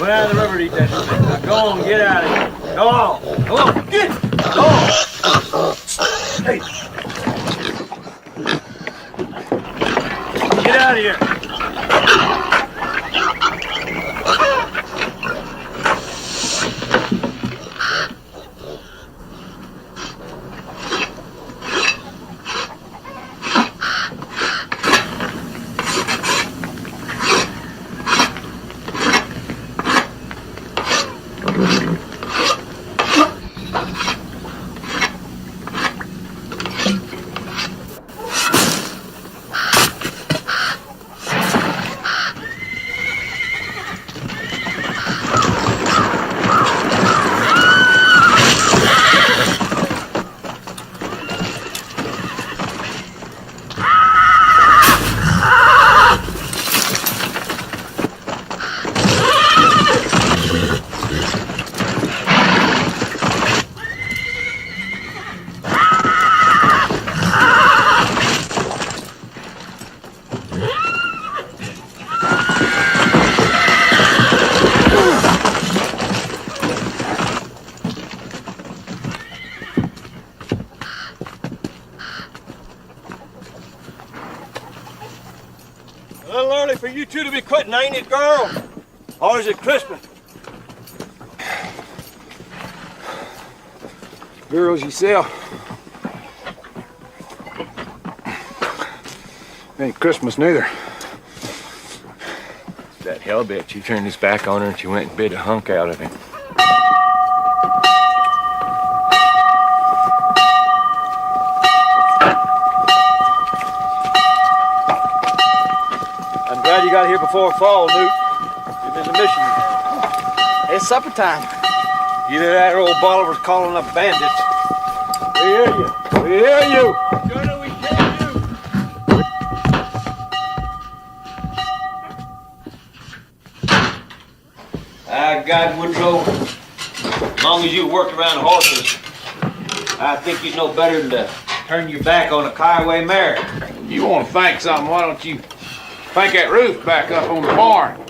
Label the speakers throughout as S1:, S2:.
S1: Went out of the river to eat that shit. Now go on, get out of here. Go on. Go on, get. Go on. Hey. Get out of here. A little early for you two to be quitting, ain't it, girl? Or is it Christmas?
S2: Girls yourself. Ain't Christmas neither.
S3: That hell bitch, he turned his back on her and she went and bit a hunk out of him.
S1: I'm glad you got here before fall, Newt. You've been missing you.
S4: It's supper time.
S1: Either that or old Bolivar's calling up bandits. We hear you. We hear you. Sure that we can do. God, Woodrow, as long as you worked around horses, I think you'd know better than to turn your back on a Kiowa mare.
S2: You want to think something, why don't you think that roof back up on the barn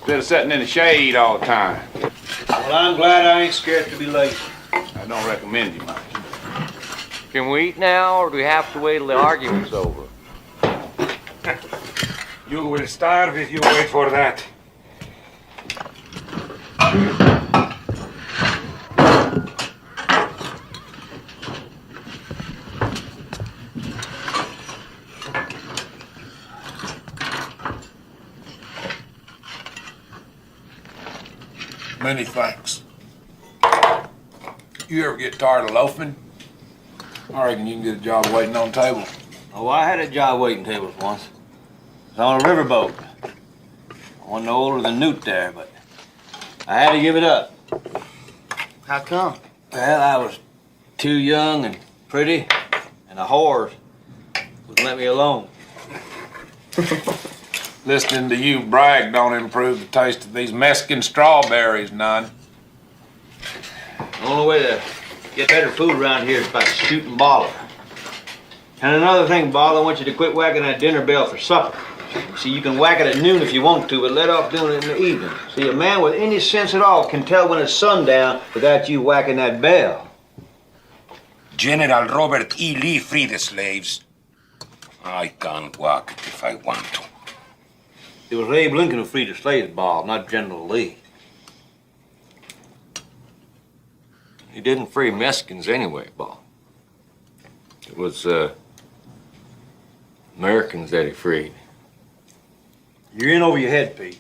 S2: instead of sitting in the shade all the time?
S1: Well, I'm glad I ain't scared to be late.
S2: I don't recommend you much.
S3: Can we eat now, or do we have to wait till the argument's over?
S2: You will starve if you wait for that. Many thanks. You ever get tired of loafing? I reckon you can get a job waiting on tables.
S1: Oh, I had a job waiting tables once. It was on a riverboat. I wasn't no older than Newt there, but I had to give it up.
S4: How come?
S1: Well, I was too young and pretty, and a horse wouldn't let me alone.
S2: Listening to you brag don't improve the taste of these Mexican strawberries none.
S1: The only way to get better food around here is by shooting Bolivar. And another thing, Bolivar, I want you to quit whacking that dinner bell for supper. See, you can whack it at noon if you want to, but let off doing it in the evening. See, a man with any sense at all can tell when it's sundown without you whacking that bell.
S5: General Robert E. Lee freed the slaves. I can't walk it if I want to.
S1: It was Abe Lincoln who freed the slaves, Bob, not General Lee.
S3: He didn't free Mexicans anyway, Bob. It was Americans that he freed.
S1: You're in over your head, Pete.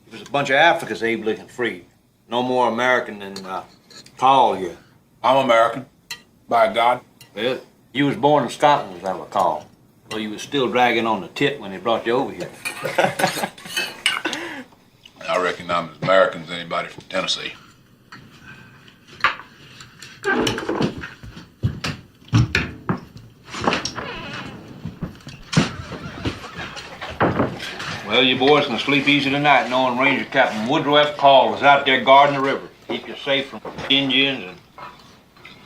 S1: It was a bunch of Africans Abe Lincoln freed. No more American than Paul here.
S2: I'm American, by God.
S1: Well, you was born in Scotland, as I recall. Well, you was still dragging on the tit when they brought you over here.
S2: I reckon I'm as American as anybody from Tennessee.
S1: Well, you boys can sleep easy tonight knowing Ranger Captain Woodrow F. Call was out there guarding the river. Keep you safe from Indians and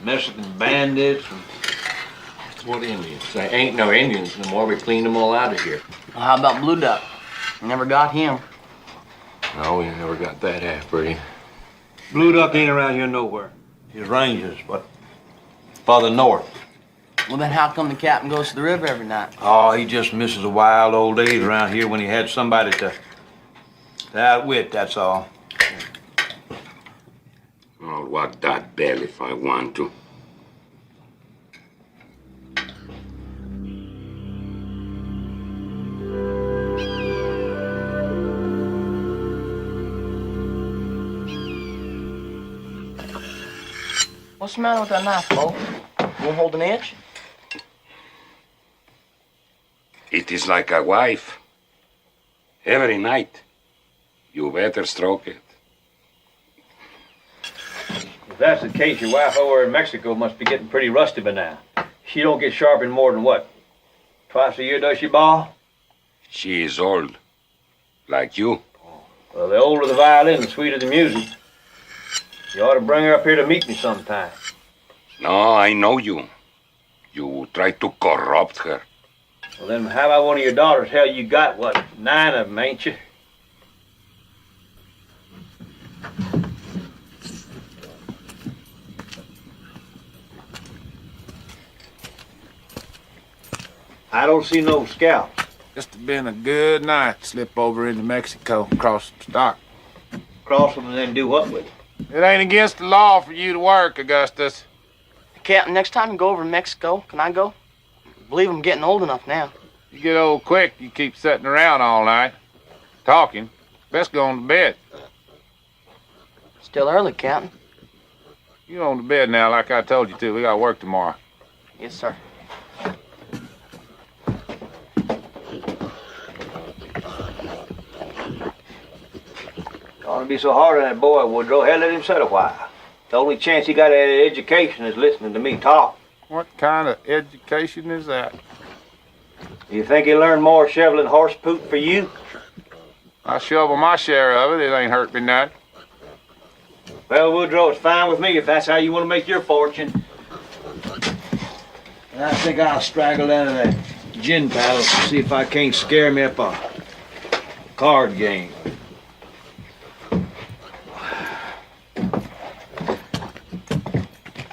S1: Mexican bandits. And...
S3: What Indians? There ain't no Indians no more. We cleaned them all out of here.
S4: Well, how about Blue Duck? Never got him.
S3: No, we never got that half pretty.
S1: Blue Duck ain't around here nowhere. His ranges, but farther north.
S4: Well, then how come the captain goes to the river every night?
S1: Oh, he just misses the wild old days around here when he had somebody to outwit, that's all.
S5: I'll whack that bell if I want to.
S4: What's the matter with that knife, Bo? Won't hold an inch?
S5: It is like a wife. Every night, you better stroke it.
S1: If that's the case, your wife over in Mexico must be getting pretty rusty by now. She don't get sharpened more than what? Twice a year, does she, Ball?
S5: She is old, like you.
S1: Well, the older the violin, the sweeter the music. You ought to bring her up here to meet me sometime.
S5: No, I know you. You try to corrupt her.
S1: Well, then how about one of your daughters? Hell, you got, what, 9 of them, ain't you? I don't see no scalps.
S2: Just have been a good night to slip over into Mexico and cross some stock.
S1: Cross them and then do what with it?
S2: It ain't against the law for you to work, Augustus.
S4: Captain, next time you go over to Mexico, can I go? I believe I'm getting old enough now.
S2: You get old quick, you keep sitting around all night, talking. Best go on to bed.
S4: Still early, Captain.
S2: You on to bed now, like I told you to. We got work tomorrow.
S4: Yes, sir.
S1: Ought to be so hard on that boy, Woodrow. Hell, let him sit a while. The only chance he got at education is listening to me talk.
S2: What kind of education is that?
S1: You think he'll learn more shoveling horse poop for you?
S2: I shovel my share of it. It ain't hurt me none.
S1: Well, Woodrow, it's fine with me if that's how you want to make your fortune. And I think I'll straggle down to that gin palace and see if I can't scare me up a card game.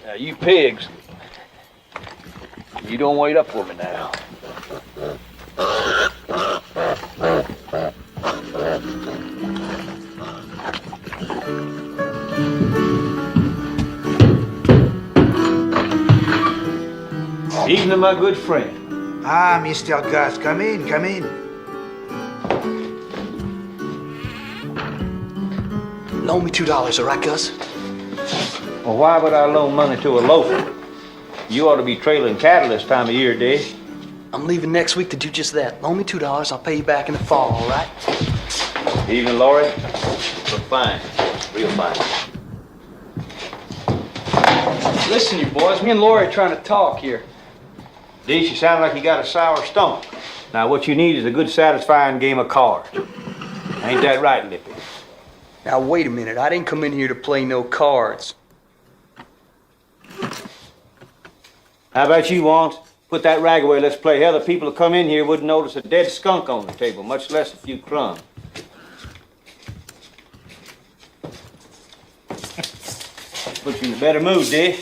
S1: Now, you pigs, you don't wait up for me now. Evening, my good friend.
S6: Ah, Mr. Gus, come in, come in.
S7: Loan me $2, all right, Gus?
S1: Well, why would I loan money to a loafer? You ought to be trailing cattle this time of year, Dave.
S7: I'm leaving next week to do just that. Loan me $2, I'll pay you back in the fall, all right?
S1: Evening, Laurie. Look fine. Real fine.
S8: Listen, you boys, me and Lori are trying to talk here.
S1: Dee, you sound like you got a sour stomach. Now, what you need is a good, satisfying game of cards. Ain't that right, Lippy?
S7: Now, wait a minute. I didn't come in here to play no cards.
S1: How about you, Wants? Put that rag away, let's play. Hell, the people who come in here wouldn't notice a dead skunk on the table, much less a few crumbs. Put you in a better mood, Dee.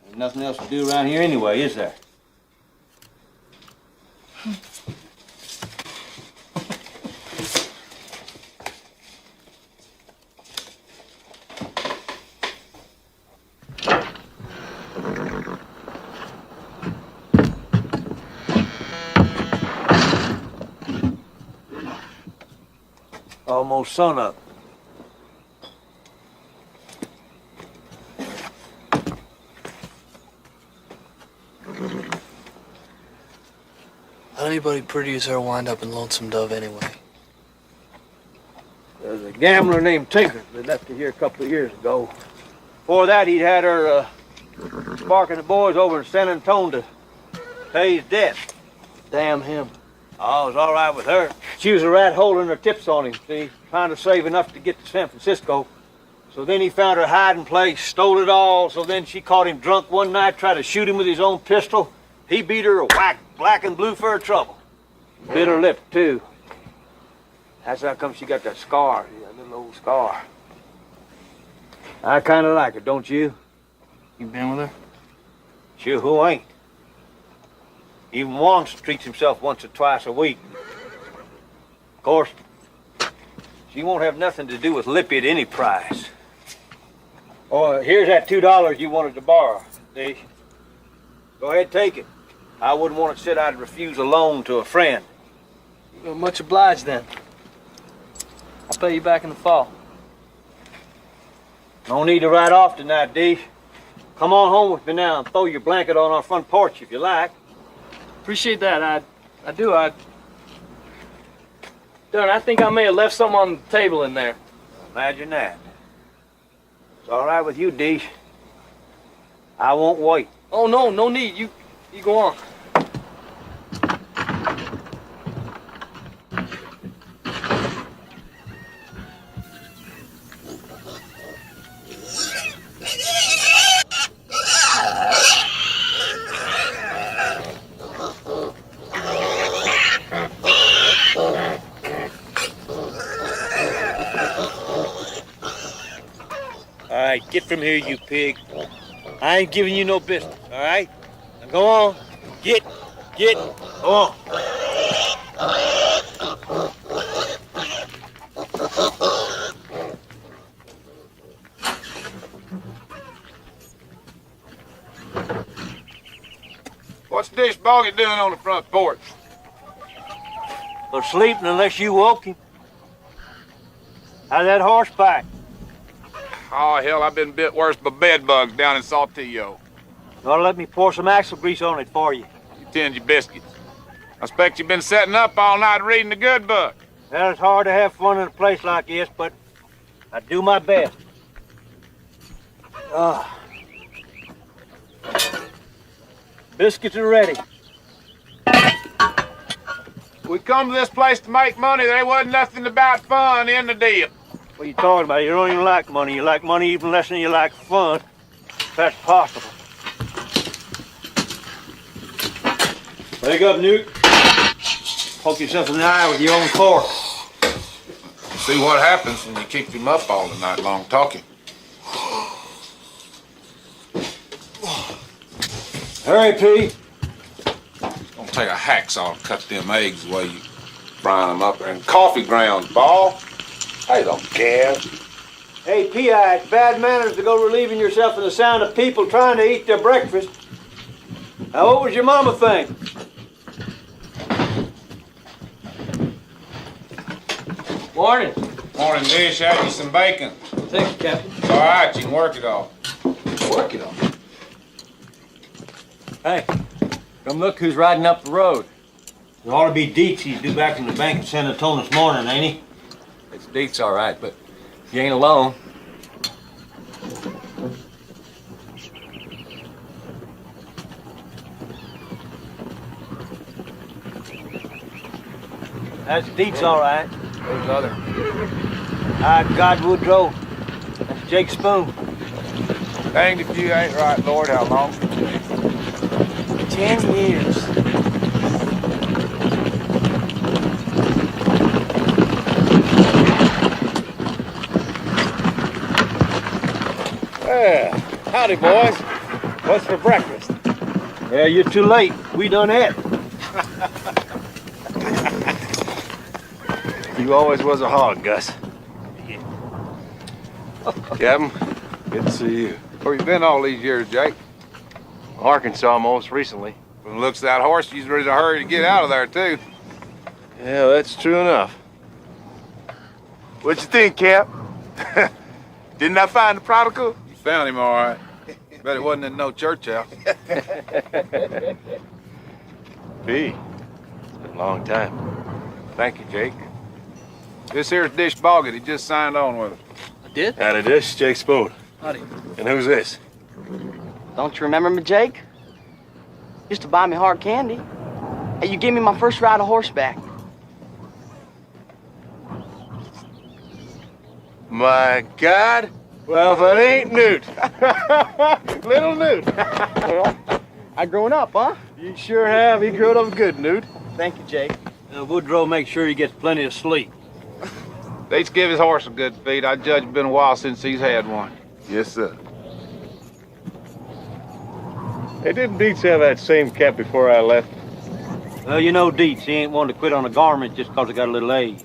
S1: There's nothing else to do around here anyway, is there? Almost sunup.
S7: How'd anybody pretty as her wind up in Lonesome Dove anyway?
S1: There's a gambler named Tinker that left her here a couple of years ago. Before that, he'd had her sparking the boys over in San Antonio to pay his debt.
S4: Damn him.
S1: Oh, it was all right with her. She was a rat holding her tips on him, see, trying to save enough to get to San Francisco. So then he found her hiding place, stole it all. So then she caught him drunk one night, tried to shoot him with his own pistol. He beat her a whack, black and blue for her trouble. Bit her lip, too. That's how come she got that scar, that little old scar. I kind of like her, don't you?
S8: You been with her?
S1: Sure, who ain't? Even Wants treats himself once or twice a week. Of course, she won't have nothing to do with Lippy at any price. Oh, here's that $2 you wanted to borrow, Dish. Go ahead, take it. I wouldn't want to sit I'd refuse a loan to a friend.
S7: Well, much obliged then. I'll pay you back in the fall.
S1: No need to ride off tonight, Dish. Come on home with me now and throw your blanket on our front porch if you like.
S7: Appreciate that. I do. Darn, I think I may have left something on the table in there.
S1: Imagine that. It's all right with you, Dish. I won't wait.
S7: Oh, no need. You go on.
S1: All right, get from here, you pig. I ain't giving you no business, all right? Now go on. Get. Go on.
S2: What's Dish Boggy doing on the front porch?
S1: Well, sleeping unless you woke him. How's that horseback?
S2: Oh, hell, I've been bit worse by bed bugs down in Saltillo.
S1: You ought to let me pour some axle grease on it for you.
S2: You tend your biscuits. I expect you've been setting up all night reading the good book.
S1: Well, it's hard to have fun in a place like this, but I do my best. Biscuits are ready.
S2: We come to this place to make money. There wasn't nothing about fun in the deal.
S1: What are you talking about? You don't even like money. You like money even less than you like fun. If that's possible. Wake up, Newt. Poke yourself in the eye with your own fork.
S2: See what happens when you keep him up all the night long talking.
S1: Hurry, Pete.
S2: It's gonna take a hacksaw to cut them eggs the way you frying them up. And coffee grounds, Ball. I don't care.
S1: Hey, P.I., it's bad manners to go relieving yourself in the sound of people trying to eat their breakfast. Now, what was your mama think?
S7: Morning.
S2: Morning, Dish. Have you some bacon?
S7: Thank you, Captain.
S2: All right, you can work it off.
S7: Work it on.
S3: Hey, come look who's riding up the road.
S1: It ought to be Dietz he's due back from the bank in San Antonio this morning, ain't he?
S3: It's Dietz, all right, but you ain't alone.
S1: That's Dietz, all right.
S2: Who's the other?
S1: I got Woodrow. That's Jake Spoon.
S2: Danged if you ain't right, Lord. How long?
S1: 10 years.
S2: Yeah. Howdy, boys. What's for breakfast?
S1: Yeah, you're too late. We done it.
S9: You always was a hog, Gus. Captain, good to see you.
S2: Where you been all these years, Jake?
S9: Arkansas most recently.
S2: From the looks of that horse, you's ready to hurry to get out of there, too.
S9: Yeah, that's true enough. What you think, Cap? Didn't I find the prodigal?
S2: You found him all right. Bet it wasn't in no church house.
S9: P. It's been a long time.
S3: Thank you, Jake.
S2: This here's Dish Boggett. He just signed on with us.
S7: I did?
S9: Howdy, this Jake Spoon.
S7: Howdy.
S9: And who's this?
S4: Don't you remember me, Jake? Used to buy me hard candy. Hey, you gave me my first ride on horseback.
S9: My God, Well, if it ain't Newt. Little Newt.
S4: I grown up, huh?
S9: You sure have. He grew up good, Newt.
S4: Thank you, Jake.
S1: Woodrow makes sure he gets plenty of sleep.
S10: Let's give his horse a good feed. I judge it's been a while since he's had one.
S9: Yes, sir. Hey, didn't Dietz have that same cap before I left?
S1: Well, you know Dietz, he ain't one to quit on a garment just 'cause he got a little age.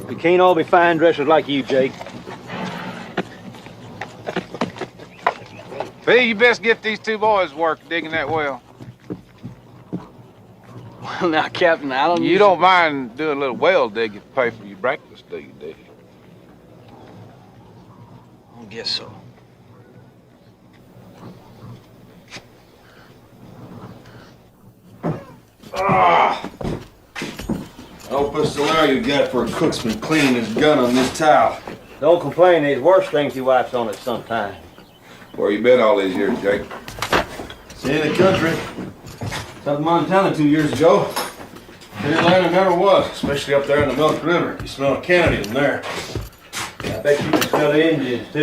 S1: We can't all be fine dressers like you, Jake.
S10: B, you best get these two boys work digging that well.
S8: Well, now, Captain, I don't...
S10: You don't mind doing a little well digging to pay for your breakfast, do you, Dick?
S8: I guess so.
S3: No pistolero you got for a cook's been cleaning his gun on this towel.
S1: Don't complain, there's worse things he wipes on it sometimes.
S2: Where you been all these years, Jake?
S3: See the country. Up in Montana 2 years ago. Clear land it never was, especially up there in the Milk River. You smell Kennedy in there.
S1: I bet you can smell the Indians, too.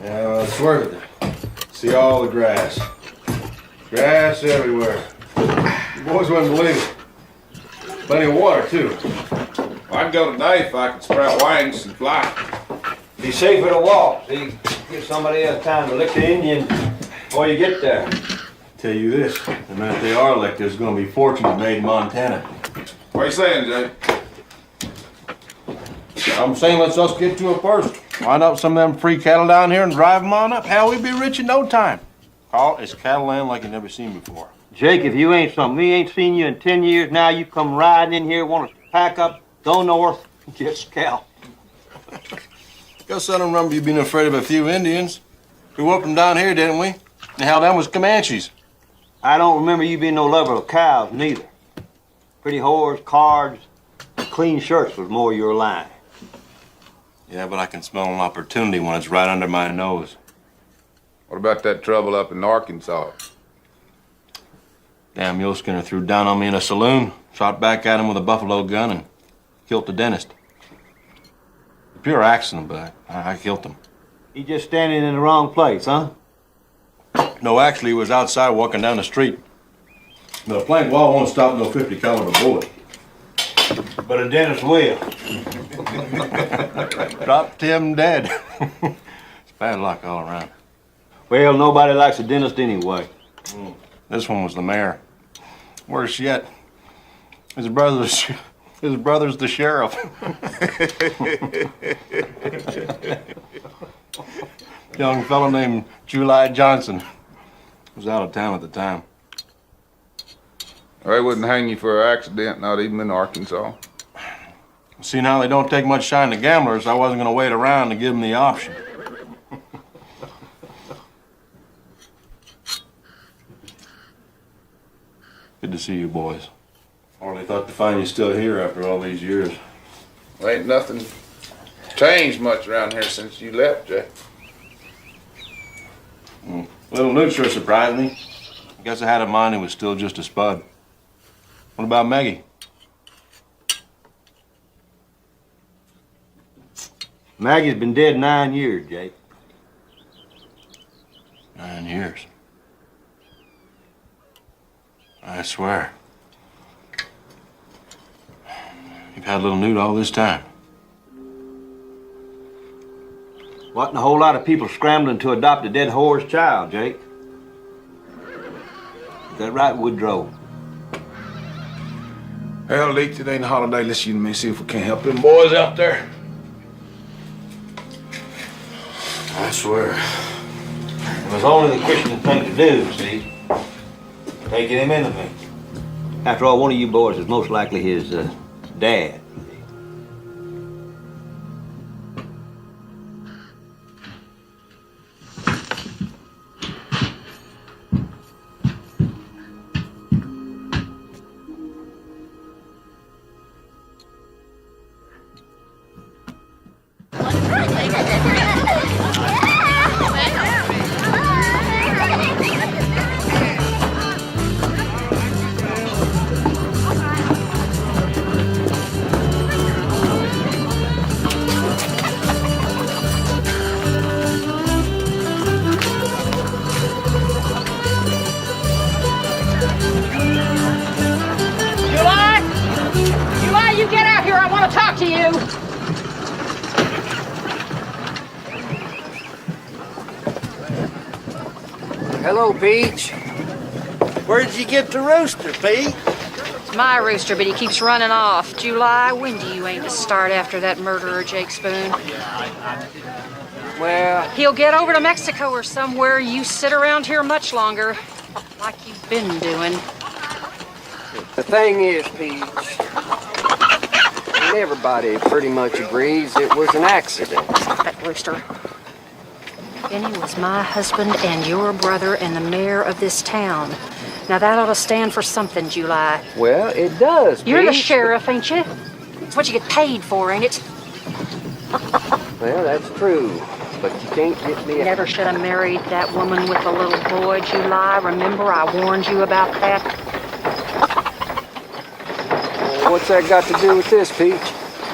S3: Yeah, well, it's worth it. See all the grass. Grass everywhere. You boys wouldn't believe it. Plenty of water, too.
S2: I'd go today if I could sprout wings and fly.
S1: Be safer to walk. See, give somebody else time to lick the Indian before you get there.
S3: Tell you this, the minute they are licked, there's gonna be fortunes made in Montana.
S2: What are you saying, Jake?
S3: I'm saying let's us get to it first. Wind up some of them free cattle down here and drive them on up. Hell, we'd be rich in no time. Carl, it's cattle land like you never seen before.
S1: Jake, if you ain't something, we ain't seen you in 10 years now. You come riding in here, want to pack up, go north, get scalped.
S3: Guess I don't remember you being afraid of a few Indians. We whooped them down here, didn't we? And hell, them was Comanches.
S1: I don't remember you being no lover of cows, neither. Pretty whores, cards, clean shirts was more your line.
S3: Yeah, but I can smell an opportunity when it's right under my nose.
S2: What about that trouble up in Arkansas?
S3: Damn mule skinner threw down on me in a saloon, shot back at him with a buffalo gun, and killed the dentist. Pure accident, but I killed him.
S1: He just standing in the wrong place, huh?
S3: No, actually, he was outside walking down the street. But a blank wall won't stop no 50 caliber bullet.
S1: But a dentist will.
S3: Dropped him dead. It's bad luck all around.
S1: Well, nobody likes a dentist anyway.
S3: This one was the mayor. Worse yet, his brother's the sheriff. Young fellow named July Johnson was out of town at the time.
S2: They wouldn't hang you for an accident, not even in Arkansas.
S3: See, now they don't take much shine to gamblers. I wasn't going to wait around to give them the option. Good to see you boys. Hardly thought to find you still here after all these years.
S2: Well, ain't nothing changed much around here since you left, Jake.
S3: Little Newt sure surprised me. I guess I had in mind he was still just a spud. What about Maggie?
S1: Maggie's been dead 9 years, Jake.
S3: 9 years. I swear. You've had little Newt all this time.
S1: Wasn't a whole lot of people scrambling to adopt a dead whore's child, Jake. Is that right, Woodrow?
S2: Hell, Leach, it ain't a holiday. Let's you and me see if we can't help them boys out there.
S3: I swear.
S1: It was only the Christian thing to do, see? Taking him into me. After all, one of you boys is most likely his dad.
S11: Hello, Peach. Where did you get the rooster, Pete?
S12: It's my rooster, but he keeps running off. July, when do you aim to start after that murderer, Jake Spoon?
S11: Well,
S12: He'll get over to Mexico or somewhere. You sit around here much longer, like you've been doing.
S11: the thing is, Peach, and everybody pretty much agrees it was an accident.
S12: That rooster. Benny was my husband and your brother and the mayor of this town. Now that ought to stand for something, July.
S11: Well, it does,
S12: You're the
S11: Peach,
S12: sheriff, ain't you? It's what you get paid for, ain't it?
S11: Well, that's true, but you can't get me.
S12: Never should have married that woman with the little boy, July. Remember, I warned you about that?
S11: Well, what's that got to do with this, Peach?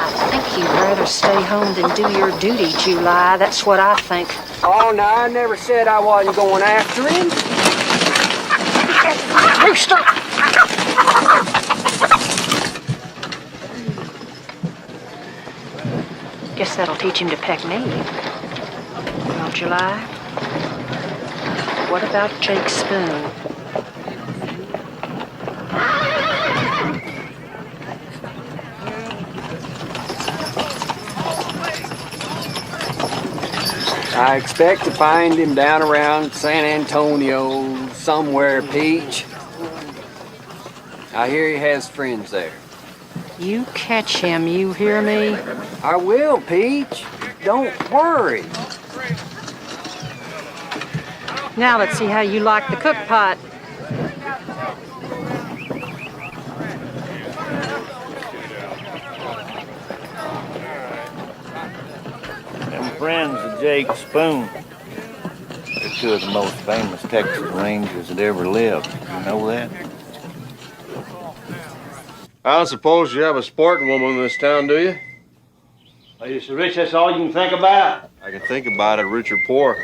S12: I think you'd rather stay home than do your duty, July. That's what I think.
S11: Oh, no, I never said I wasn't going after him.
S12: Rooster! Guess that'll teach him to peck me. Well, July, what about Jake Spoon?
S11: I expect to find him down around San Antonio, somewhere, Peach. I hear he has friends there.
S12: You catch him, you hear me?
S11: I will, Peach. Don't worry.
S12: Now let's see how you like the cook pot.
S13: Them friends of Jake Spoon. They're two of the most famous Texas Rangers that ever lived. You know that?
S3: I don't suppose you have a sporting woman in this town, do you?
S1: Are you so rich that's all you can think about?
S3: I can think about it, rich or poor.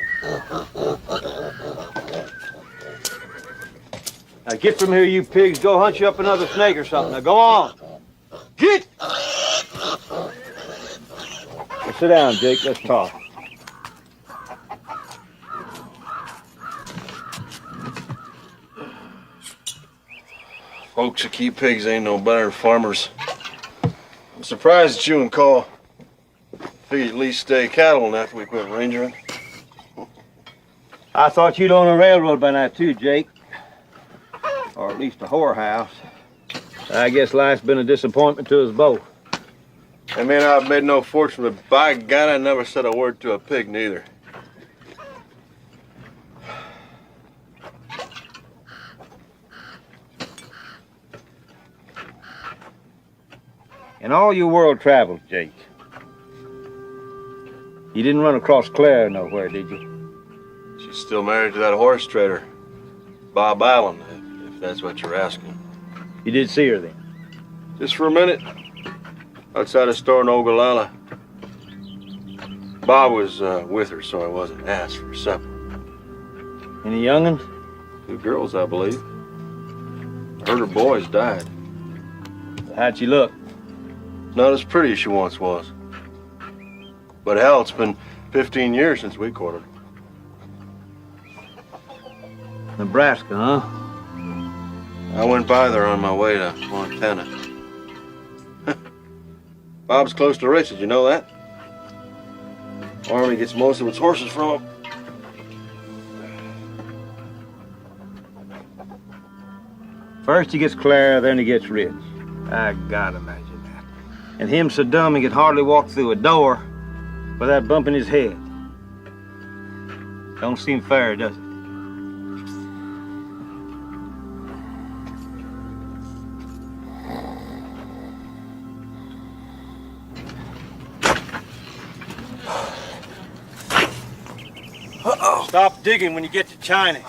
S1: Now get from here, you pigs. Go hunt you up another snake or something. Now go on. Get! Now, sit down, Jake. Let's talk.
S3: Folks that keep pigs ain't no better than farmers. I'm surprised that you and Cole figured at least stay cattle after we quit rangering.
S1: I thought you'd own a railroad by now, too, Jake. Or at least a whorehouse. I guess life's been a disappointment to us both.
S3: I may not have made no fortune, but by God, I never said a word to a pig, neither.
S1: In all your world travels, Jake, you didn't run across Claire nowhere, did you?
S3: She's still married to that horse trader, Bob Allen, if that's what you're asking.
S1: You did see her then?
S3: Just for a minute, outside a store in Ogallala. Bob was with her, so I wasn't asked for supper.
S1: Any young'uns?
S3: 2 girls, I believe. I heard her boys died.
S1: How'd she look?
S3: Not as pretty as she once was. But hell, it's been 15 years since we courted.
S1: Nebraska, huh?
S3: I went by there on my way to Montana. Bob's close to rich, did you know that? Army gets most of its horses from him.
S1: First he gets Clara, then he gets rich. I gotta imagine that. And him so dumb he could hardly walk through a door without bumping his head. Don't seem fair, does it? Stop digging when you get to China.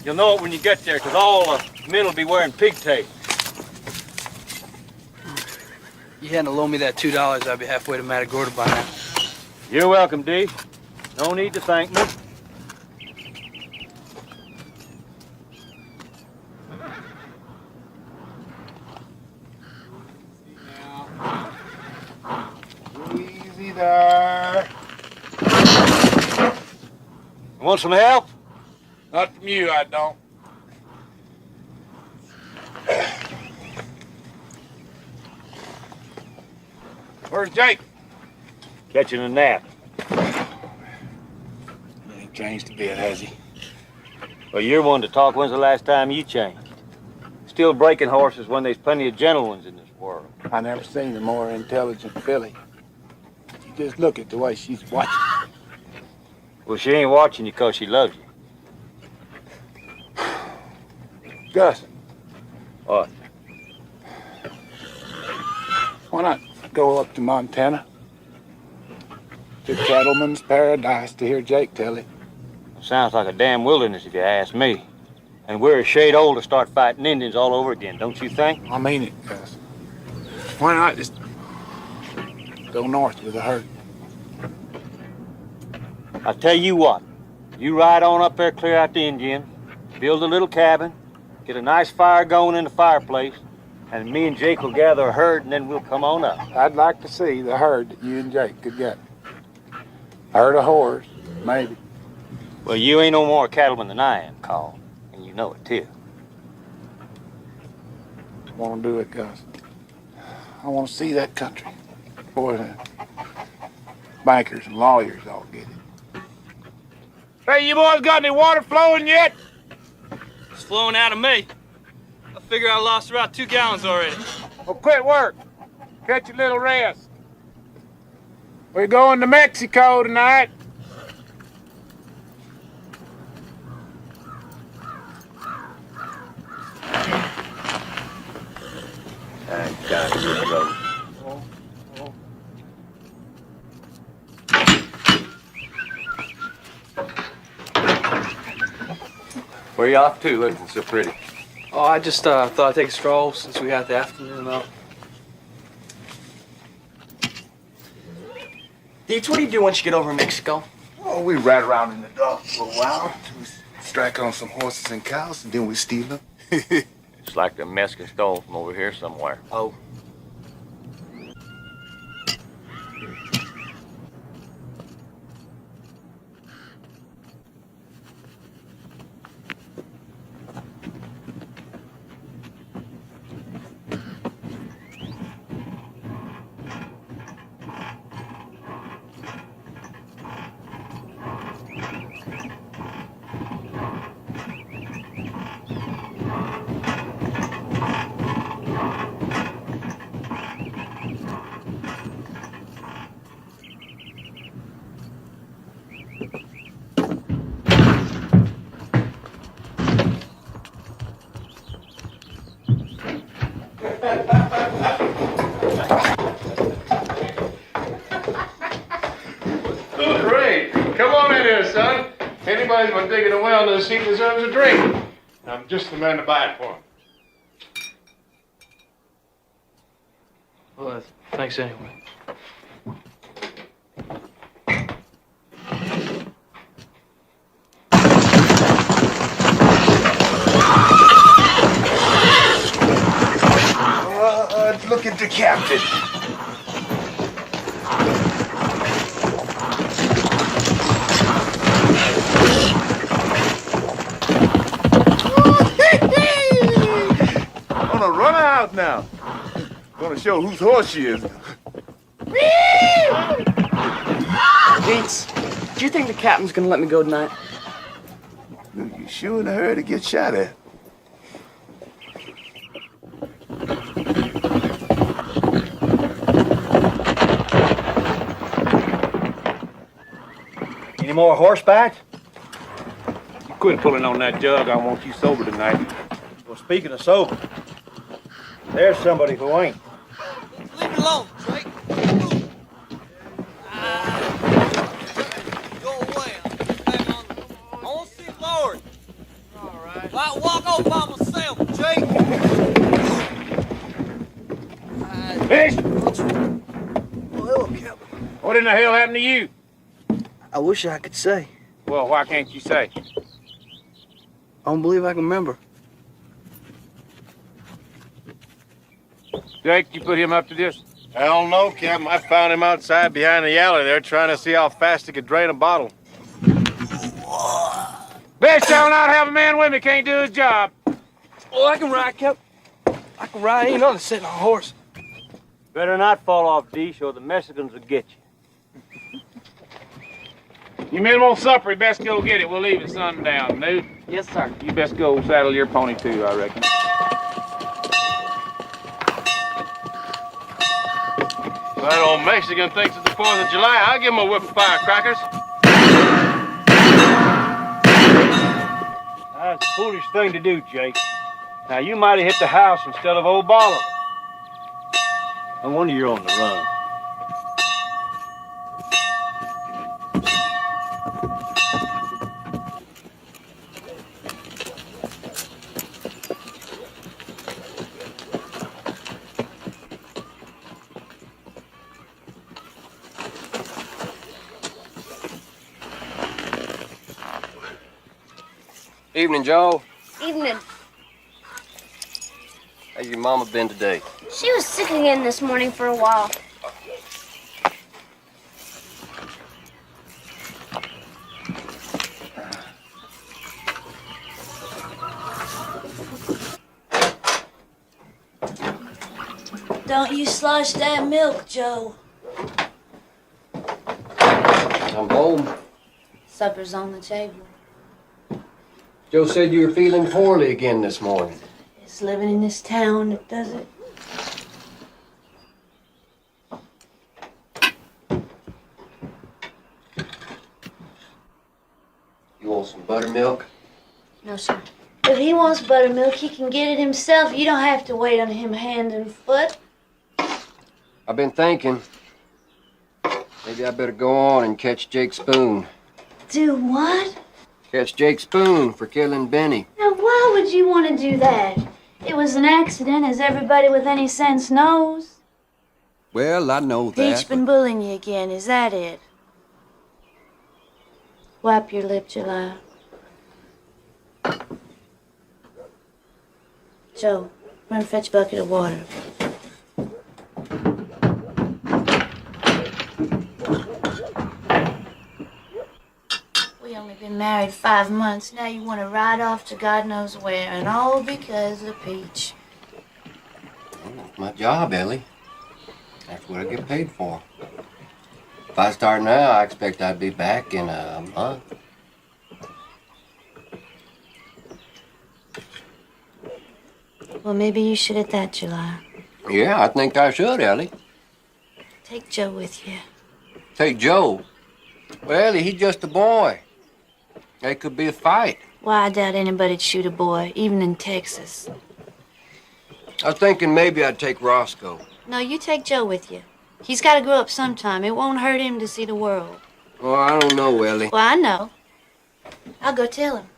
S1: You'll know it when you get there, because all the men will be wearing pigtails.
S7: You hadn't loaned me that $2, I'd be halfway to Matagorda by now.
S1: You're welcome, D. No need to thank me.
S9: Easy there.
S1: Want some help?
S2: Not from you, I don't. Where's Jake?
S1: Catching a nap.
S2: He ain't changed a bit, has he?
S1: Well, you're one to talk. When's the last time you changed? Still breaking horses when there's plenty of gentle ones in this world.
S2: I never seen a more intelligent filly. You just look at the way she's watching.
S1: Well, she ain't watching you 'cause she loves you.
S2: Gus,
S1: What?
S2: why not go up to Montana? To Cattleman's Paradise to hear Jake tell it.
S1: Sounds like a damn wilderness if you ask me. And we're a shade old to start fighting Indians all over again, don't you think?
S2: I mean it, Gus. Why not just go north with the herd?
S1: I tell you what, you ride on up there, clear out the Indian, build a little cabin, get a nice fire going in the fireplace, and me and Jake will gather a herd and then we'll come on up.
S2: I'd like to see the herd that you and Jake could get. A herd of whores, maybe.
S1: Well, you ain't no more a cattleman than I am, Carl, and you know it too.
S2: I want to do it, Gus. I want to see that country. Boy, the bankers and lawyers all get it. Hey, you boys got any water flowing yet?
S8: It's flowing out of me. I figure I lost about 2 gallons already.
S2: Well, quit work. Catch a little rest. We're going to Mexico tonight.
S1: I got you, bro. Where you off to, looking so pretty?
S7: Oh, I just thought I'd take a stroll since we got the afternoon out.
S4: Deets, what do you do once you get over in Mexico?
S9: Oh, we ride around in the dark for a while. We strike on some horses and cows, and then we steal them.
S1: It's like the Mexican stole from over here somewhere.
S4: Oh.
S3: Great. Come on in here, son. Anybody's been digging a well in this heat deserves a drink. I'm just the man to buy it for him.
S7: Well, thanks anyway.
S9: Look at the captain. Gonna run her out now. Gonna show whose horse she is.
S4: Deets, do you think the captain's gonna let me go tonight?
S9: You sure in a hurry to get shot at?
S1: Any more horseback? You quit pulling on that jug. I want you sober tonight. Well, speaking of sober, there's somebody who ain't.
S8: Leave me alone, Drake. Go away. I want to see Lord. All right. Well, I walk off by myself, Jake.
S2: Fish!
S4: Well, hello, Captain.
S2: What in the hell happened to you?
S4: I wish I could say.
S2: Well, why can't you say?
S4: I don't believe I can remember.
S2: Jake, you put him up to this?
S3: Hell no, Captain. I found him outside behind the alley there trying to see how fast he could drain a bottle.
S2: Fish! I shall not have a man with me can't do his job.
S7: Oh, I can ride, Cap. I can ride. Ain't nothing sitting on a horse.
S1: Better not fall off, Deesh, or the Mexicans will get you.
S2: You men want supper, you best go get it. We'll leave at sundown. Newt?
S4: Yes, sir.
S2: You best go saddle your pony too, I reckon.
S3: If that old Mexican thinks it's the 4th of July, I'll give him a whip of firecrackers.
S1: That's a foolish thing to do, Jake. Now, you might have hit the house instead of old Bolivar. No wonder you're on the run.
S11: Evening, Joe.
S14: Evening.
S11: How's your mama been today?
S14: She was sick again this morning for a while.
S15: Don't you slosh that milk, Joe.
S11: I'm home.
S15: Supper's on the table.
S11: Joe said you were feeling poorly again this morning.
S15: It's living in this town that does it.
S11: You want some buttermilk?
S15: No, sir. If he wants buttermilk, he can get it himself. You don't have to wait on him hand and foot.
S11: I've been thinking. Maybe I better go on and catch Jake Spoon.
S15: Do what?
S11: Catch Jake Spoon for killing Benny.
S15: Now, why would you want to do that? It was an accident, as everybody with any sense knows.
S11: Well, I know that.
S15: Peach been bullying you again, is that it? Wipe your lip, July. Joe, run fetch a bucket of water. We only been married 5 months. Now you want to ride off to God knows where, and all because of Peach.
S11: It's my job, Ellie. That's what I get paid for. If I start now, I expect I'd be back in a month.
S15: Well, maybe you should at that, July.
S11: Yeah, I think I should, Ellie.
S15: Take Joe with you.
S11: Take Joe. Well, Ellie, he's just a boy. There could be a fight.
S15: Why, I doubt anybody'd shoot a boy, even in Texas.
S11: I was thinking maybe I'd take Roscoe.
S15: No, you take Joe with you. He's got to grow up sometime. It won't hurt him to see the world.
S11: Oh, I don't know, Ellie.
S15: Well, I know. I'll go tell him.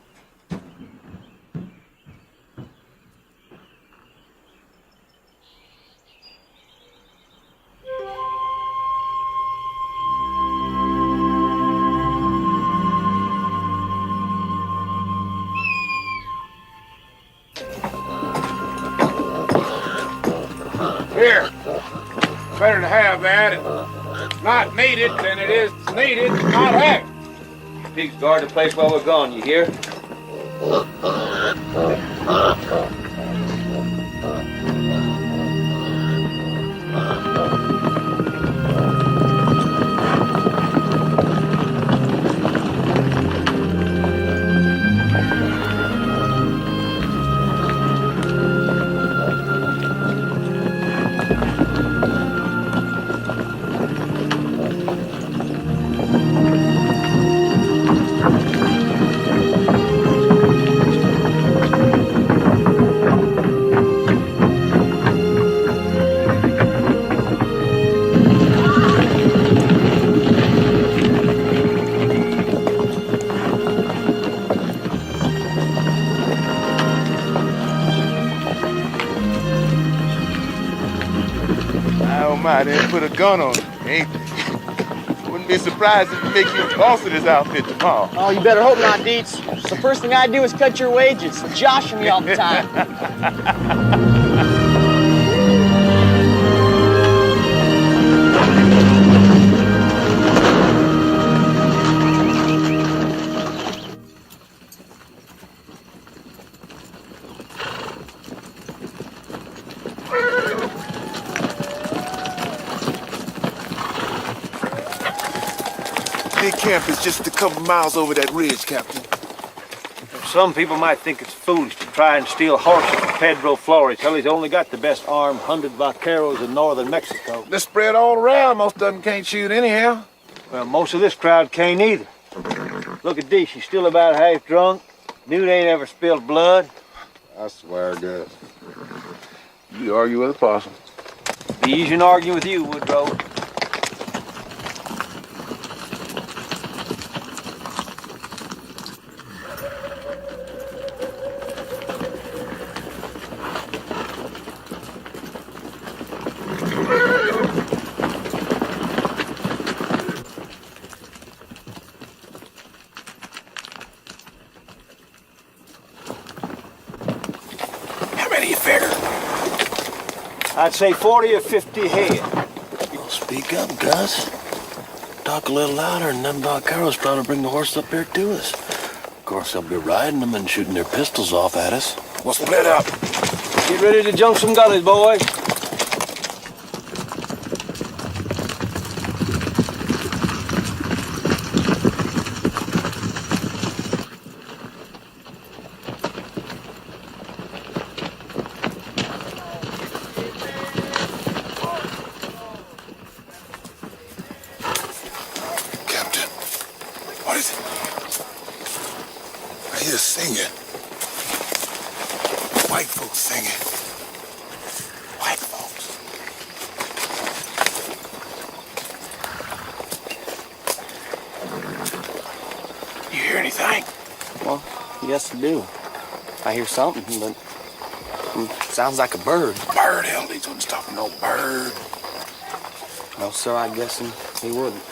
S2: Here. Better to have that. It's not needed than it is needed to not have it.
S1: Pigs guard the place while we're gone, you hear?
S9: I didn't put a gun on you, ain't they? Wouldn't be surprised if you make you boss of this outfit tomorrow.
S4: Oh, you better hope not, Dietz. The first thing I do is cut your wages, joshing me all the time.
S9: camp is just a couple miles over that ridge, Captain.
S10: Some people might think it's foolish to try and steal horses from Pedro Flores. Hell, he's only got the best armed 100 vaqueros in northern Mexico.
S9: They're spread all around. Most of them can't shoot anyhow.
S10: Well, most of this crowd can't either. Look at Dee, she's still about half drunk. Dude ain't ever spilled blood.
S3: I swear, Gus.
S9: You argue with a possum.
S10: Be easy to argue with you, Woodrow. I'd say 40 or 50 head.
S16: Speak up, Gus. Talk a little louder and them vaqueros trying to bring the horse up here to us. Of course, they'll be riding them and shooting their pistols off at us.
S9: We'll split up.
S10: Get ready to jump some gullies, boys.
S9: Singing. White folks singing. White folks. You hear anything?
S4: Well, yes, I do. I hear something, but sounds like a bird.
S9: Bird? Hell, these wouldn't stop no bird.
S4: No, sir, I guess he wouldn't.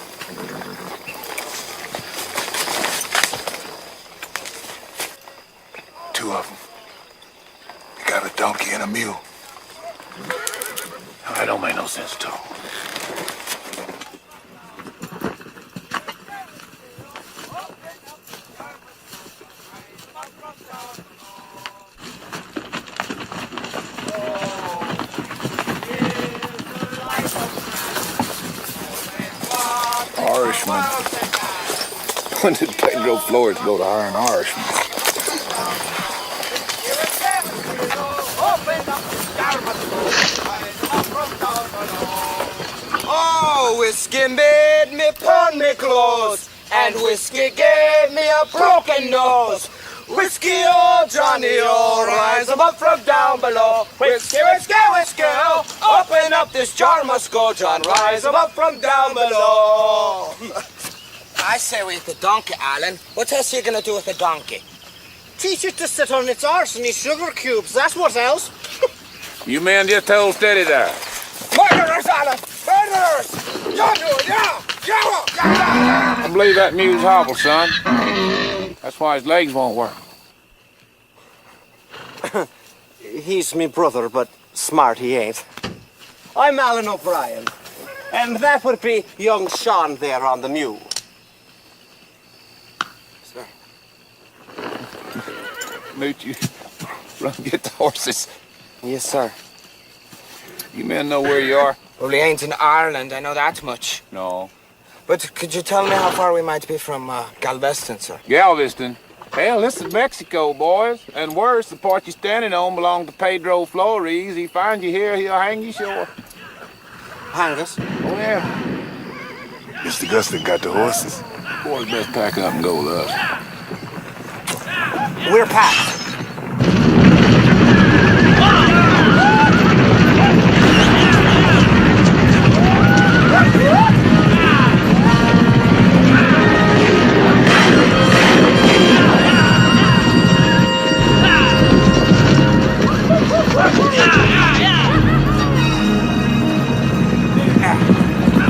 S9: Two of them. They got a donkey and a mule. That don't make no sense to them. Irishman. When did Pedro Flores go to hire an Irishman?
S17: Oh, whiskey made me pawn me clothes, and whiskey gave me a broken nose. Whiskey, oh Johnny, oh, rise up from down below. Whiskey, whiskey, whiskey, oh, open up this jar must go, John. Rise up from down below.
S18: I say we hit the donkey, Alan. What else are you gonna do with the donkey?
S17: Teach it to sit on its arse and eat sugar cubes. That's what else.
S9: You men just hold steady there.
S17: Murderers, Alan! Murderers!
S9: I believe that mule's hobble, son. That's why his legs won't work.
S17: He's me brother, but smart he ain't. I'm Alan O'Brien, and that would be young Sean there on the mule.
S9: Sir. Newt, you run get the horses.
S18: Yes, sir.
S9: You men know where you are?
S18: Well, we ain't in Ireland, I know that much.
S9: No.
S18: But could you tell me how far we might be from Galveston, sir?
S9: Galveston? Hell, this is Mexico, boys. And worse, the part you're standing on belongs to Pedro Flores. He finds you here, he'll hang you sure.
S17: Hang us?
S9: Oh, yeah.
S2: Mr. Guston got the horses.
S9: Boys best pack up and go with us.
S17: We're packed.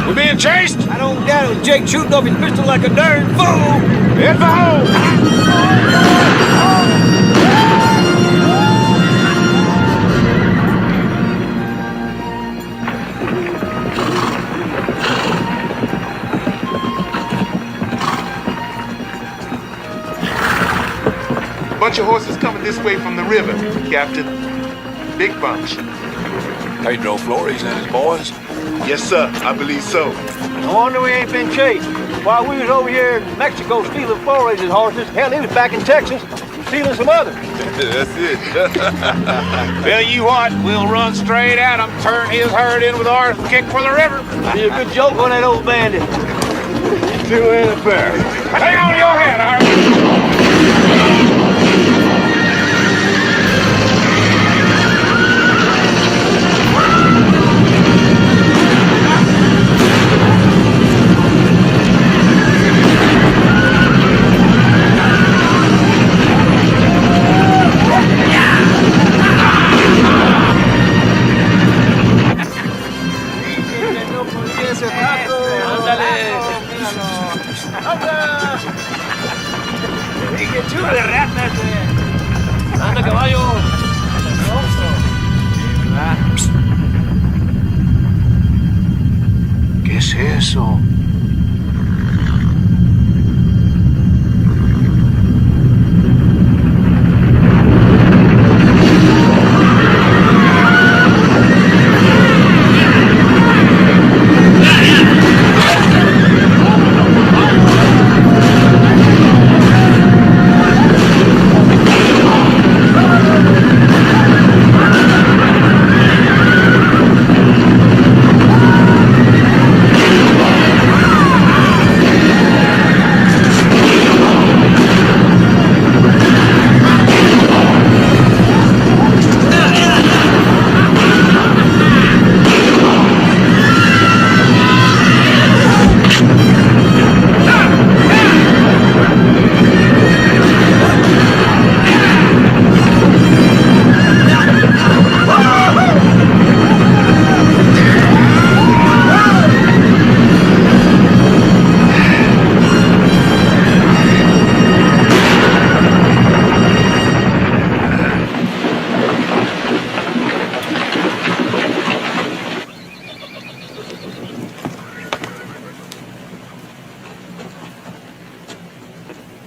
S9: We're being chased?
S10: I don't doubt it. Jake shooting off his pistol like a darn fool.
S9: Head for home.
S2: Bunch of horses coming this way from the river, Captain. Big bunch.
S9: Pedro Flores and his boys?
S2: Yes, sir. I believe so.
S10: No wonder we ain't been chased. While we was over here in Mexico stealing foraging horses, hell, he was back in Texas stealing some others.
S9: That's it. Tell you what, we'll run straight at him, turn his herd in with ours, and kick for the river.
S10: Be a good joke on that old bandit.
S9: You two ain't a pair. Hang on to your head, Harvey.
S10: Anda, caballo.
S2: ¿Qué es eso?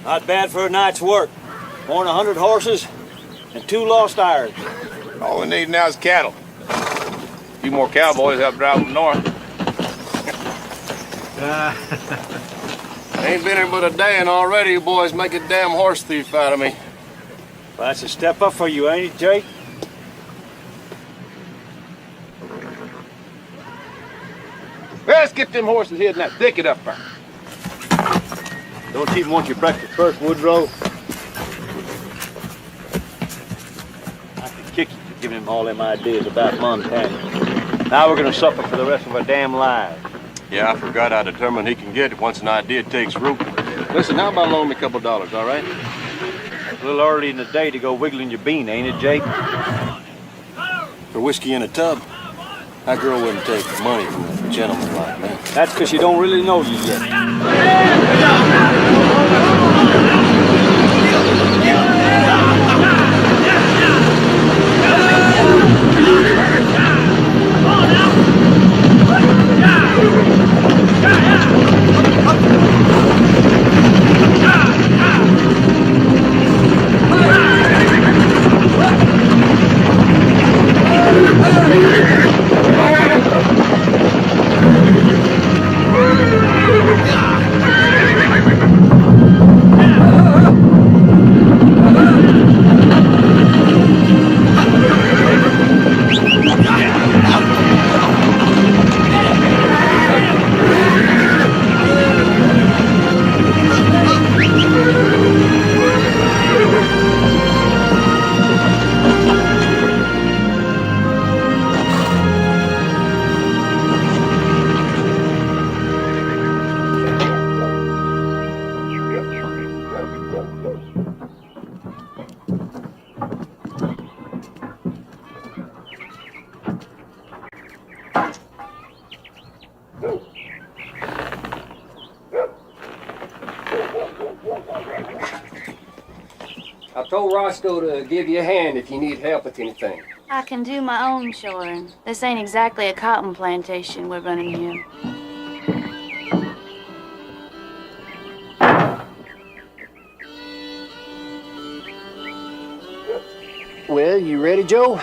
S10: Not bad for a night's work. More than 100 horses and 2 lost irons.
S9: All we need now is cattle. A few more cowboys help drive them north.
S16: Ain't been here but a day and already you boys make a damn horse thief out of me.
S10: Well, that's a step up for you, ain't it, Jake?
S9: Well, let's get them horses hid in that thicket up there.
S10: Don't you even want your breakfast first, Woodrow? I could kick you for giving him all them ideas about Montana. Now we're gonna suffer for the rest of our damn lives.
S16: Yeah, I forgot how determined he can get once an idea takes root. Listen, how about loaning me a couple of dollars, all right?
S10: It's a little early in the day to go wiggling your bean, ain't it, Jake?
S16: For whiskey in a tub, that girl wouldn't take money from a gentleman like me.
S10: That's because you don't really know you yet.
S11: I told Roscoe to give you a hand if you need help with anything.
S15: I can do my own shoring. This ain't exactly a cotton plantation we're running here.
S11: Well, you ready, Joe?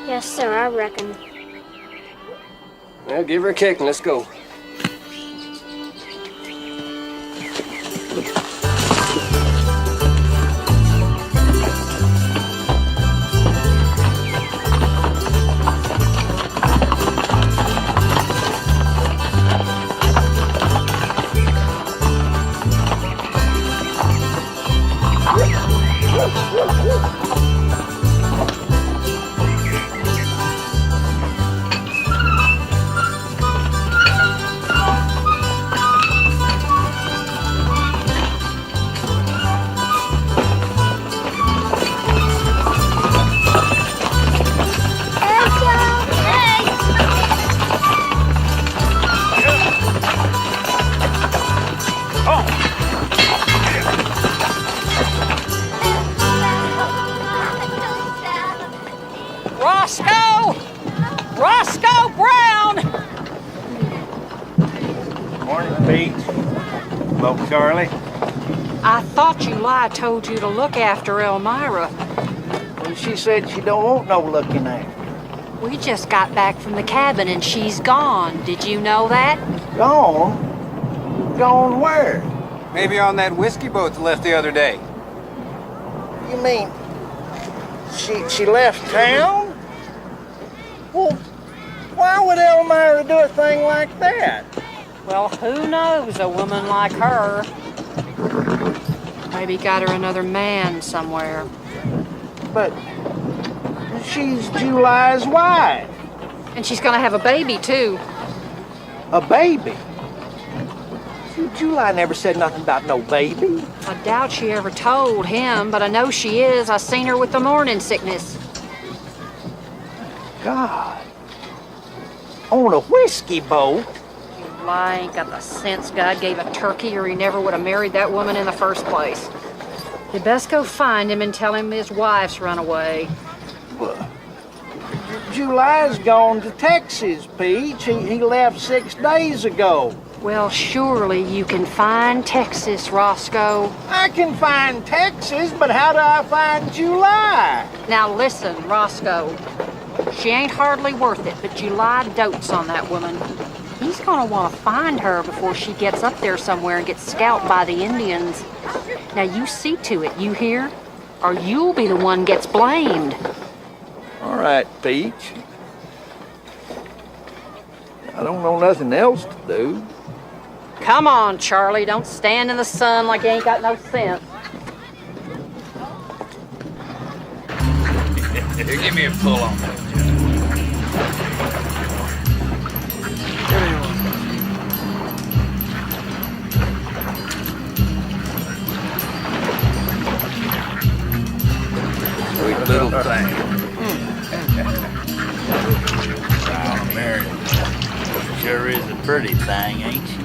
S14: Yes, sir, I reckon.
S11: Well, give her a kick and let's go.
S12: Roscoe! Roscoe Brown!
S10: Morning, Pete. Hello, Charlie.
S12: I thought July told you to look after Elmira.
S7: Well, she said she don't want no looking at.
S12: We just got back from the cabin and she's gone. Did you know that?
S7: Gone? Gone where?
S19: Maybe on that whiskey boat that left the other day.
S7: You mean she left town? Well, why would Elmira do a thing like that?
S12: Well, who knows a woman like her? Maybe got her another man somewhere.
S7: But she's July's wife.
S12: And she's gonna have a baby, too.
S7: A baby? July never said nothing about no baby.
S12: I doubt she ever told him, but I know she is. I seen her with the morning sickness.
S7: God. On a whiskey boat?
S12: July ain't got the sense God gave a turkey or he never would have married that woman in the first place. You best go find him and tell him his wife's run away.
S7: Well, July's gone to Texas, Peach. He left 6 days ago.
S12: Well, surely you can find Texas, Roscoe.
S7: I can find Texas, but how do I find July?
S12: Now listen, Roscoe. She ain't hardly worth it, but July dotes on that woman. He's gonna want to find her before she gets up there somewhere and gets scalped by the Indians. Now you see to it, you hear? Or you'll be the one gets blamed.
S7: All right, Peach. I don't know nothing else to do.
S12: Come on, Charlie. Don't stand in the sun like you ain't got no sense.
S19: Here, give me a pull on that. Sweet little thing. Oh, Mary. Sure is a pretty thing, ain't she?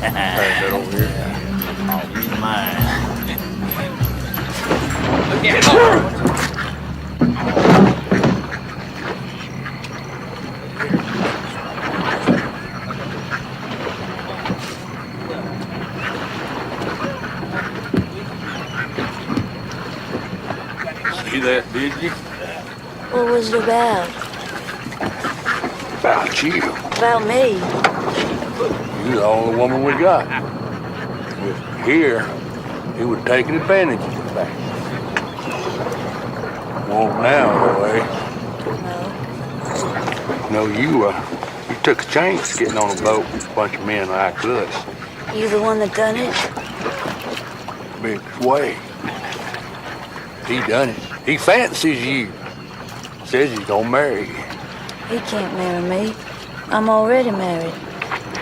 S19: Turn it over here. Oh, you mine. Look at it. See that, did you?
S15: What was it about?
S9: About you.
S15: About me?
S9: You're the only woman we got. If here, he would have taken advantage of the fact. Won't now, anyway. No, you took a chance getting on a boat with a bunch of men like us.
S15: You the one that done it?
S9: Big way. He done it. He fancies you. Says he's gonna marry you.
S15: He can't marry me. I'm already married.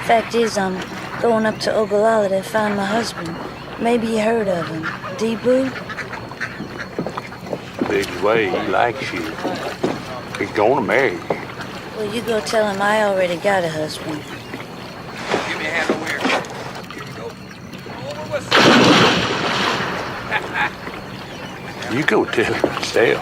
S15: Fact is, I'm going up to Ogallala to find my husband. Maybe you heard of him. D-Boo?
S9: Big way, he likes you. He's gonna marry you.
S15: Well, you go tell him I already got a husband.
S19: Give me a hand over here. Here you go. Over with.
S9: You go tell him yourself.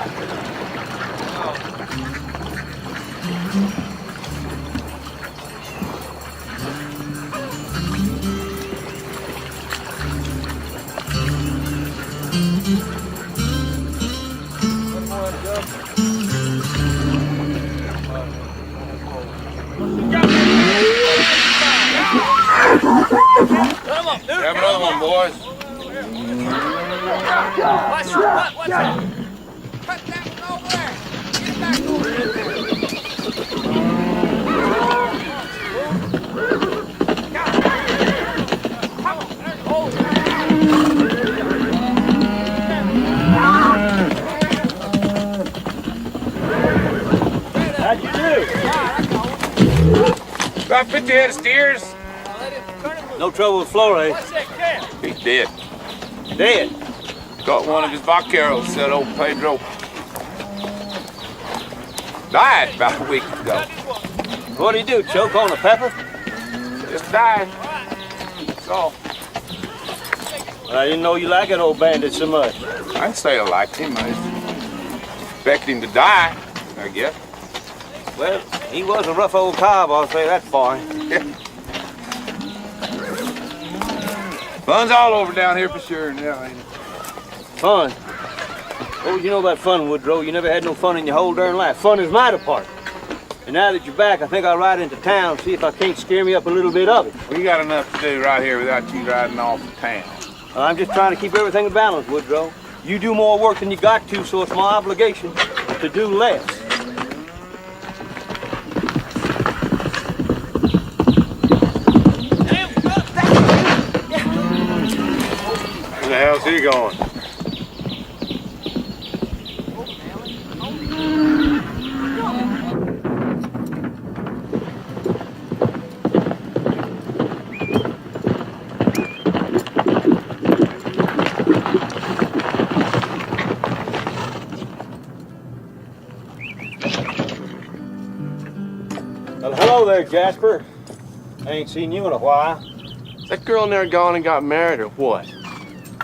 S19: Come on, dude. Grab another one, boys. Watch out. Cut that one over there. Get back over here.
S2: got 50 head of steers.
S10: No trouble with Flores.
S2: He's dead.
S10: Dead?
S2: Got one of his vaqueros, that old Pedro. Died about a week ago.
S10: What'd he do, choke on a pepper?
S2: Just died. That's all.
S10: I didn't know you liked that old bandit so much.
S2: I didn't say I liked him. I expected him to die, I guess.
S10: Well, he was a rough old cob, I'll say that for him.
S2: Yeah. Fun's all over down here for sure now, ain't it?
S10: Fun? What would you know about fun, Woodrow? You never had no fun in your whole darn life. Fun is my department. And now that you're back, I think I'll ride into town, see if I can't scare me up a little bit of it.
S2: We got enough to do right here without you riding off to town.
S10: I'm just trying to keep everything balanced, Woodrow. You do more work than you got to, so it's my obligation to do less.
S3: Where the hell's he going?
S10: Well, hello there, Jasper. I ain't seen you in a while.
S17: Is that girl in there gone and got married or what?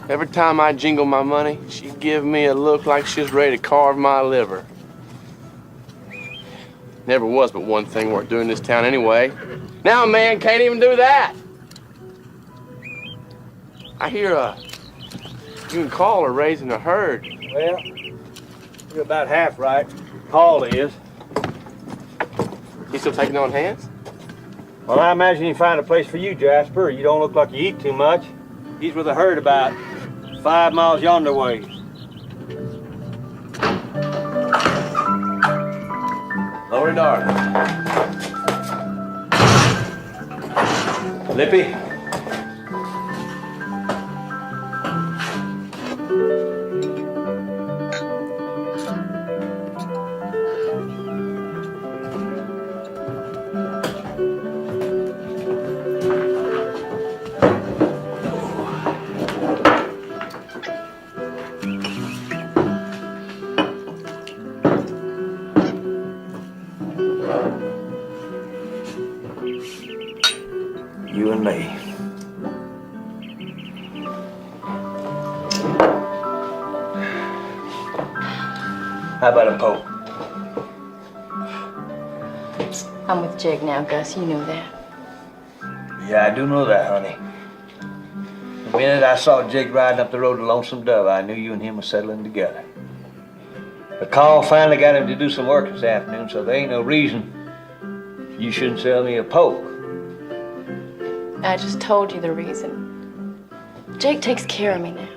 S17: Every time I jingle my money, she give me a look like she's ready to carve my liver. Never was but one thing worth doing in this town anyway. Now a man can't even do that. I hear you and Carl are raising a herd.
S10: Well, you're about half right. Paul is.
S17: He still taking on hands?
S10: Well, I imagine he find a place for you, Jasper. You don't look like you eat too much. He's with a herd about 5 miles yonder way.
S17: Lower dark.
S10: Lippy? You and me. How about a poke?
S12: I'm with Jake now, Gus. You know that.
S10: Yeah, I do know that, honey. The minute I saw Jake riding up the road to Lonesome Dove, I knew you and him were settling together. The call finally got him to do some work this afternoon, so there ain't no reason you shouldn't sell me a poke.
S12: I just told you the reason. Jake takes care of me now.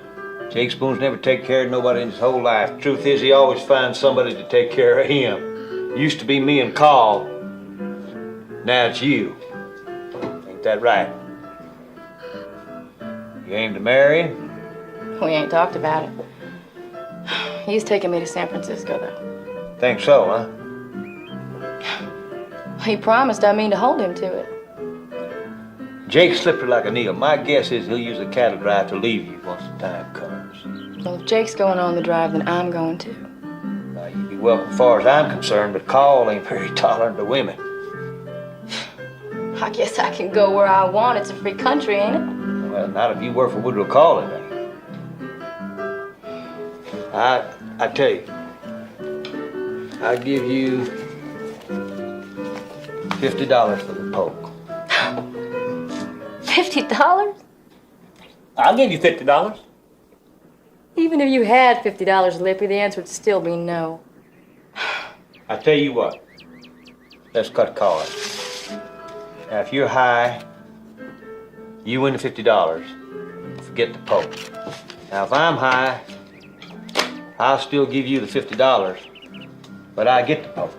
S10: Jake Spoon's never taken care of nobody in his whole life. Truth is, he always finds somebody to take care of him. Used to be me and Carl. Now it's you. Ain't that right? You aim to marry?
S12: We ain't talked about it. He's taking me to San Francisco, though.
S10: Think so, huh?
S12: He promised I mean to hold him to it.
S10: Jake's slippery like a needle. My guess is he'll use a cattle drive to leave you once the time comes.
S12: Well, if Jake's going on the drive, then I'm going too.
S10: Now, you'd be welcome as far as I'm concerned, but Carl ain't very tolerant of women.
S12: I guess I can go where I want. It's a free country, ain't it?
S10: Well, not if you work for Woodrow Calling, ain't it? I tell you, I'll give you $50 for the poke.
S12: $50?
S10: I'll give you $50.
S12: Even if you had $50, Lippy, the answer would still be no.
S10: I tell you what, let's cut cards. Now, if you're high, you win the $50. Forget the poke. Now, if I'm high, I'll still give you the $50, but I get the poke.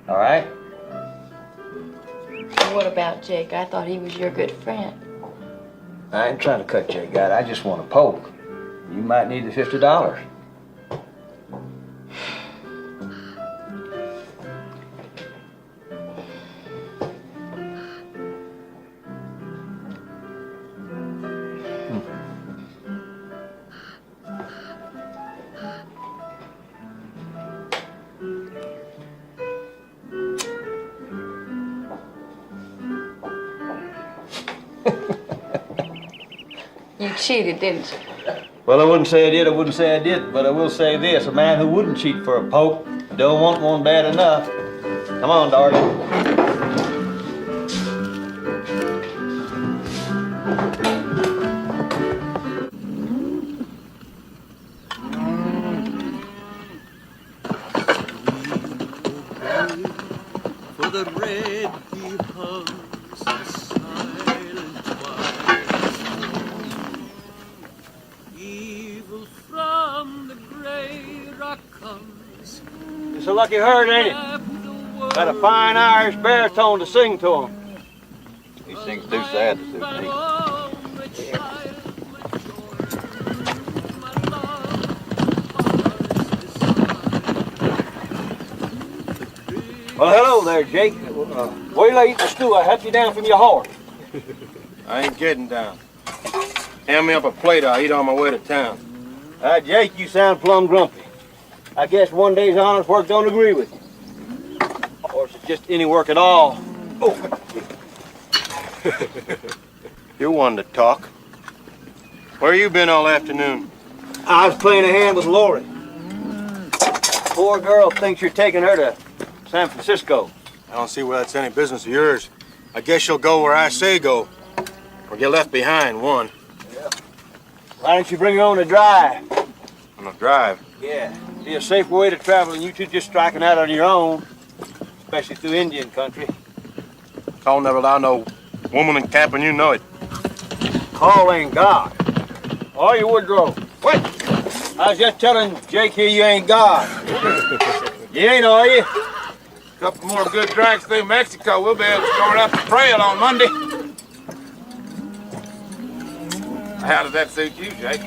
S10: All right?
S12: What about Jake? I thought he was your good friend.
S10: I ain't trying to cut Jake out. I just want a poke. You might need the $50.
S12: You cheated, didn't you?
S10: Well, I wouldn't say I did, I wouldn't say I did, but I will say this. A man who wouldn't cheat for a poke don't want one bad enough. Come on, darling.
S8: For the red he hugs the silent twilight. Evil from the gray rock comes.
S10: It's a lucky herd, ain't it? Got a fine Irish baritone to sing to him.
S3: He sings too sad to suit me.
S10: Well, hello there, Jake. Wait till I eat the stew. I help you down from your horse.
S3: I ain't getting down. Hand me up a plate, I'll eat on my way to town.
S10: Jake, you sound plumb grumpy. I guess one day's honest work don't agree with you. Or is it just any work at all? Oh.
S3: You're one to talk. Where you been all afternoon?
S10: I was playing a hand with Lori. Poor girl thinks you're taking her to San Francisco.
S3: I don't see where that's any business of yours. I guess you'll go where I say go. Or get left behind, one.
S10: Yeah. Why don't you bring her on a drive?
S3: On a drive?
S10: Yeah. Be a safer way to travel than you two just striking out on your own. Especially through Indian country.
S3: Call never allow no woman in camp and you know it.
S10: Call ain't God. Are you, Woodrow? What? I was just telling Jake here you ain't God. You ain't, are you?
S2: Couple more good drags through Mexico, we'll be able to start up the trail on Monday. How does that suit you, Jake?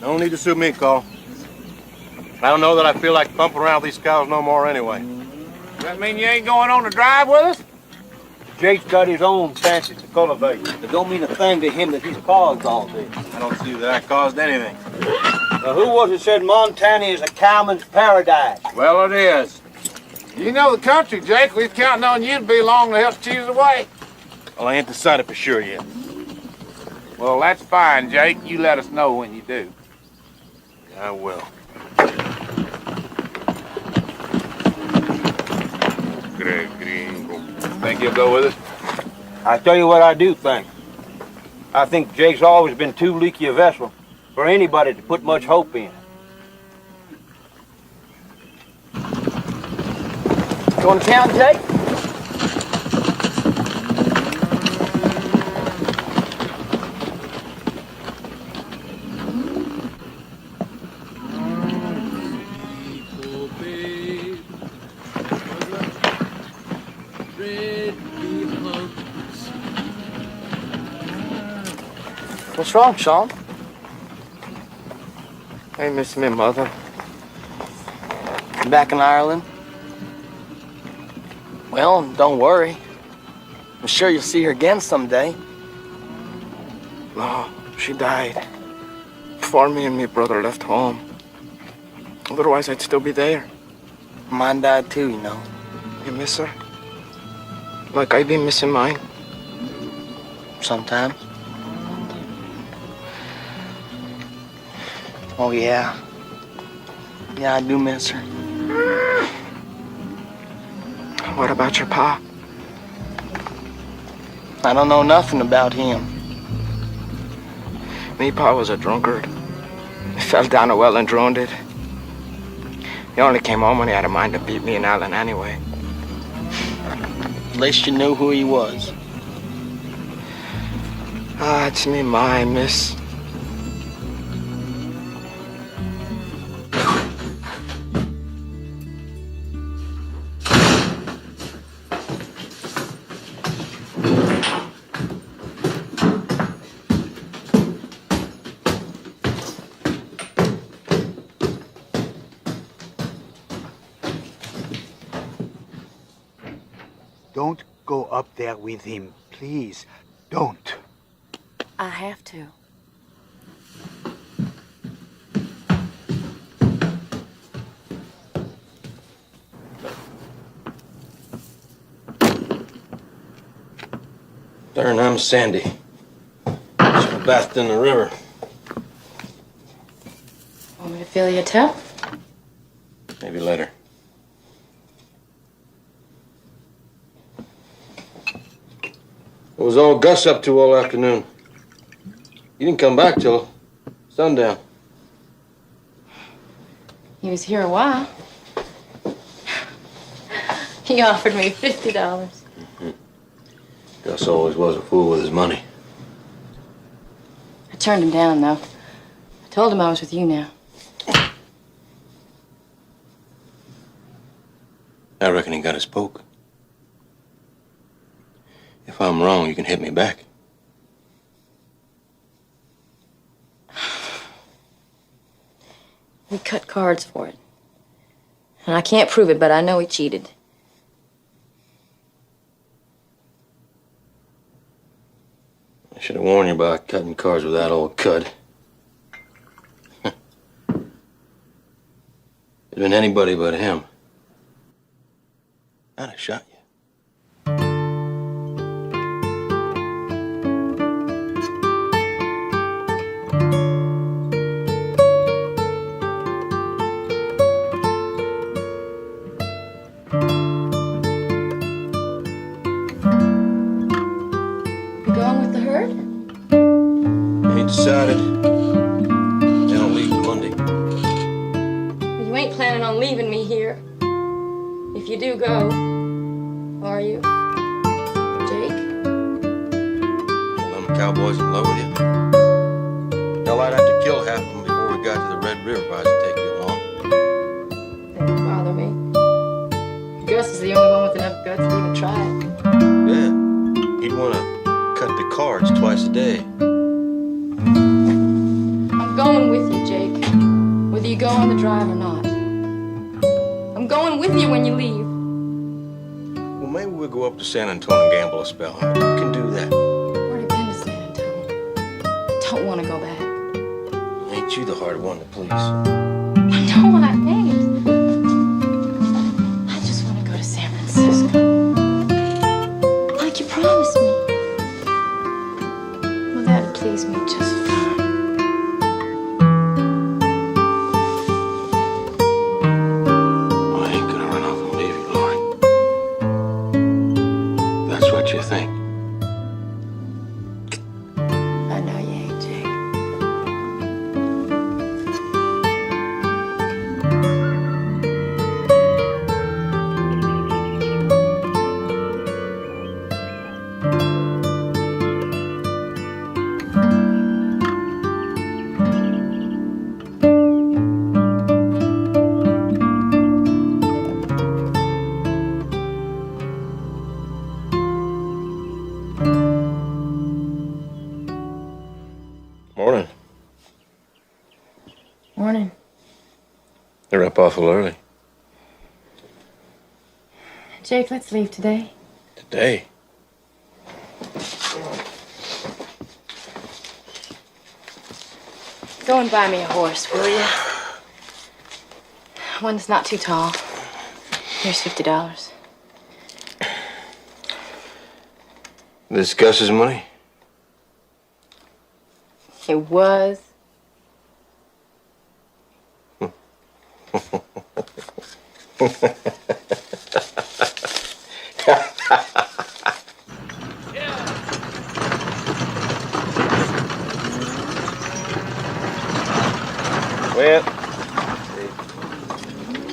S3: Don't need to suit me, Call. I don't know that I feel like pumping around these cows no more anyway.
S2: Does that mean you ain't going on the drive with us?
S10: Jake's got his own fancies to cultivate. It don't mean a thing to him that he's caused all this.
S3: I don't see that I caused anything.
S10: Now, who was it said Montana is a cowman's paradise?
S2: Well, it is. You know the country, Jake. We're counting on you to be along to help choose the way.
S3: Well, I ain't decided for sure yet.
S2: Well, that's fine, Jake. You let us know when you do.
S3: I will.
S2: Think you'll go with us?
S10: I tell you what I do think. I think Jake's always been too leaky a vessel for anybody to put much hope in.
S4: Going to town, Jake? What's wrong, Sean? I miss my mother. You back in Ireland? Well, don't worry. I'm sure you'll see her again someday.
S20: No, she died before me and my brother left home. Otherwise, I'd still be there.
S4: Mine died too, you know.
S20: You miss her? Like I've been missing mine?
S4: Sometimes. Oh, yeah. Yeah, I do miss her.
S20: What about your pa?
S4: I don't know nothing about him.
S20: Me pa was a drunkard. He fell down a well and drowned it. He only came home when he had a mind to beat me and Alan anyway.
S4: At least you knew who he was.
S20: Ah, it's me ma I miss.
S6: Don't go up there with him, please. Don't.
S12: I have to.
S5: Darn, I'm Sandy.
S3: bathed in the river.
S21: Want me to fill your tub?
S3: Maybe later. What was old Gus up to all afternoon? He didn't come back till sundown.
S21: He was here a while. He offered me $50.
S3: Gus always was a fool with his money.
S21: I turned him down, though. I told him I was with you now.
S3: I reckon he got his poke. If I'm wrong, you can hit me back.
S21: We cut cards for it. And I can't prove it, but I know he cheated.
S3: I should have warned you about cutting cards with that old cud. It'd been anybody but him. I'd have shot you.
S21: You going with the herd?
S3: Ain't decided. They don't leave till Monday.
S21: You ain't planning on leaving me here. If you do go, are you? Jake?
S3: Well, them cowboys in love with you? Hell, I'd have to kill half of them before we got to the Red River if I was to take you along.
S21: They don't bother me. Gus is the only one with enough guts to even try it.
S3: Yeah. He'd want to cut the cards twice a day.
S21: I'm going with you, Jake. Whether you go on the drive or not. I'm going with you when you leave.
S3: Well, maybe we'll go up to San Antonio and gamble a spell. Huh? You can do that.
S21: I've already been to San Antonio. I don't want to go back.
S3: Ain't you the hard one to please?
S21: No, I ain't. I just want to go to San Francisco. Like you promised me. Well, that'd please me just fine.
S3: I ain't gonna run off and leave you, Laurie. That's what you think.
S21: I know you ain't, Jake.
S3: Morning.
S21: Morning.
S3: They're up awful early.
S21: Jake, let's leave today.
S3: Today?
S21: Go and buy me a horse, will you? One that's not too tall. Here's $50.
S3: This Gus's money?
S21: It was.
S10: Well,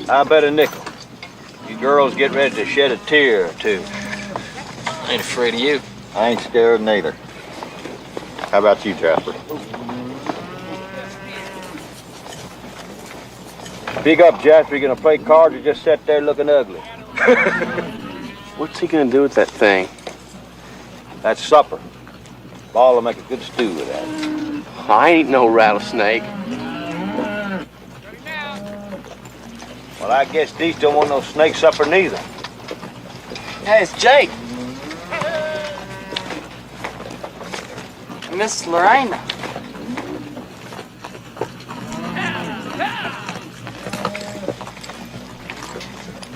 S10: I bet a nickel. You girls get ready to shed a tear or two.
S11: I ain't afraid of you.
S10: I ain't scared neither. How about you, Jasper? Speak up, Jasper. You gonna play cards or just sit there looking ugly?
S20: What's he gonna do with that thing?
S10: That's supper. Ball will make a good stew with that.
S20: I ain't no rattlesnake.
S10: Well, I guess these don't want no snake supper neither.
S4: Hey, it's Jake. Miss Lorena.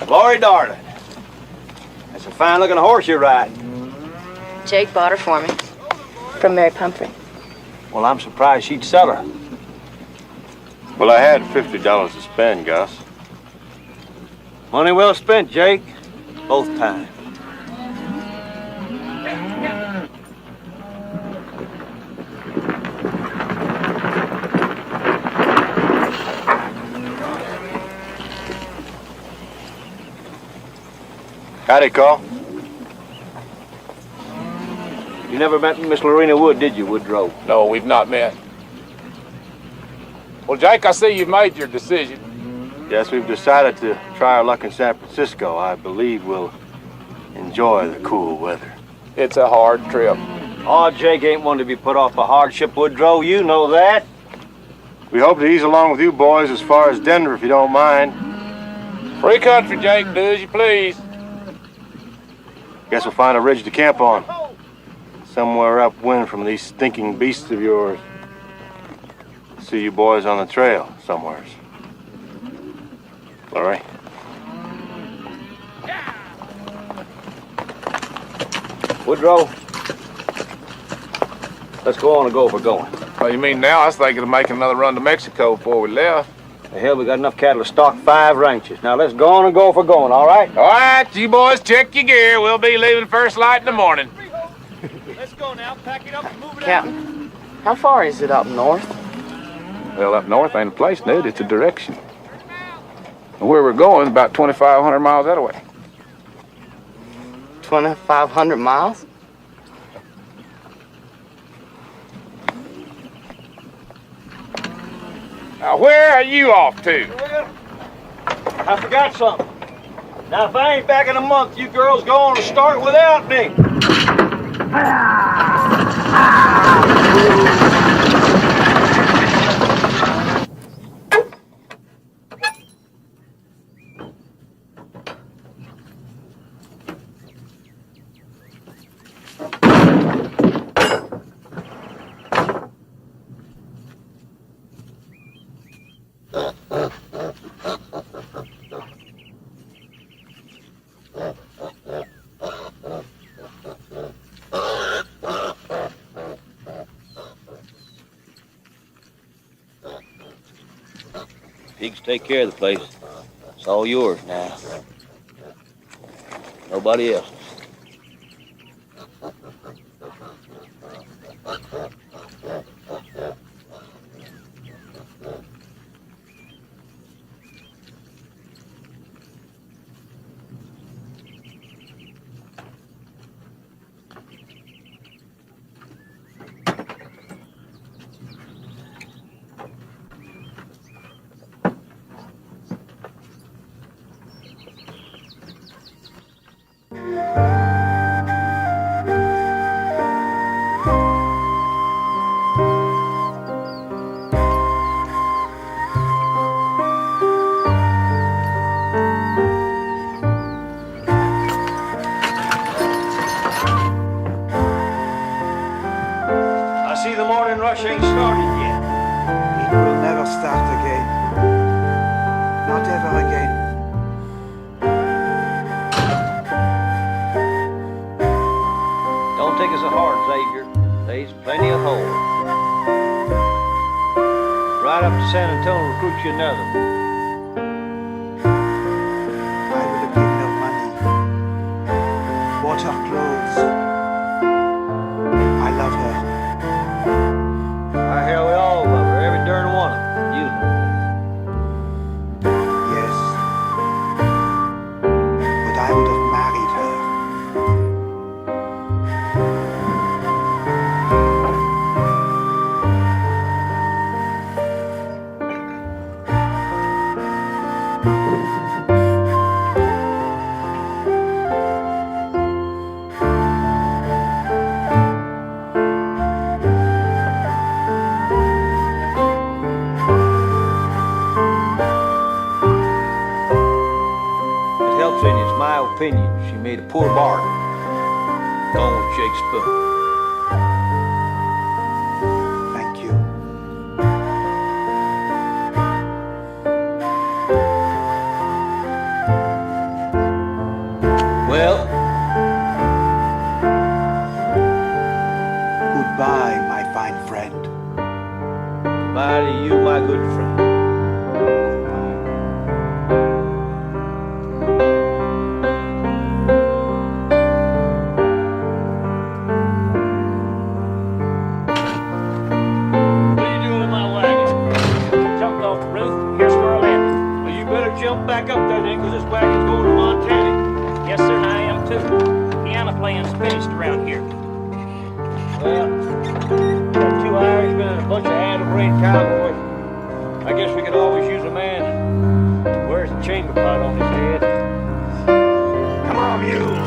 S10: Laurie, darling. That's a fine-looking horse you're riding.
S21: Jake bought her for me. From Mary Pumphrey.
S10: Well, I'm surprised she'd sell her.
S3: Well, I had $50 to spend, Gus.
S10: Money well spent, Jake. Both times.
S3: Howdy, Call.
S10: You never met Miss Lorena Wood, did you, Woodrow?
S2: No, we've not met. Well, Jake, I see you've made your decision.
S3: Yes, we've decided to try our luck in San Francisco. I believe we'll enjoy the cool weather.
S2: It's a hard trip.
S10: Oh, Jake ain't one to be put off by hardship, Woodrow. You know that.
S3: We hope to ease along with you boys as far as Denver, if you don't mind.
S2: Free country, Jake. Do as you please.
S3: Guess we'll find a ridge to camp on. Somewhere upwind from these stinking beasts of yours. See you boys on the trail somewheres. All right.
S10: Woodrow, let's go on and go if we're going.
S2: Oh, you mean now? I was thinking of making another run to Mexico before we left.
S10: The hell, we got enough cattle to stock 5 ranches. Now let's go on and go if we're going, all right?
S2: All right, you boys check your gear. We'll be leaving first light in the morning.
S8: Let's go now. Pack it up and move it out.
S4: Captain, how far is it up north?
S2: Well, up north ain't a place, dude. It's a direction. And where we're going, about 2,500 miles that way.
S4: 2,500 miles?
S2: Now, where are you off to?
S10: I forgot something. Now, if I ain't back in a month, you girls go on and start without me. Pigs take care of the place. It's all yours now. Nobody else's. Rush ain't started yet.
S6: It will never start again. Not ever again.
S10: Don't take us a hard, Xavier. There's plenty of holes. Right up to San Antonio and recruit you another.
S6: I would have given her money. Bought her clothes. I love her.
S10: Hell, we all love her, every darn one of them. You know.
S6: Yes. But I would have married her.
S10: Opinion, she made a poor bargain. Going with Jake Spoon.
S6: Thank you.
S10: Well,
S6: goodbye, my fine friend.
S1: Bye to you, my good friend.
S10: What are you doing in my wagon? Jumped off the roof. Here's where I landed. Well, you better jump back up there then, because this wagon's going to Montana. Yes, sir, and I am too. Piano playing's finished around here.
S1: Well, got 2 Irishmen and a bunch of addle-brained cowboys. I guess we could always use a man who wears a chamber pot on his head. Come on, mules.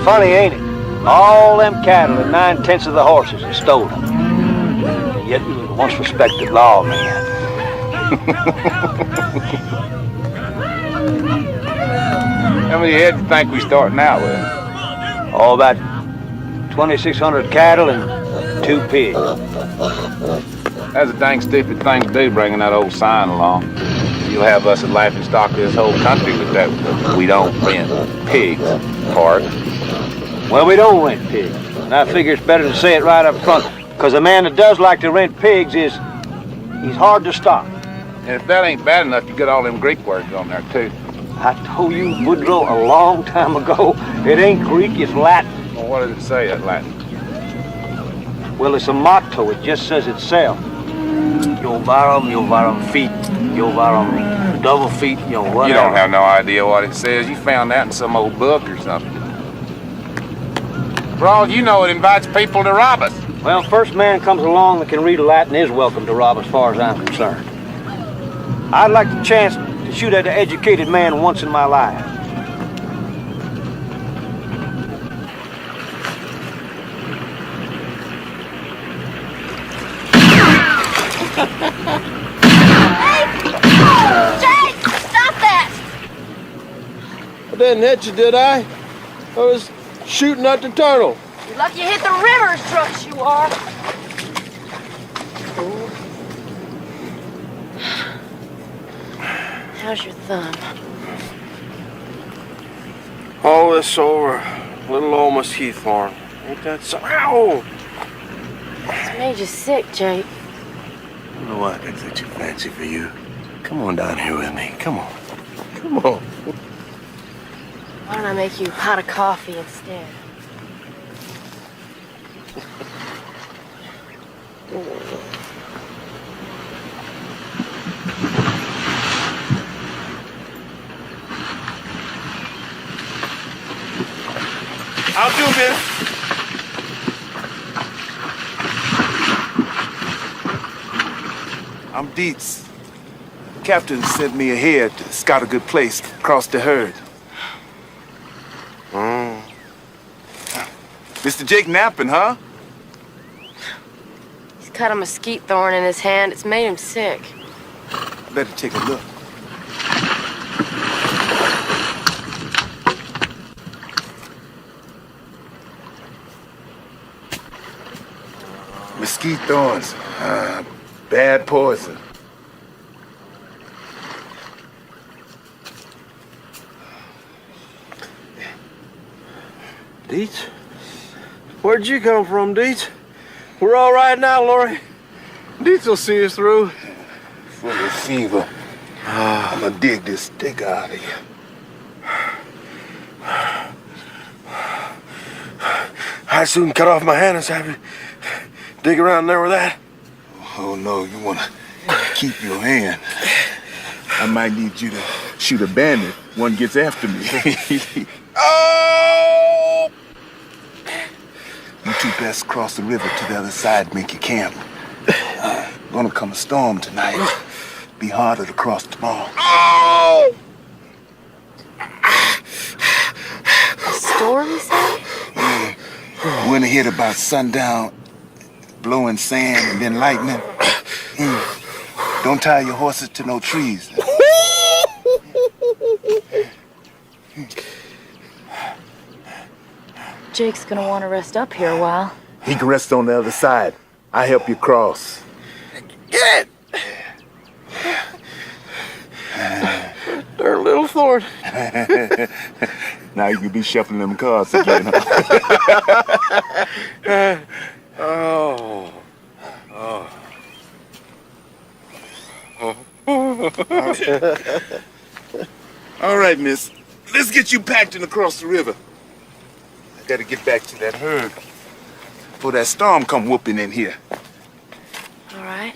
S1: Funny, ain't it? All them cattle and 9/10 of the horses are stolen. Yet we was once respected lawman.
S2: How many head do you think we starting out with?
S1: Oh, about 2,600 cattle and 2 pigs.
S2: That's a dang stupid thing to do, bringing that old sign along. You'll have us at laughing stock of this whole country with that "we don't rent pigs" part.
S1: Well, we don't rent pigs. And I figure it's better to say it right up front, because a man that does like to rent pigs he's hard to stop.
S2: And if that ain't bad enough, you got all them Greek words on there, too.
S1: I told you, Woodrow, a long time ago, it ain't Greek, it's Latin.
S2: Well, what does it say, that Latin?
S1: Well, it's a motto. It just says itself. Jovarum feet, Jovarum double feet, whatever.
S2: You don't have no idea what it says. You found that in some old book or something. For all you know, it invites people to rob us.
S1: Well, first man comes along that can read Latin is welcome to rob as far as I'm concerned. I'd like the chance to shoot at an educated man once in my life.
S12: Jake, stop that!
S3: I didn't hit you, did I? I was shooting at the turtle.
S12: You're lucky you hit the river's trucks, you are. How's your thumb?
S3: All this over little old mesquite farm. Ain't that so? Ow!
S12: It's made you sick, Jake.
S16: You know what? I got too fancy for you. Come on down here with me. Come on. Come on.
S12: Why don't I make you a pot of coffee instead?
S3: I'll do this.
S2: I'm Dietz. Captain sent me ahead to scout a good place to cross the herd. Mr. Jake napping, huh?
S13: He's got a mesquite thorn in his hand. It's made him sick.
S2: Better take a look. Mesquite thorns. Bad poison.
S16: Dietz? Where'd you come from, Dietz? We're all right now, Lori. Dietz will see us through.
S2: Full of fever. I'm gonna dig this stick out of you.
S16: I'd soon cut off my hand and have you dig around there with that.
S2: Oh, no, you wanna keep your hand. I might need you to shoot a bandit. One gets after me.
S16: Oh!
S2: You two best cross the river to the other side, make your camp. Gonna come a storm tonight. Be harder to cross tomorrow.
S16: Oh!
S13: A storm, you say?
S2: When it hit about sundown, blowing sand and then lightning. Don't tie your horses to no trees.
S12: Jake's gonna want to rest up here a while.
S2: He can rest on the other side. I help you cross.
S16: Get it! Darn little thorn.
S2: Now you can be shuffling them cards again, huh?
S16: Oh.
S2: All right, miss. Let's get you packed and across the river. I gotta get back to that herd before that storm come whooping in here.
S13: All right.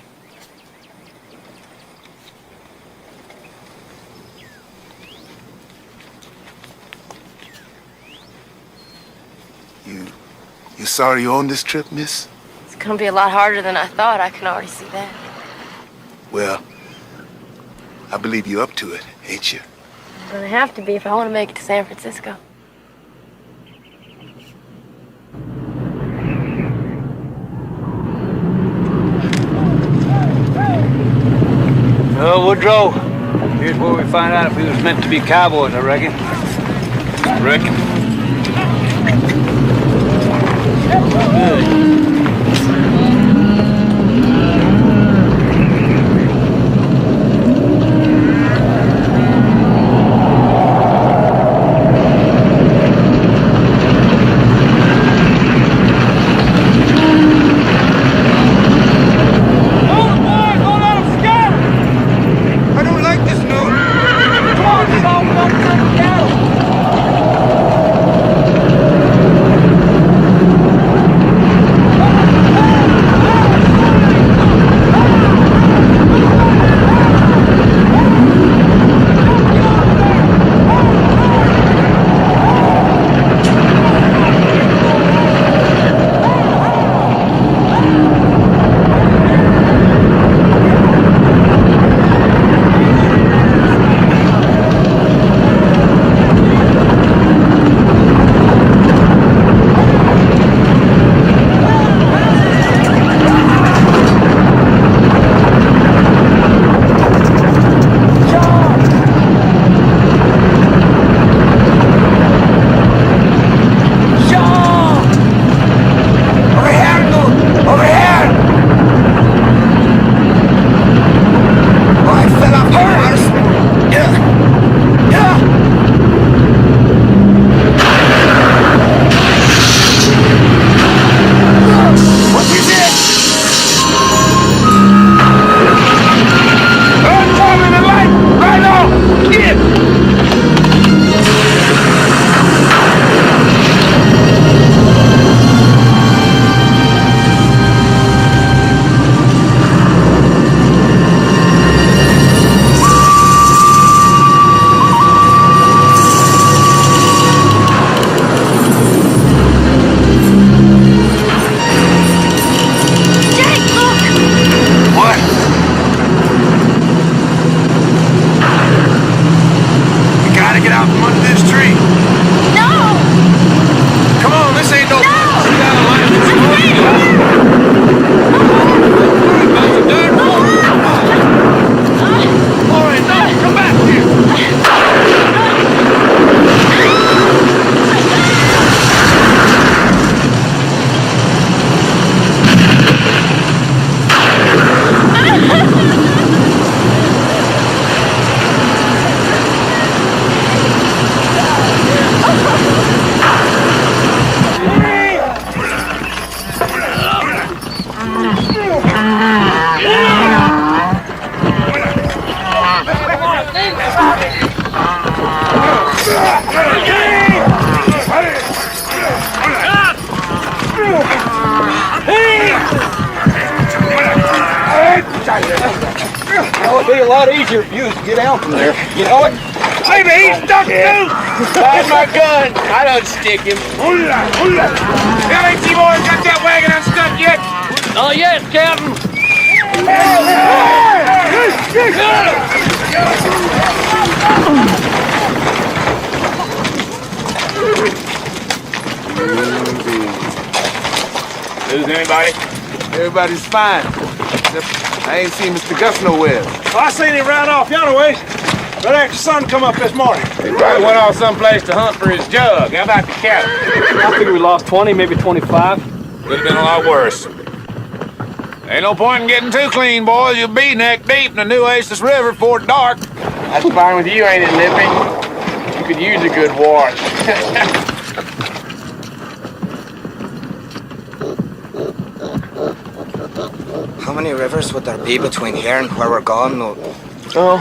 S2: You sorry you're on this trip, miss?
S13: It's gonna be a lot harder than I thought. I can already see that.
S2: Well, I believe you're up to it, ain't you?
S13: I'm gonna have to be if I want to make it to San Francisco.
S10: Well, Woodrow, here's where we find out if we was meant to be cowboys, I reckon. Good.
S17: I don't like this news. Come on, don't
S1: It would be a lot easier for you to get out from there. You know what?
S2: Maybe he's stuck too!
S17: Find my gun. I don't stick him.
S2: Hola, hola! Tell ain't you boys got that wagon unstuck yet?
S17: Not yet, Captain.
S2: Lose anybody?
S17: Everybody's fine. I ain't seen Mr. Gus nowhere.
S2: Well, I seen him ride off yonder ways. Right after the sun come up this morning.
S17: He probably went off someplace to hunt for his jug. How about the cattle?
S10: I figure we lost 20, maybe 25.
S2: Could have been a lot worse. Ain't no point in getting too clean, boys. You'll be neck deep in the New Oasis River before dark.
S17: That's fine with you, ain't it, Lippy? You could use a good wash.
S20: How many rivers would there be between here and where we're going?
S4: Oh,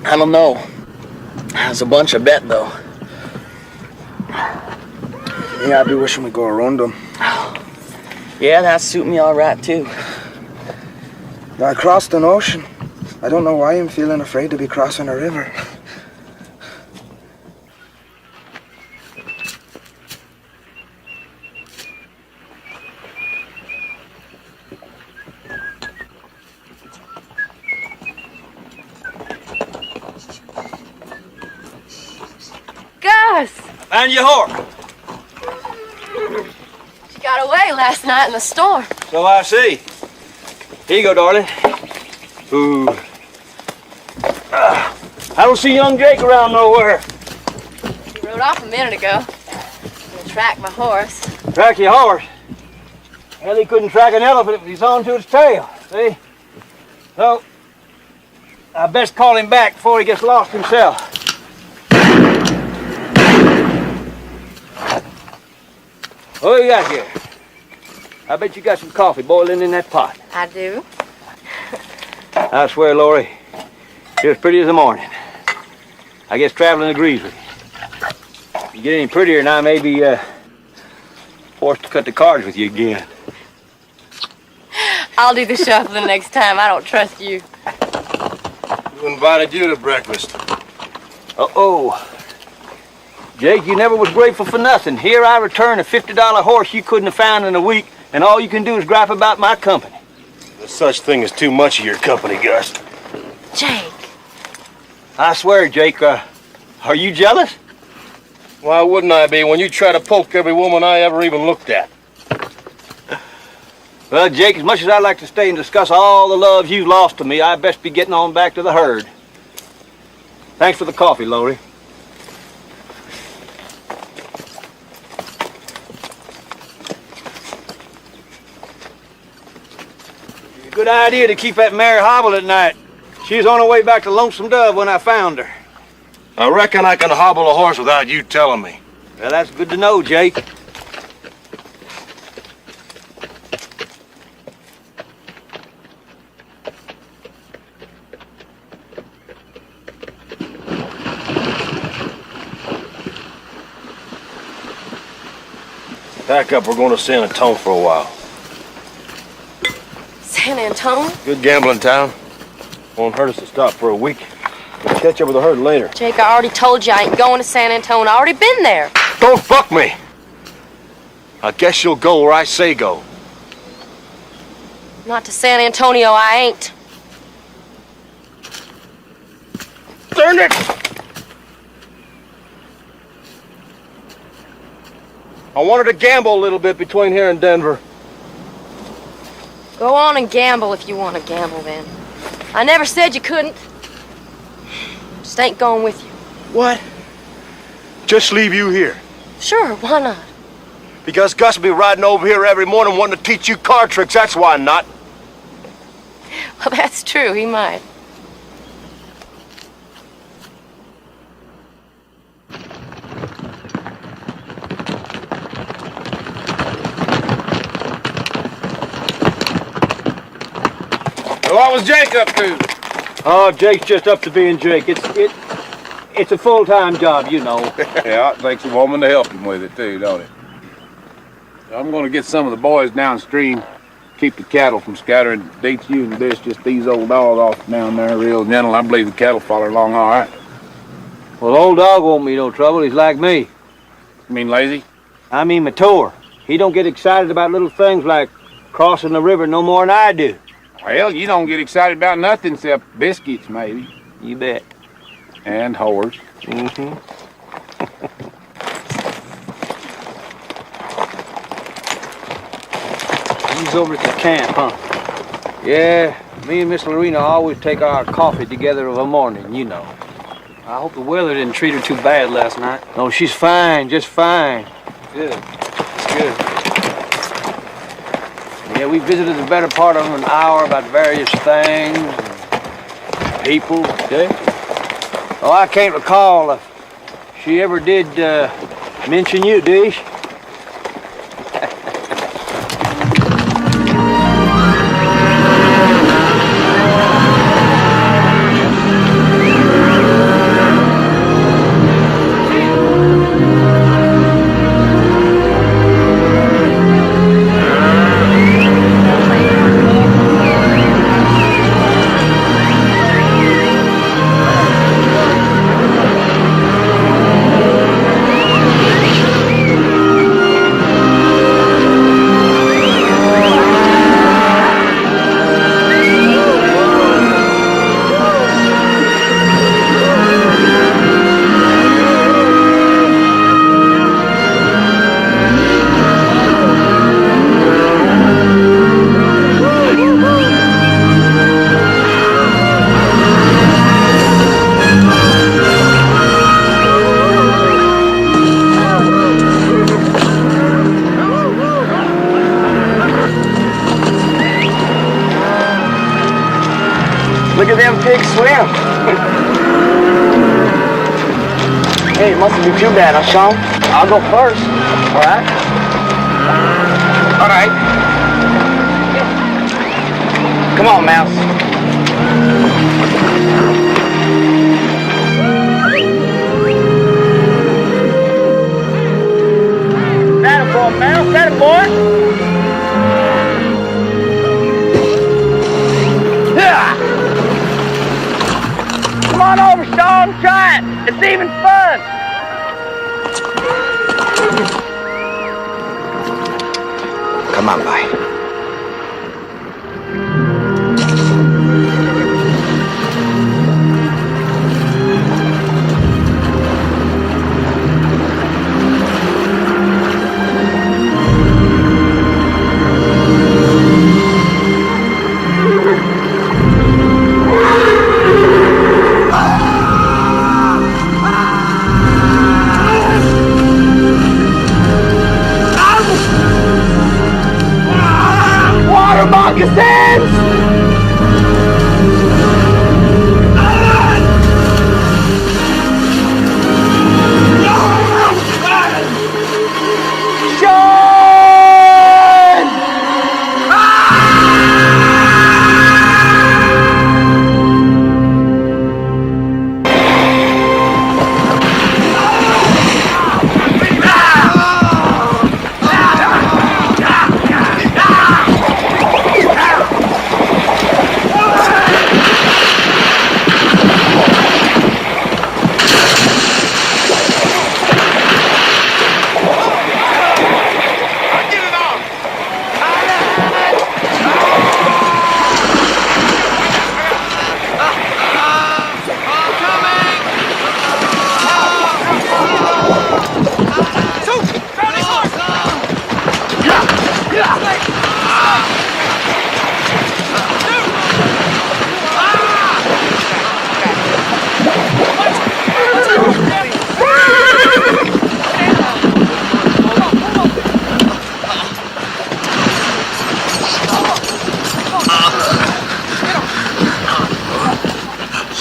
S4: I don't know. There's a bunch, I bet, though.
S20: Yeah, I'd be wishing we'd go around them.
S4: Yeah, that'd suit me all right, too.
S20: I crossed an ocean. I don't know why I'm feeling afraid to be crossing a river.
S13: Gus!
S1: Found your horse.
S13: She got away last night in the storm.
S1: So I see. Here you go, darling. Ooh. I don't see young Jake around nowhere.
S13: He rode off a minute ago. I'm gonna track my horse.
S1: Track your horse? Well, he couldn't track an elephant if he's on to its tail, see? So, I best call him back before he gets lost himself. What do you got here? I bet you got some coffee boiling in that pot.
S13: I do.
S1: I swear, Lori, you're as pretty as the morning. I guess traveling agrees with you. If you get any prettier and I may be forced to cut the cards with you again.
S13: I'll do the shuffling next time. I don't trust you.
S3: Who invited you to breakfast?
S1: Uh-oh. Jake, you never was grateful for nothing. Here I return a $50 horse you couldn't have found in a week, and all you can do is gripe about my company.
S3: There's such thing as too much of your company, Gus.
S13: Jake.
S1: I swear, Jake, are you jealous?
S3: Why wouldn't I be when you try to poke every woman I ever even looked at?
S1: Well, Jake, as much as I'd like to stay and discuss all the loves you lost to me, I'd best be getting on back to the herd. Thanks for the coffee, Lori. Good idea to keep that mare hobbled at night. She was on her way back to Lonesome Dove when I found her.
S3: I reckon I can hobble a horse without you telling me.
S1: Well, that's good to know, Jake.
S3: Pack up, we're going to San Antone for a while.
S13: San Antone?
S3: Good gambling town. Won't hurt us to stop for a week. We'll catch up with the herd later.
S13: Jake, I already told you I ain't going to San Antone. I already been there.
S3: Don't fuck me! I guess you'll go where I say go.
S13: Not to San Antonio, I ain't.
S3: Darn it! I wanted to gamble a little bit between here and Denver.
S13: Go on and gamble if you want to gamble, then. I never said you couldn't. Just ain't going with you.
S3: What? Just leave you here?
S13: Sure, why not?
S3: Because Gus will be riding over here every morning wanting to teach you card tricks, that's why not.
S13: Well, that's true, he might.
S2: What was Jake up to?
S1: Oh, Jake's just up to being Jake. It's a full-time job, you know.
S2: Yeah, it takes a woman to help him with it too, don't it? I'm gonna get some of the boys downstream, keep the cattle from scattering. Dates you and this, just these old dogs off down there, real gentle. I believe the cattle follow along all right.
S10: Well, old dog won't be no trouble. He's like me.
S2: You mean lazy?
S10: I mean mature. He don't get excited about little things like crossing the river no more than I do.
S2: Well, you don't get excited about nothing except biscuits, maybe.
S10: You bet.
S2: And whores.
S10: Mm-hmm. He's over at the camp, huh? Yeah, me and Miss Lorena always take our coffee together of a morning, you know.
S18: I hope the weather didn't treat her too bad last night.
S10: No, she's fine, just fine.
S18: Good. That's good.
S10: Yeah, we visited the better part of an hour about various things, and people. Okay? Oh, I can't recall if she ever did mention you, did she?
S4: Look at them pigs swim. Hey, it mustn't be too bad, huh, Sean? I'll go first. All right? All right. Come on, Mouse. Attaboy, Mouse. Attaboy. Come on over, Sean. Try it. It's even fun. Come on, bye. Moccasins!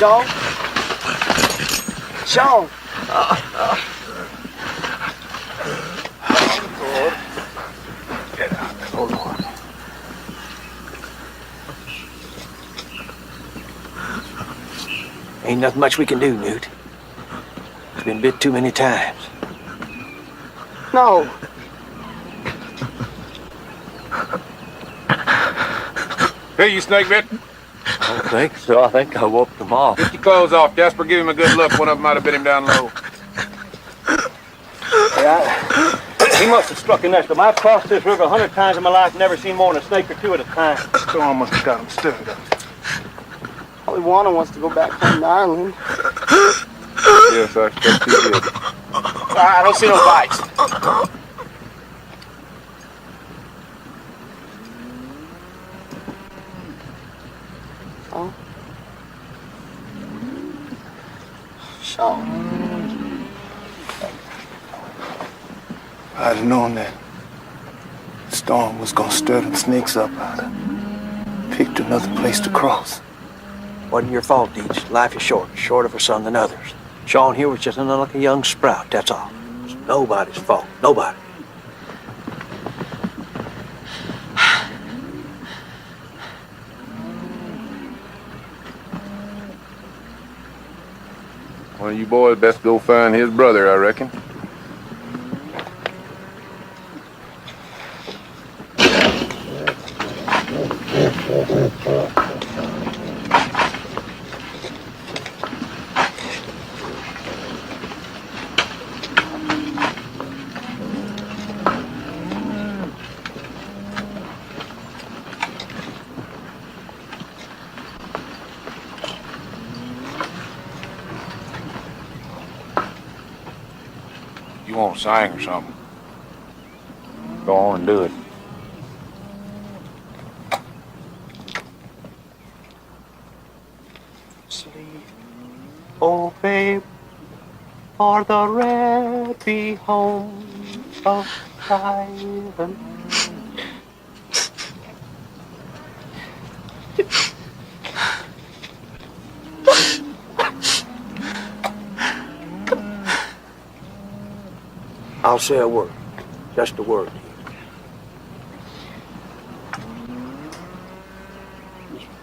S4: Sean? Sean!
S2: Get out. Hold on.
S10: Ain't nothing much we can do, Newt. It's been bit too many times.
S4: No.
S2: You snake bitten?
S9: I don't think so. I think I whooped them off.
S2: Get your clothes off, Jasper. Give him a good look. One of them might have bit him down low.
S10: Yeah, he must have struck a nest of them. I've crossed this river 100 times in my life, never seen more than a snake or two at a time.
S2: Storm must have got him stirred up.
S4: Probably Juana wants to go back home to Ireland.
S2: Yes, I expect he did.
S7: I don't see no bites.
S4: Oh. Sean.
S2: I'd have known that the storm was gonna stir them snakes up. I'd have picked another place to cross.
S7: Wasn't your fault, Deeds. Life is short, shorter for some than others. Sean here was just an unlucky young sprout, that's all. It's nobody's fault. Nobody.
S2: One of you boys best go find his brother, I reckon. You want to sing or something? Go on and do it.
S7: Sleep, oh babe, for the happy home of heaven. I'll say a word, just a word.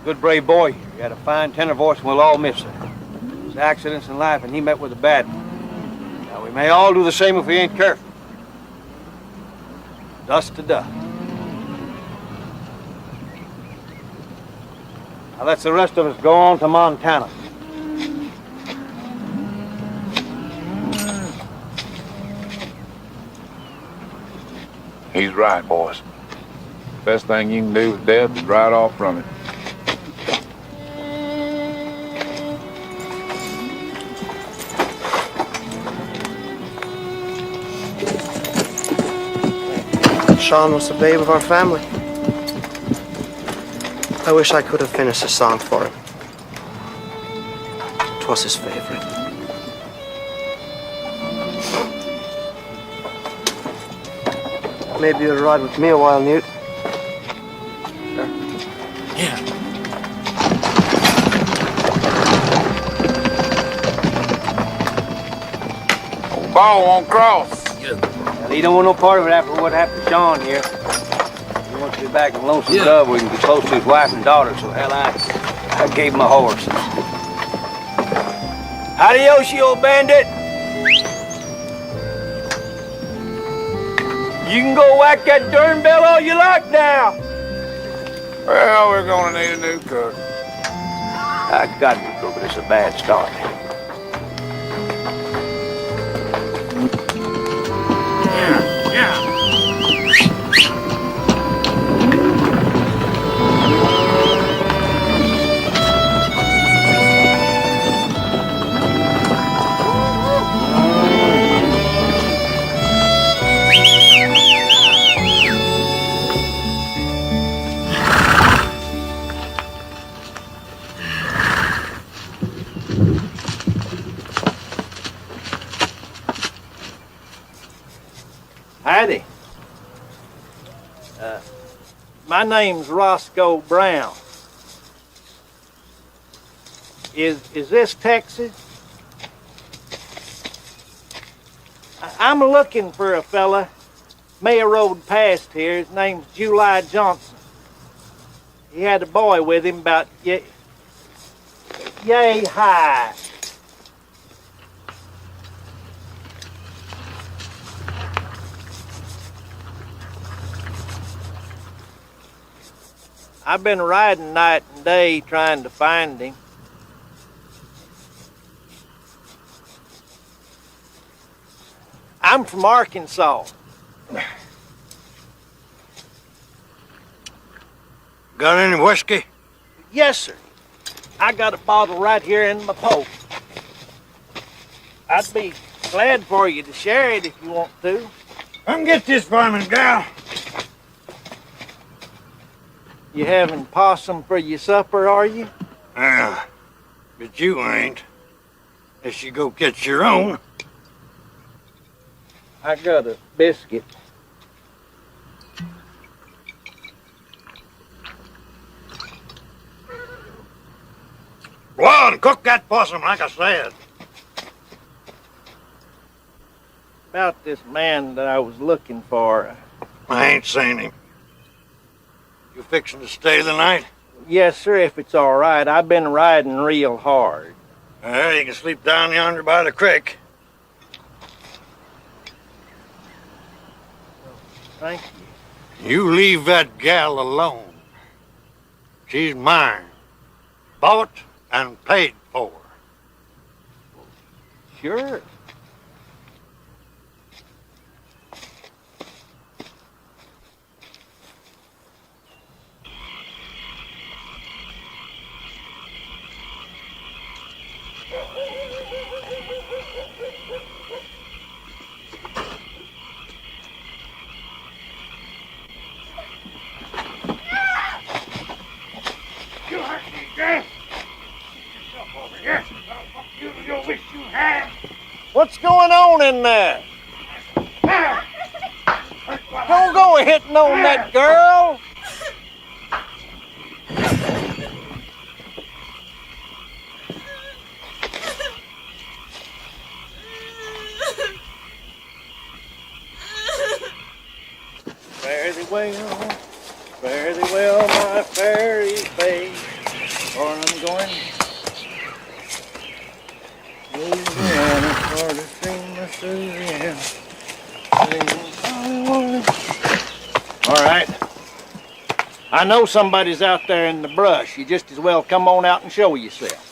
S10: Good brave boy here. He had a fine tenor voice and we'll all miss it. There's accidents in life and he met with a bad one. Now we may all do the same if we ain't careful. Dust to dust. Now let's the rest of us go on to Montana.
S2: He's right, boys. Best thing you can do with death is ride off from it.
S4: Sean was the babe of our family. I wish I could have finished a song for him. 'Twas his favorite. Maybe you'll ride with me a while, Newt.
S16: Yeah.
S2: Old ball won't cross.
S10: Well, he don't want no part of it after what happened to Sean here. He wants to be back in Lonesome Dove where he can be close to his wife and daughter, so hell, I gave him a horse. Adios, you old bandit! You can go whack that darn bell all you like now.
S2: Well, we're gonna need a new cook.
S10: I got to go, but it's a bad start. Howdy. My name's Roscoe Brown. Is this Texas? I'm looking for a fella. Mayor rode past here. His name's July Johnson. He had a boy with him about yay high.
S7: I've been riding night and day trying to find him. I'm from Arkansas.
S9: Got any whiskey?
S7: Yes, sir. I got a bottle right here in my poke. I'd be glad for you to share it if you want to.
S2: Come get this farming gal.
S7: You having possum for your supper, are you?
S9: Yeah, but you ain't. Unless you go get your own.
S7: I got a biscuit.
S9: Go on, cook that possum like I said.
S7: About this man that I was looking for.
S9: I ain't seen him. You fixing to stay the night?
S7: Yes, sir, if it's all right. I've been riding real hard.
S9: Well, you can sleep down yonder by the creek.
S7: Thank you.
S9: You leave that gal alone. She's mine. Bought and paid for.
S7: Sure. What's going on in there? Don't go hitting on that girl. Fare thee well, my fairy face, for I'm going Louisiana for the stream of Louisiana. All right. I know somebody's out there in the brush. You just as well come on out and show yourself.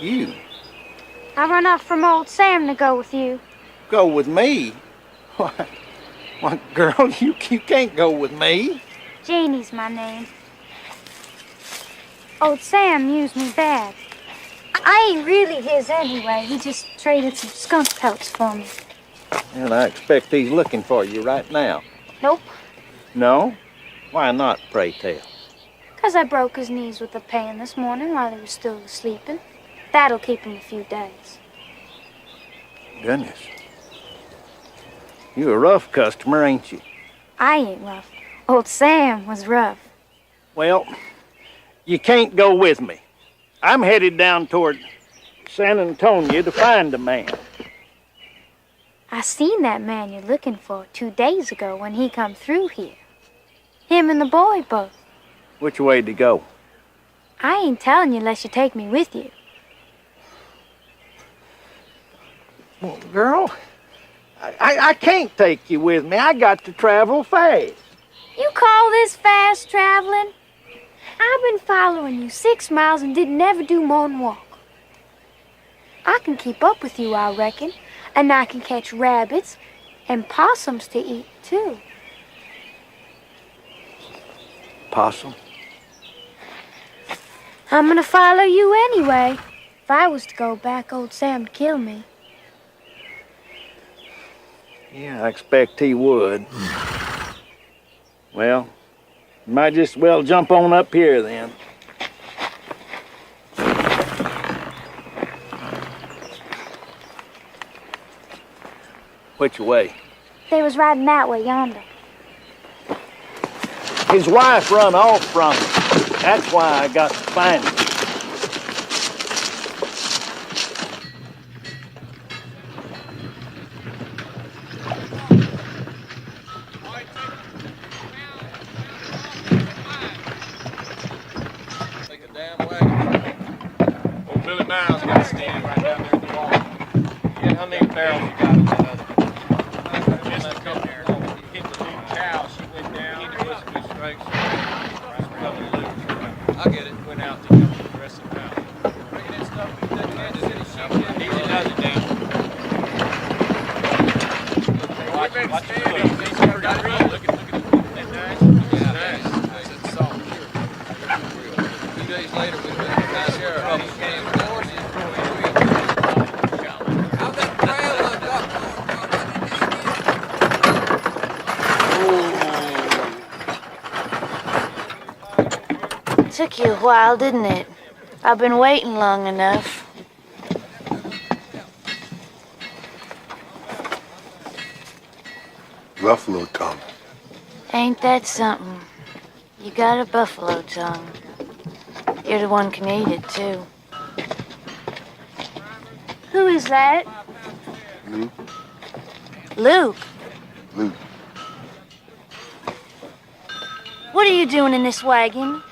S7: You?
S21: I run off from old Sam to go with you.
S7: Go with me? Why, girl, you can't go with me.
S21: Janie's my name. Old Sam used me bad. I ain't really his anyway. He just traded some skunk pelts for me.
S7: And I expect he's looking for you right now.
S21: Nope,
S7: No? Why not, pray tell?
S21: 'cause I broke his knees with the pain this morning while he was still sleeping. That'll keep him a few days.
S7: Goodness. You a rough customer, ain't you?
S21: I ain't rough. Old Sam was rough.
S7: Well, you can't go with me. I'm headed down toward San Antonio to find a man.
S21: I seen that man you're looking for 2 days ago when he come through here. Him and the boy both.
S7: Which way to go?
S21: I ain't telling you unless you take me with you.
S7: Well, girl, I can't take you with me. I got to travel fast.
S21: You call this fast traveling? I've been following you 6 miles and didn't never do more than walk. I can keep up with you, I reckon, and I can catch rabbits and possums to eat, too.
S7: Possum?
S21: I'm gonna follow you anyway. If I was to go back, old Sam'd kill me.
S7: Yeah, I expect he would. Well, might just well jump on up here then. Which way?
S21: They was riding that way yonder.
S7: His wife run off from him. That's why I got to find him.
S2: Willie Miles got standing right down there at the wall. Yeah, how many barrels you got in that other? Just a couple there. Hit the little cow, she went down. He was straight. I get it. Went out to help the rest of the house. Bringing in stuff in Kansas City, she easy does it down. Watch the look at that nice. Yeah, nice. It's soft. 2 days later, we went to the sheriff. How's that trail look up?
S15: Took you a while, didn't it? I've been waiting long enough.
S16: Buffalo tongue.
S15: Ain't that something? You got a buffalo tongue. You're the one can eat it, too. Who is that?
S16: Luke.
S15: Luke.
S16: Luke.
S15: What are you doing in this wagon?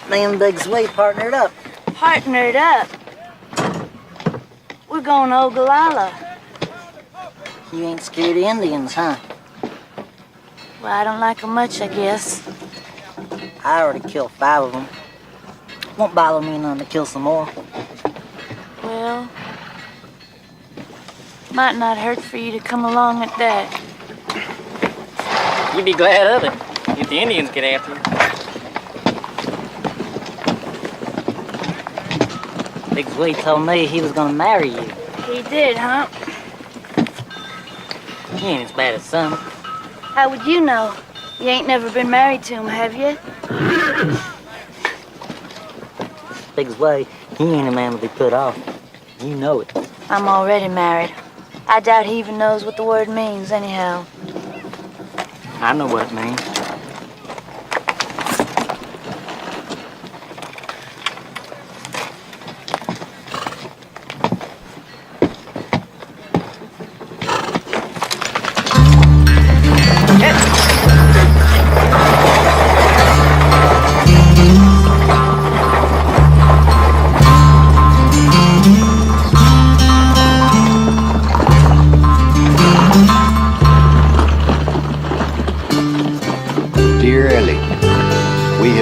S14: Me and Big Sweet partnered up.
S15: Partnered up? We're going to Ogallala.
S14: You ain't scared of Indians, huh?
S15: Well, I don't like them much, I guess.
S14: I already killed 5 of them. Won't bother me none to kill some more.
S15: Well, might not hurt for you to come along at that.
S14: You'd be glad of it if the Indians get after you. Big Sweet told me he was gonna marry you.
S15: He did, huh?
S14: He ain't as bad as some.
S15: How would you know? You ain't never been married to him, have you?
S14: Big Sweet, he ain't a man to be put off. You know it.
S15: I'm already married. I doubt he even knows what the word means, anyhow.
S14: I know what it means.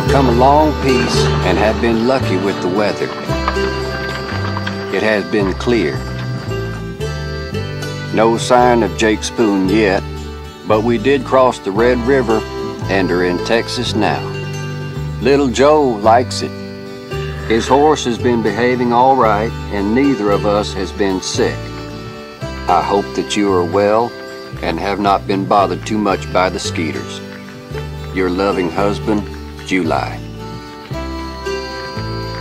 S22: Come a long piece and have been lucky with the weather. It has been clear. No sign of Jake Spoon yet, but we did cross the Red River and are in Texas now. Little Joe likes it. His horse has been behaving all right and neither of us has been sick. I hope that you are well and have not been bothered too much by the skeeters. Your loving husband, July.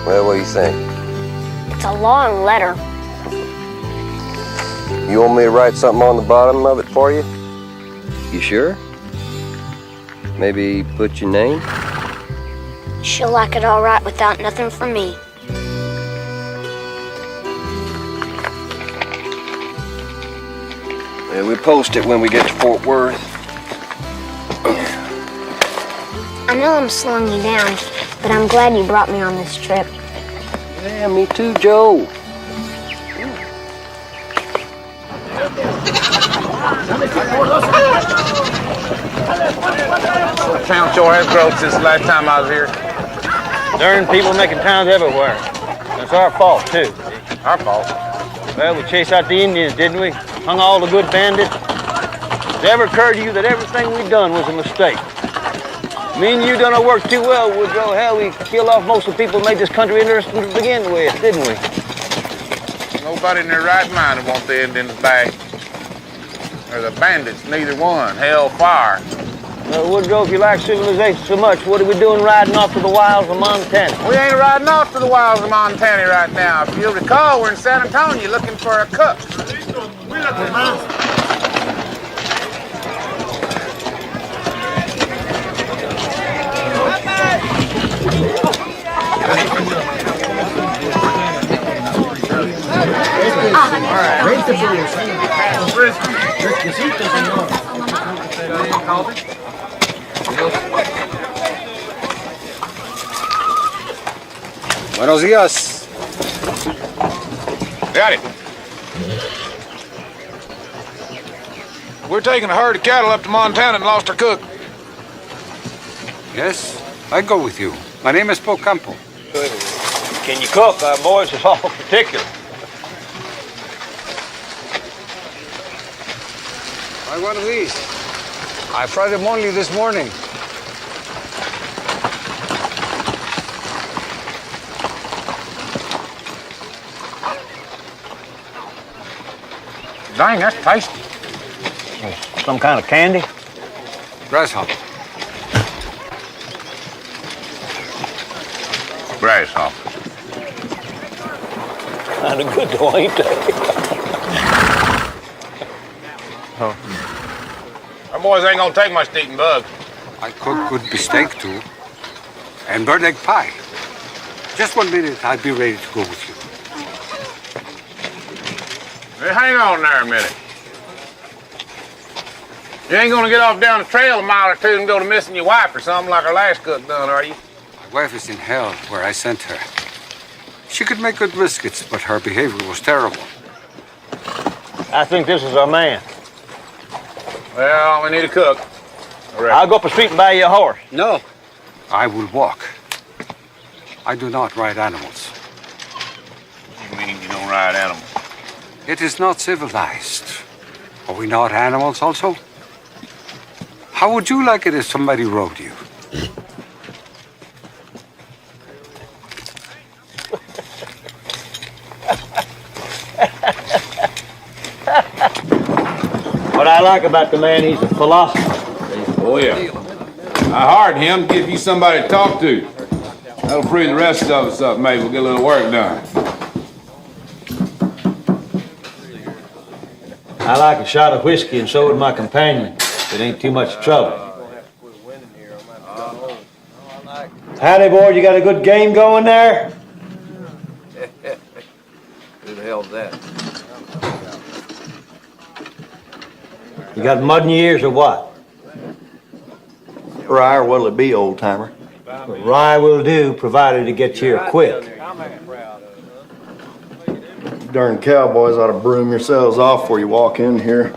S3: Well, what do you think?
S13: It's a long letter.
S3: You want me to write something on the bottom of it for you? You sure? Maybe put your name?
S13: She'll like it all right without nothing from me.
S3: Yeah, we'll post it when we get to Fort Worth.
S13: I know I'm slowing you down, but I'm glad you brought me on this trip.
S22: Yeah, me too, Joe.
S2: The town sure has grown since the last time I was here.
S10: Darn people making towns everywhere. It's our fault, too.
S2: Our fault?
S10: Well, we chased out the Indians, didn't we? Hung all the good bandits. Has it ever occurred to you that everything we done was a mistake? Me and you done our work too well, Woodrow. Hell, we killed off most of the people who made this country interesting to begin with, didn't we?
S2: Nobody in their right mind would want the Indians back. Or the bandits, neither one. Hell, fire.
S10: Well, Woodrow, if you like civilization so much, what are we doing riding off to the wilds of Montana?
S2: We ain't riding off to the wilds of Montana right now. If you'll recall, we're in San Antonio looking for a cook. We looking, man.
S5: Buenos dias.
S2: Got it. We're taking a herd of cattle up to Montana and lost our cook.
S5: Yes, I go with you. My name is Pocampo.
S10: Can you cook? Our boys is awful particular.
S5: I want these. I fried them only this morning.
S2: Dang, that's tasty.
S10: Some kind of candy?
S5: Grasshopper.
S2: Grasshopper.
S10: Kind of good though, ain't they?
S2: Our boys ain't gonna take much to eating bugs.
S5: I cook good beefsteak too. And bird egg pie. Just 1 minute, I'll be ready to go with you.
S2: Hey, hang on there a minute. You ain't gonna get off down the trail a mile or two and go to missing your wife or something like our last cook done, are you?
S5: My wife is in hell where I sent her. She could make good biscuits, but her behavior was terrible.
S10: I think this is our man.
S2: Well, we need a cook.
S10: I'll go up the street and buy you a horse.
S5: No. I will walk. I do not ride animals.
S2: You mean you don't ride animals?
S5: It is not civilized. Are we not animals also? How would you like it if somebody rode you?
S10: What I like about the man, he's a philosopher.
S3: Oh, yeah. I hired him to give you somebody to talk to. That'll free the rest of us up, maybe we'll get a little work done.
S10: I like a shot of whiskey, and so would my companion. It ain't too much trouble. Howdy, boy, you got a good game going there?
S7: Who the hell's that?
S10: You got mud in your ears or what?
S19: Rye, or what'll it be, old timer?
S10: Rye will do, provided it gets here quick.
S19: Darn cowboys ought to broom yourselves off before you walk in here.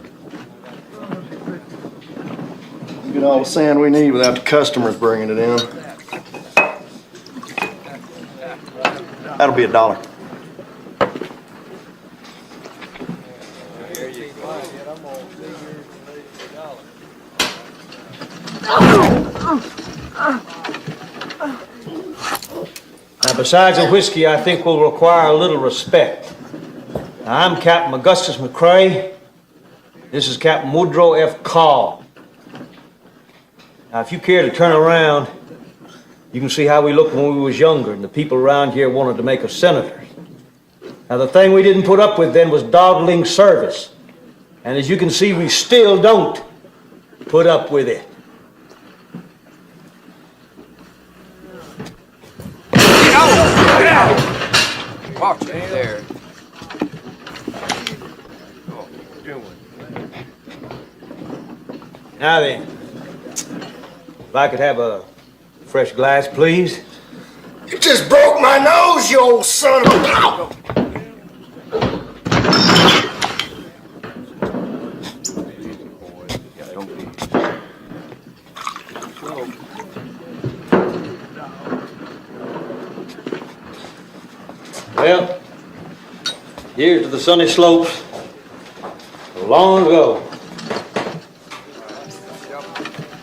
S19: Get all the sand we need without the customers bringing it in. That'll be $1.
S10: Now, besides the whiskey, I think we'll require a little respect. Now, I'm Captain Augustus McCrae. This is Captain Woodrow F. Call. Now, if you care to turn around, you can see how we looked when we was younger, and the people around here wanted to make us senators. Now, the thing we didn't put up with then was dawdling service. And as you can see, we still don't put up with it.
S11: Watch it there.
S10: Now then, if I could have a fresh glass, please.
S17: You just broke my nose, you old son of a...
S10: Well, here's to the sunny slopes long ago.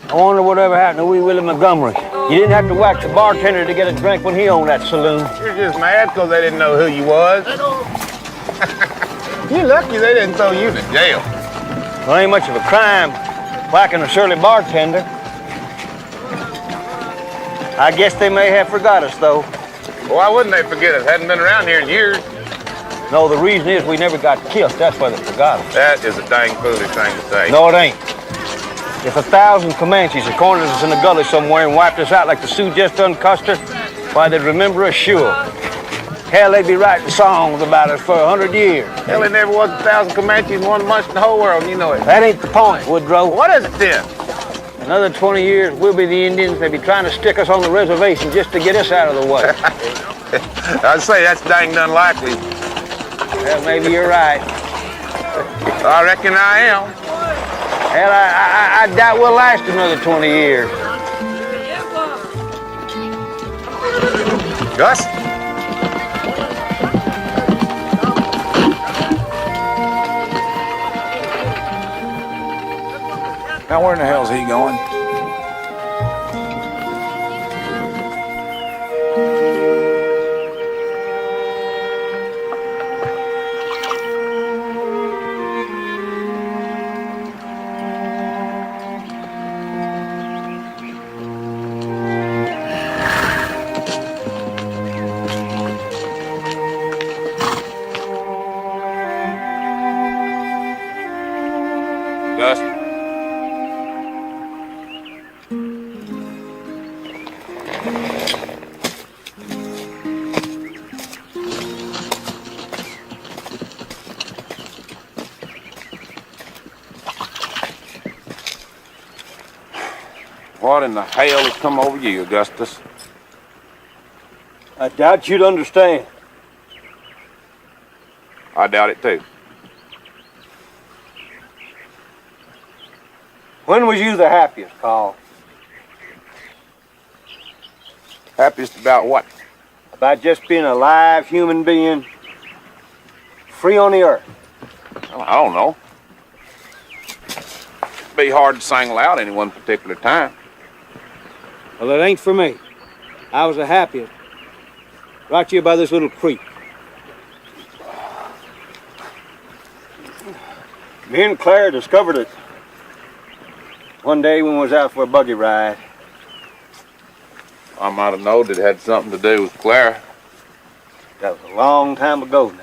S10: I wonder whatever happened to wee Willie Montgomery. You didn't have to wax a bartender to get a drink when he owned that saloon.
S2: You're just mad because they didn't know who you was. You're lucky they didn't throw you to jail.
S10: Well, ain't much of a crime whacking a surly bartender. I guess they may have forgot us, though.
S2: Well, why wouldn't they forget us? Hadn't been around here in years.
S10: No, the reason is we never got killed. That's why they forgot us.
S2: That is a dang foolish thing to say.
S10: No, it ain't. If 1,000 Comanches had cornered us in a gully somewhere and wiped us out like the Sioux just done Custer, why, they'd remember us sure. Hell, they'd be writing songs about us for 100 years.
S2: Hell, there never was 1,000 Comanches in one bunch in the whole world, and you know it.
S10: That ain't the point, Woodrow.
S2: What is it then?
S10: Another 20 years, we'll be the Indians. They'll be trying to stick us on the reservation just to get us out of the way.
S2: I'd say that's dang unlikely.
S10: Well, maybe you're right.
S2: I reckon I am.
S10: Hell, I doubt we'll last another 20 years.
S2: Gus? Now, where in the hell's he going? Gus? What in the hell has come over you, Augustus?
S10: I doubt you'd understand.
S2: I doubt it too.
S10: When was you the happiest, Carl?
S2: Happiest about what?
S10: About just being a live human being, free on the earth.
S2: Well, I don't know. It'd be hard to single out any one particular time.
S10: Well, it ain't for me. I was the happiest right here by this little creek. Me and Claire discovered it one day when we was out for a buggy ride.
S2: I might have known it had something to do with Clara.
S10: That was a long time ago now.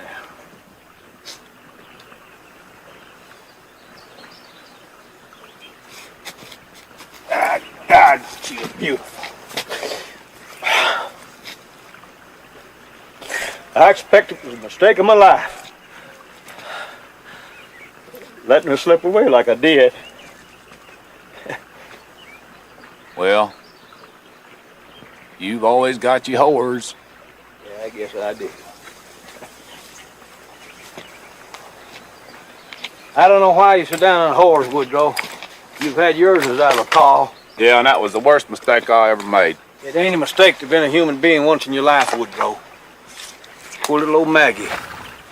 S2: God, she is beautiful.
S10: I expect it was a mistake of my life. Letting her slip away like I did.
S2: Well, you've always got your whores.
S10: Yeah, I guess I did. I don't know why you sit down on whores, Woodrow. You've had yours, as I recall.
S2: Yeah, and that was the worst mistake I ever made.
S10: It ain't a mistake to have been a human being once in your life, Woodrow. Poor little old Maggie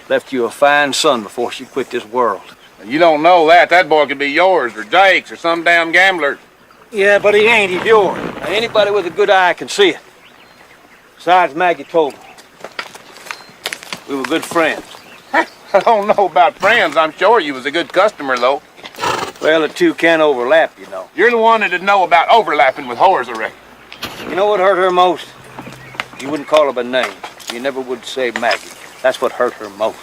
S10: left you a fine son before she quit this world.
S2: You don't know that. That boy could be yours or Jake's or some damn gambler.
S10: Yeah, but he ain't. He's yours. Now, anybody with a good eye can see it. Besides, Maggie told me. We were good friends.
S2: I don't know about friends. I'm sure you was a good customer, though.
S10: Well, the two can't overlap, you know.
S2: You're the one that'd know about overlapping with whores, I reckon.
S10: You know what hurt her most? You wouldn't call her by name. You never would say Maggie. That's what hurt her most.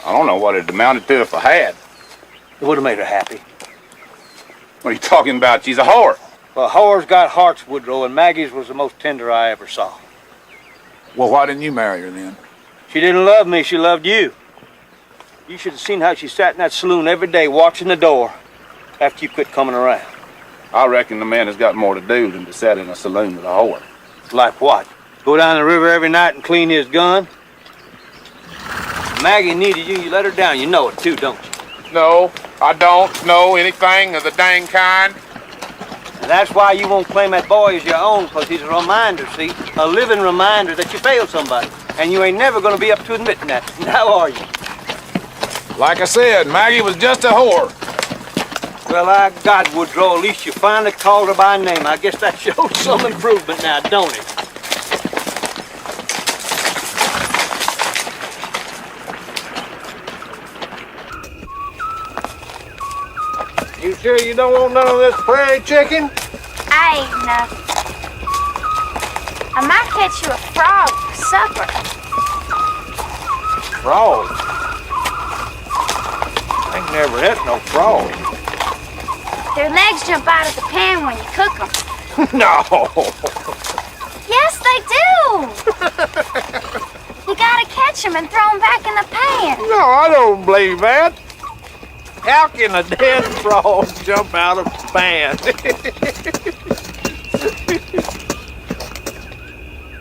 S2: I don't know what it amounted to if I had.
S10: It would have made her happy.
S2: What are you talking about? She's a whore.
S10: Well, whores got hearts, Woodrow, and Maggie's was the most tender I ever saw.
S2: Well, why didn't you marry her then?
S10: She didn't love me, she loved you. You should have seen how she sat in that saloon every day watching the door after you quit coming around.
S2: I reckon the man has got more to do than to sit in a saloon with a whore.
S10: Like what? Go down the river every night and clean his gun? Maggie needed you, you let her down. You know it too, don't you?
S2: No, I don't know anything of the dang kind.
S10: And that's why you won't claim that boy as your own, because he's a reminder, see? A living reminder that you failed somebody. And you ain't never going to be up to admitting that. Now are you?
S2: Like I said, Maggie was just a whore.
S10: Well, I got Woodrow. At least you finally called her by name. I guess that shows some improvement now, don't it?
S2: You sure you don't want none of this prairie chicken?
S21: I ain't nothing. I might catch you a frog for supper.
S2: Frog? I ain't never had no frog.
S21: Their legs jump out of the pan when you cook them.
S2: No.
S21: Yes, they do. You gotta catch them and throw them back in the pan.
S2: No, I don't believe that. How can a dead frog jump out of a pan?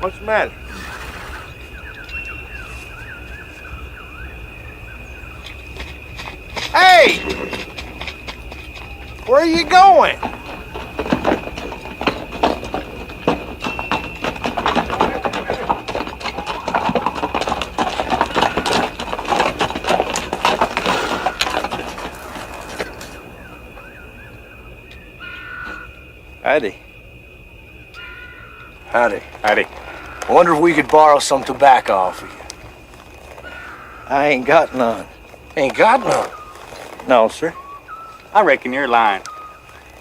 S2: What's the matter? Hey! Where are you going?
S7: Howdy. Howdy.
S10: Howdy.
S7: I wonder if we could borrow some tobacco off of you. I ain't got none.
S9: Ain't got none?
S7: No, sir.
S6: I reckon you're lying.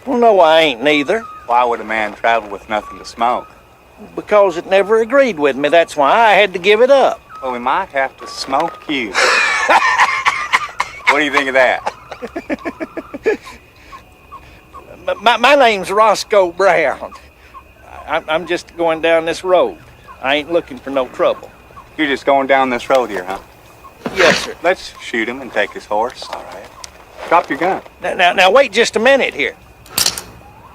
S7: Well, no, I ain't neither.
S6: Why would a man travel with nothing to smoke?
S7: Because it never agreed with me. That's why I had to give it up.
S6: Well, we might have to smoke you. What do you think of that?
S7: My name's Roscoe Brown. I'm just going down this road. I ain't looking for no trouble.
S6: You're just going down this road here, huh?
S7: Yes, sir.
S6: Let's shoot him and take his horse. All right. Drop your gun.
S7: Now, wait just a minute here.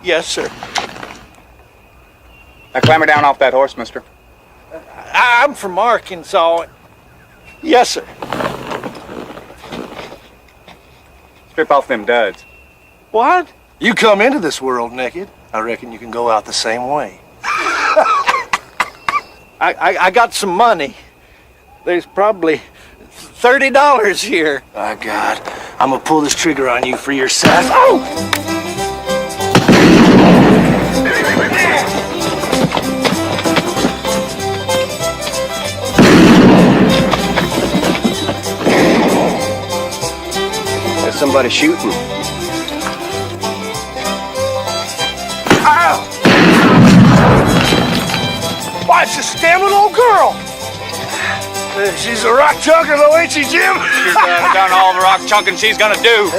S7: Yes, sir.
S6: Now, clamber down off that horse, mister.
S7: I'm from Arkansas. Yes, sir.
S6: Strip off them duds.
S7: What? You come into this world naked. I reckon you can go out the same way. I got some money. There's probably $30 here. My God, I'm gonna pull this trigger on you for your sass. Oh!
S22: There's somebody shooting.
S2: Ow! Why, it's this damn little old girl! She's a rock chunker, though, ain't she, Jim?
S6: She's done all the rock chunking she's gonna do.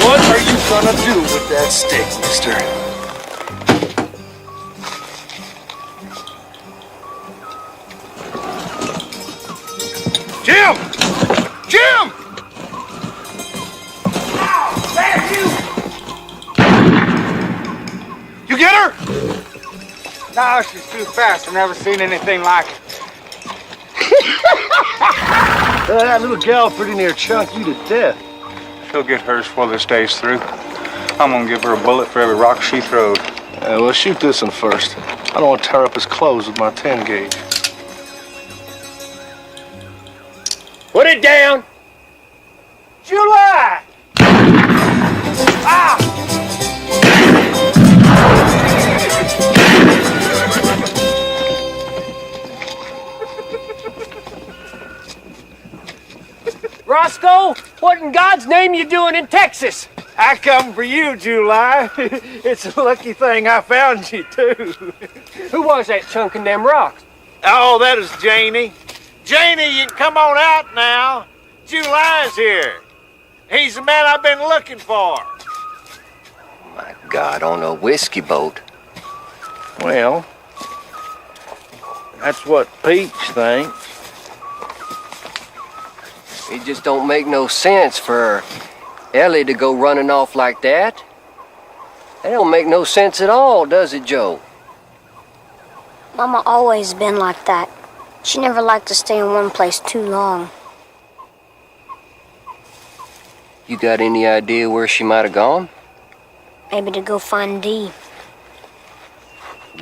S7: What are you gonna do with that stick, mister?
S2: Jim! Jim! Ow! There, you! You get her?
S6: No, she's too fast. I've never seen anything like it.
S7: That little gal pretty near chunk you to death.
S6: She'll get hers before this day's through. I'm gonna give her a bullet for every rock she throws.
S9: Well, shoot this one first. I don't want to tear up his clothes with my 10 gauge.
S7: Put it down!
S2: July! Ah!
S11: Roscoe, what in God's name you doing in Texas?
S2: I come for you, July. It's a lucky thing I found you, too.
S11: Who was that chunking them rocks?
S2: Oh, that is Janie. Janie, you can come on out now. July's here. He's the man I've been looking for.
S22: My God, on a whiskey boat.
S7: Well, that's what Peach thinks.
S22: It just don't make no sense for Ellie to go running off like that. That don't make no sense at all, does it, Joe?
S21: Mama always been like that. She never liked to stay in one place too long.
S22: You got any idea where she might have gone?
S21: Maybe to go find Dee.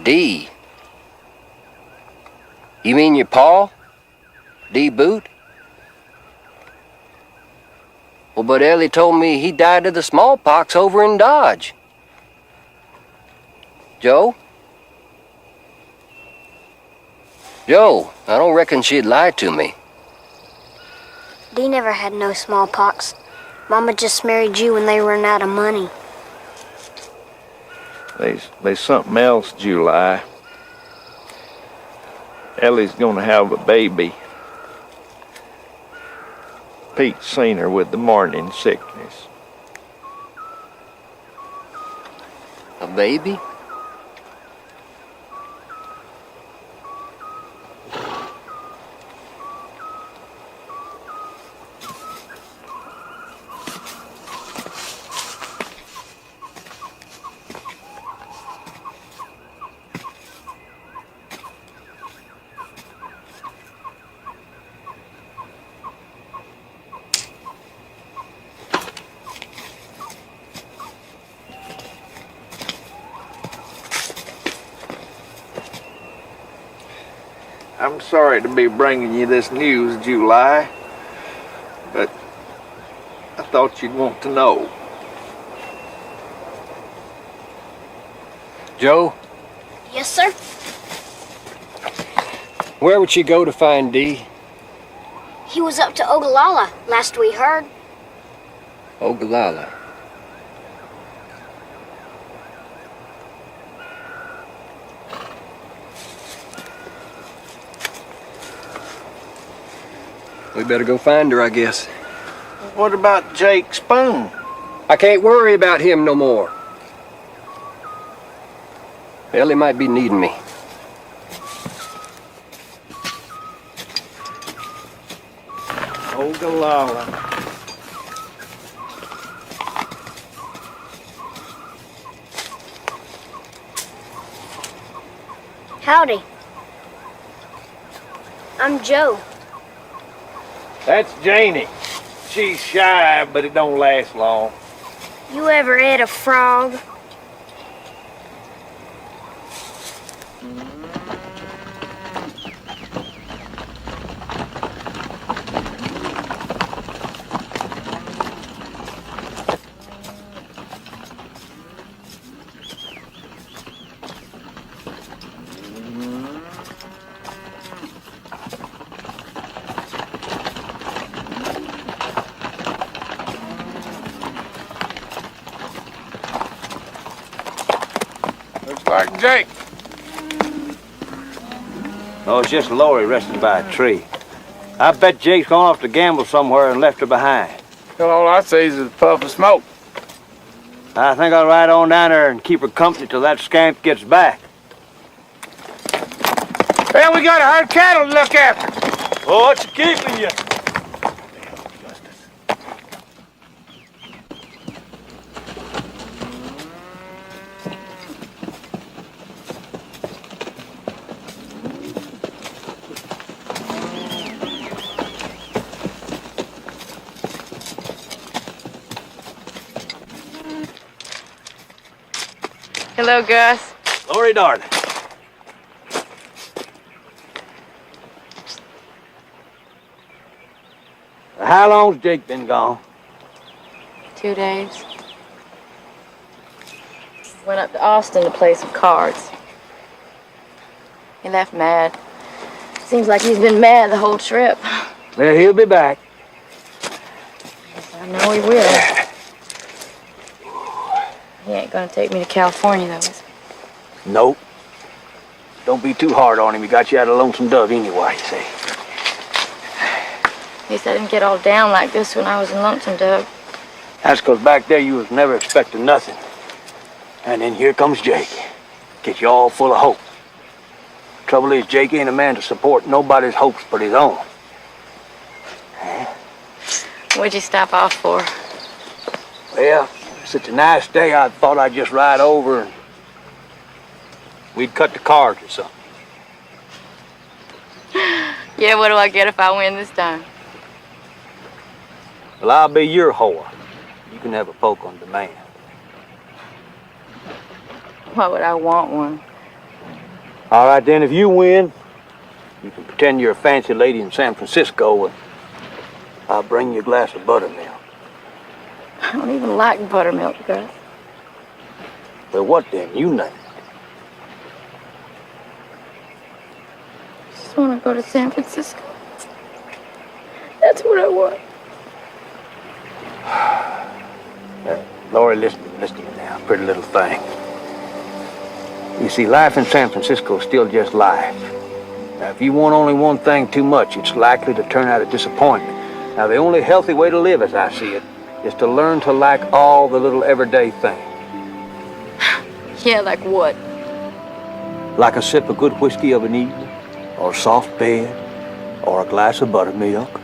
S22: Dee? You mean your pa? Dee Boot? Well, but Ellie told me he died of the smallpox over in Dodge. Joe? Joe, I don't reckon she'd lie to me.
S21: Dee never had no smallpox. Mama just married you when they run out of money.
S7: There's something else, July. Ellie's gonna have a baby. Pete's seen her with the morning sickness.
S22: A baby?
S7: I'm sorry to be bringing you this news, July, but I thought you'd want to know.
S11: Joe,
S21: Yes, sir.
S11: where would she go to find Dee?
S21: He was up to Ogallala, last we heard.
S11: Ogallala. We better go find her, I guess.
S7: What about Jake Spoon?
S11: I can't worry about him no more. Well, he might be needing me.
S7: Ogallala.
S21: Howdy. I'm Joe.
S7: That's Janie. She's shy, but it don't last long.
S21: You ever ate a frog?
S2: Looks like Jake.
S10: Oh, it's just Lori resting by a tree. I bet Jake's gone off to gamble somewhere and left her behind.
S2: Well, all I see is a puff of smoke.
S10: I think I'll ride on down there and keep her company till that scamp gets back.
S2: Well, we got a herd of cattle to look after.
S10: Oh, what's keeping you?
S13: Hello, Gus.
S10: Lori, darling. How long's Jake been gone?
S13: 2 days. Went up to Austin to play some cards. He left mad. Seems like he's been mad the whole trip.
S10: Well, he'll be back.
S13: I know he will. He ain't gonna take me to California, though, is he?
S10: Nope. Don't be too hard on him. He got you out of Lonesome Dove anyway, you see.
S13: At least I didn't get all down like this when I was in Lonesome Dove.
S10: That's 'cause back there you was never expecting nothing. And then here comes Jake. Get you all full of hope. Trouble is, Jake ain't a man to support nobody's hopes but his own.
S13: What'd you stop off for?
S10: Well, such a nice day, I thought I'd just ride over and we'd cut the cards or something.
S13: Yeah, what do I get if I win this time?
S10: Well, I'll be your whore. You can have a poke on demand.
S13: Why would I want one?
S10: All right, then, if you win, you can pretend you're a fancy lady in San Francisco and I'll bring you a glass of buttermilk.
S13: I don't even like buttermilk, Gus.
S10: Well, what then? You name it.
S13: I just want to go to San Francisco. That's what I want.
S10: Lori, listen to me now, pretty little thing. You see, life in San Francisco is still just life. Now, if you want only one thing too much, it's likely to turn out a disappointment. Now, the only healthy way to live, as I see it, is to learn to like all the little everyday things.
S13: Yeah, like what?
S10: Like a sip of good whiskey of an evening, or a soft bed, or a glass of buttermilk,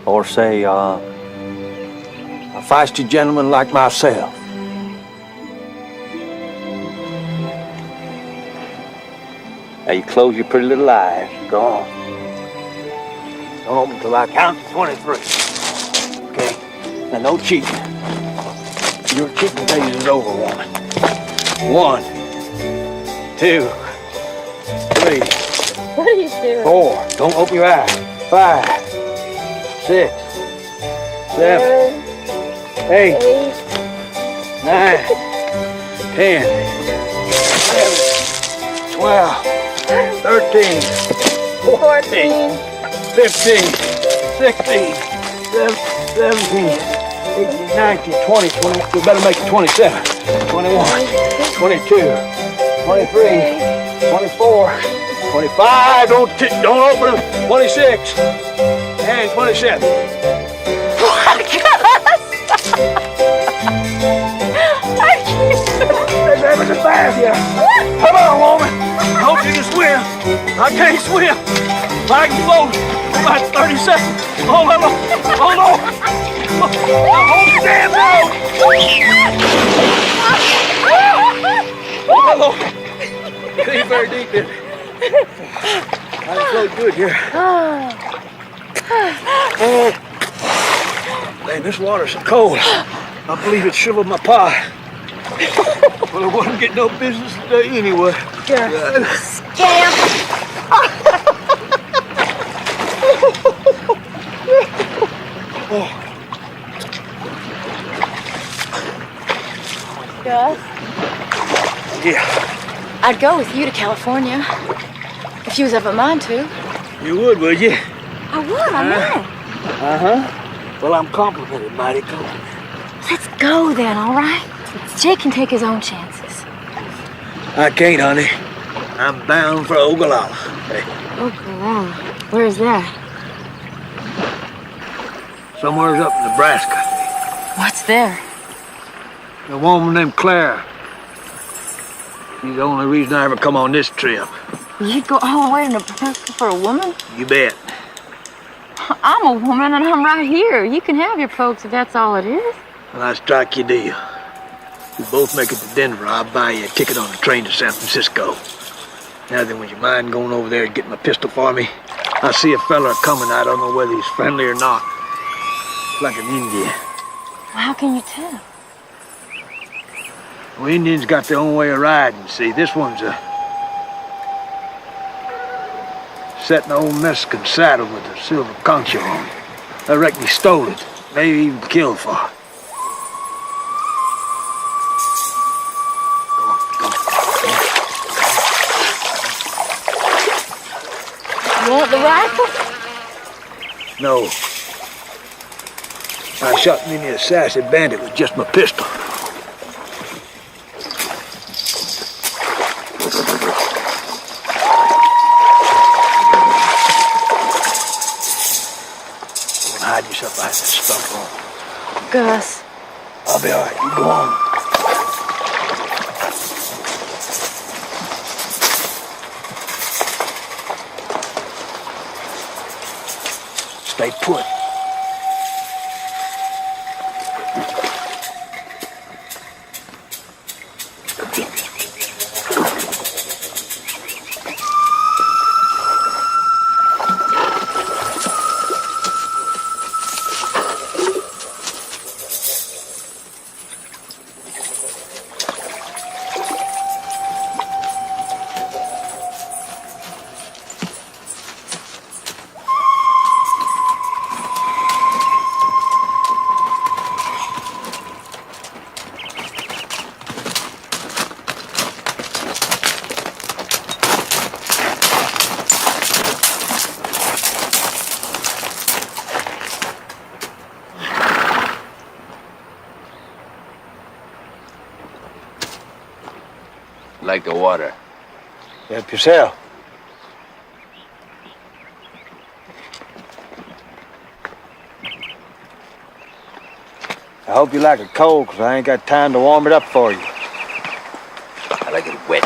S10: or say, a feisty gentleman like myself. Now you close your pretty little eyes. Go on. Don't open till I count to 23. Okay? Now no cheating. Your cheating days is over, woman. 1, 2, 3.
S13: What are you doing?
S7: 4. Don't open your eyes. 5, 6, 7, 8, 9, 10, 11, 12, 13, 14, 15, 16, 17, 18, 19, 20, 20. We better make it 27, 21, 22, 23, 24, 25. Don't open them. 26 and 27. That was a fast, yeah. Come on, woman. I hope you can swim. I can't swim. I can float for about 30 seconds. Hold on. Hold on. Hold the damn boat. Oh, Lord. It ain't very deep, is it? I can float good here. Man, this water's so cold. I believe it shivered my pie. Well, I wouldn't get no business today anyway.
S13: Scamp! Gus?
S7: Yeah.
S13: I'd go with you to California. If you was of a mind to.
S7: You would you?
S13: I would, I know.
S7: Uh-huh. Well, I'm complimented, mighty complimented.
S13: Let's go then, all right? Jake can take his own chances.
S7: I can't, honey. I'm bound for Ogallala. Hey,
S13: Ogallala? Where's that?
S7: somewhere's up in Nebraska.
S13: What's there?
S7: A woman named Clara. She's the only reason I ever come on this trip.
S13: You'd go all the way to Nebraska for a woman?
S7: You bet.
S13: I'm a woman and I'm right here. You can have your folks if that's all it is.
S7: Well, I strike your deal. We both make it to Denver. I'll buy you a ticket on the train to San Francisco. Now then, would you mind going over there and getting my pistol for me? I see a fella coming. I don't know whether he's friendly or not. Like an Indian.
S13: How can you tell?
S7: Well, Indians got their own way of riding, see. This one's set in an old Mexican saddle with a silver concho on it. I reckon he stole it. Maybe even killed for it.
S13: You want the rifle?
S7: No. I shot many a sassy bandit with just my pistol. Hide yourself behind that stump on.
S13: Gus.
S7: I'll be all right. You go on. Stay put.
S9: Like the water.
S7: Help yourself. I hope you like it cold, because I ain't got time to warm it up for you.
S9: I like it wet.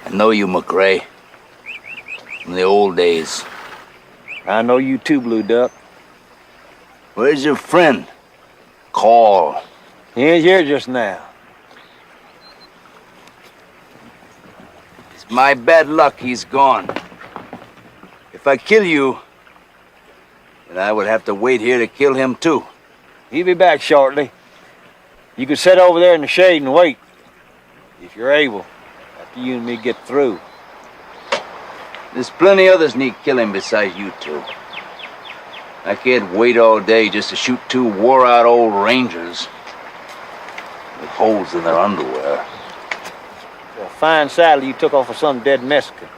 S9: I know you, McCrae. From the old days.
S7: I know you too, Blue Duck.
S9: Where's your friend? Call.
S7: He ain't here just now.
S8: my bad luck he's gone. If I kill you, then I would have to wait here to kill him too.
S10: He'll be back shortly. You can sit over there in the shade and wait, if you're able, after you and me get through.
S8: There's plenty others need killing besides you two. I can't wait all day just to shoot two wore-out old rangers with holes in their underwear.
S10: A fine saddle you took off of some dead Mexican.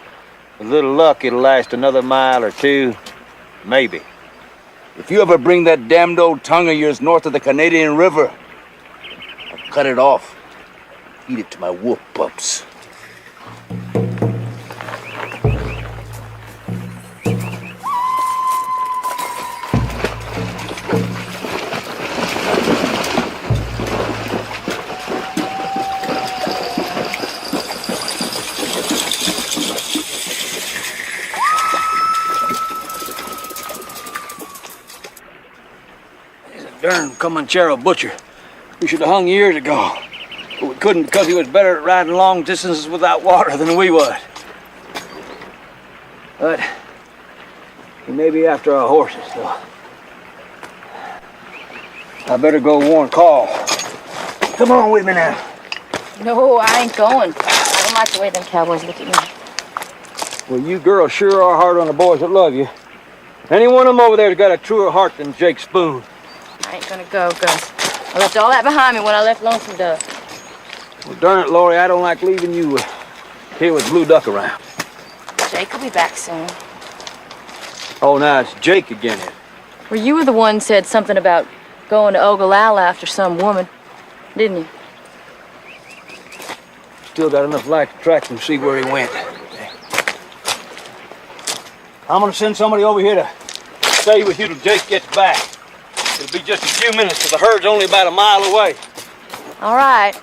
S10: With little luck, it'll last another mile or two, maybe.
S8: If you ever bring that damned old tongue of yours north of the Canadian River, I'll cut it off, feed it to my wolf pups.
S18: Darn Comanchero butcher. We should have hung years ago. But we couldn't because he was better at riding long distances without water than we was. But he may be after our horses, though. I better go warn Carl. Come on with me now.
S13: No, I ain't going. I don't like the way them cowboys look at me.
S10: Well, you girls sure are hard on the boys that love you. Any one of them over there's got a truer heart than Jake Spoon.
S13: I ain't gonna go, Gus. I left all that behind me when I left Lonesome Dove.
S10: Well, darn it, Lori, I don't like leaving you here with Blue Duck around.
S13: Jake will be back soon.
S10: Oh, now it's Jake again.
S13: Well, you were the one who said something about going to Ogallala after some woman, didn't you?
S10: Still got enough light to track him and see where he went. I'm gonna send somebody over here to stay with you till Jake gets back. It'll be just a few minutes, because the herd's only about a mile away.
S13: All right.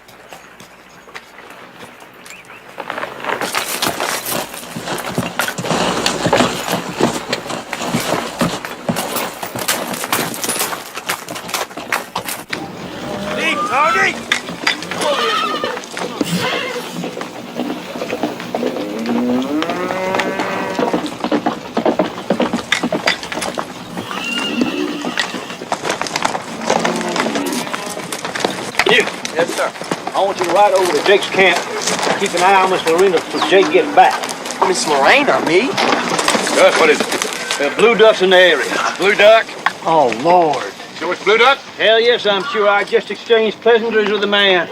S2: Deep, Tony!
S10: Yes, sir. I want you to ride over to Jake's camp. Keep an eye on Miss Lorena till Jake gets back.
S20: Miss Lorena, me?
S10: Gus, what is it? Blue Duck's in the area.
S20: Blue Duck? Oh, Lord.
S10: So it's Blue Duck? Hell yes, I'm sure. I just exchanged pleasantries with the man.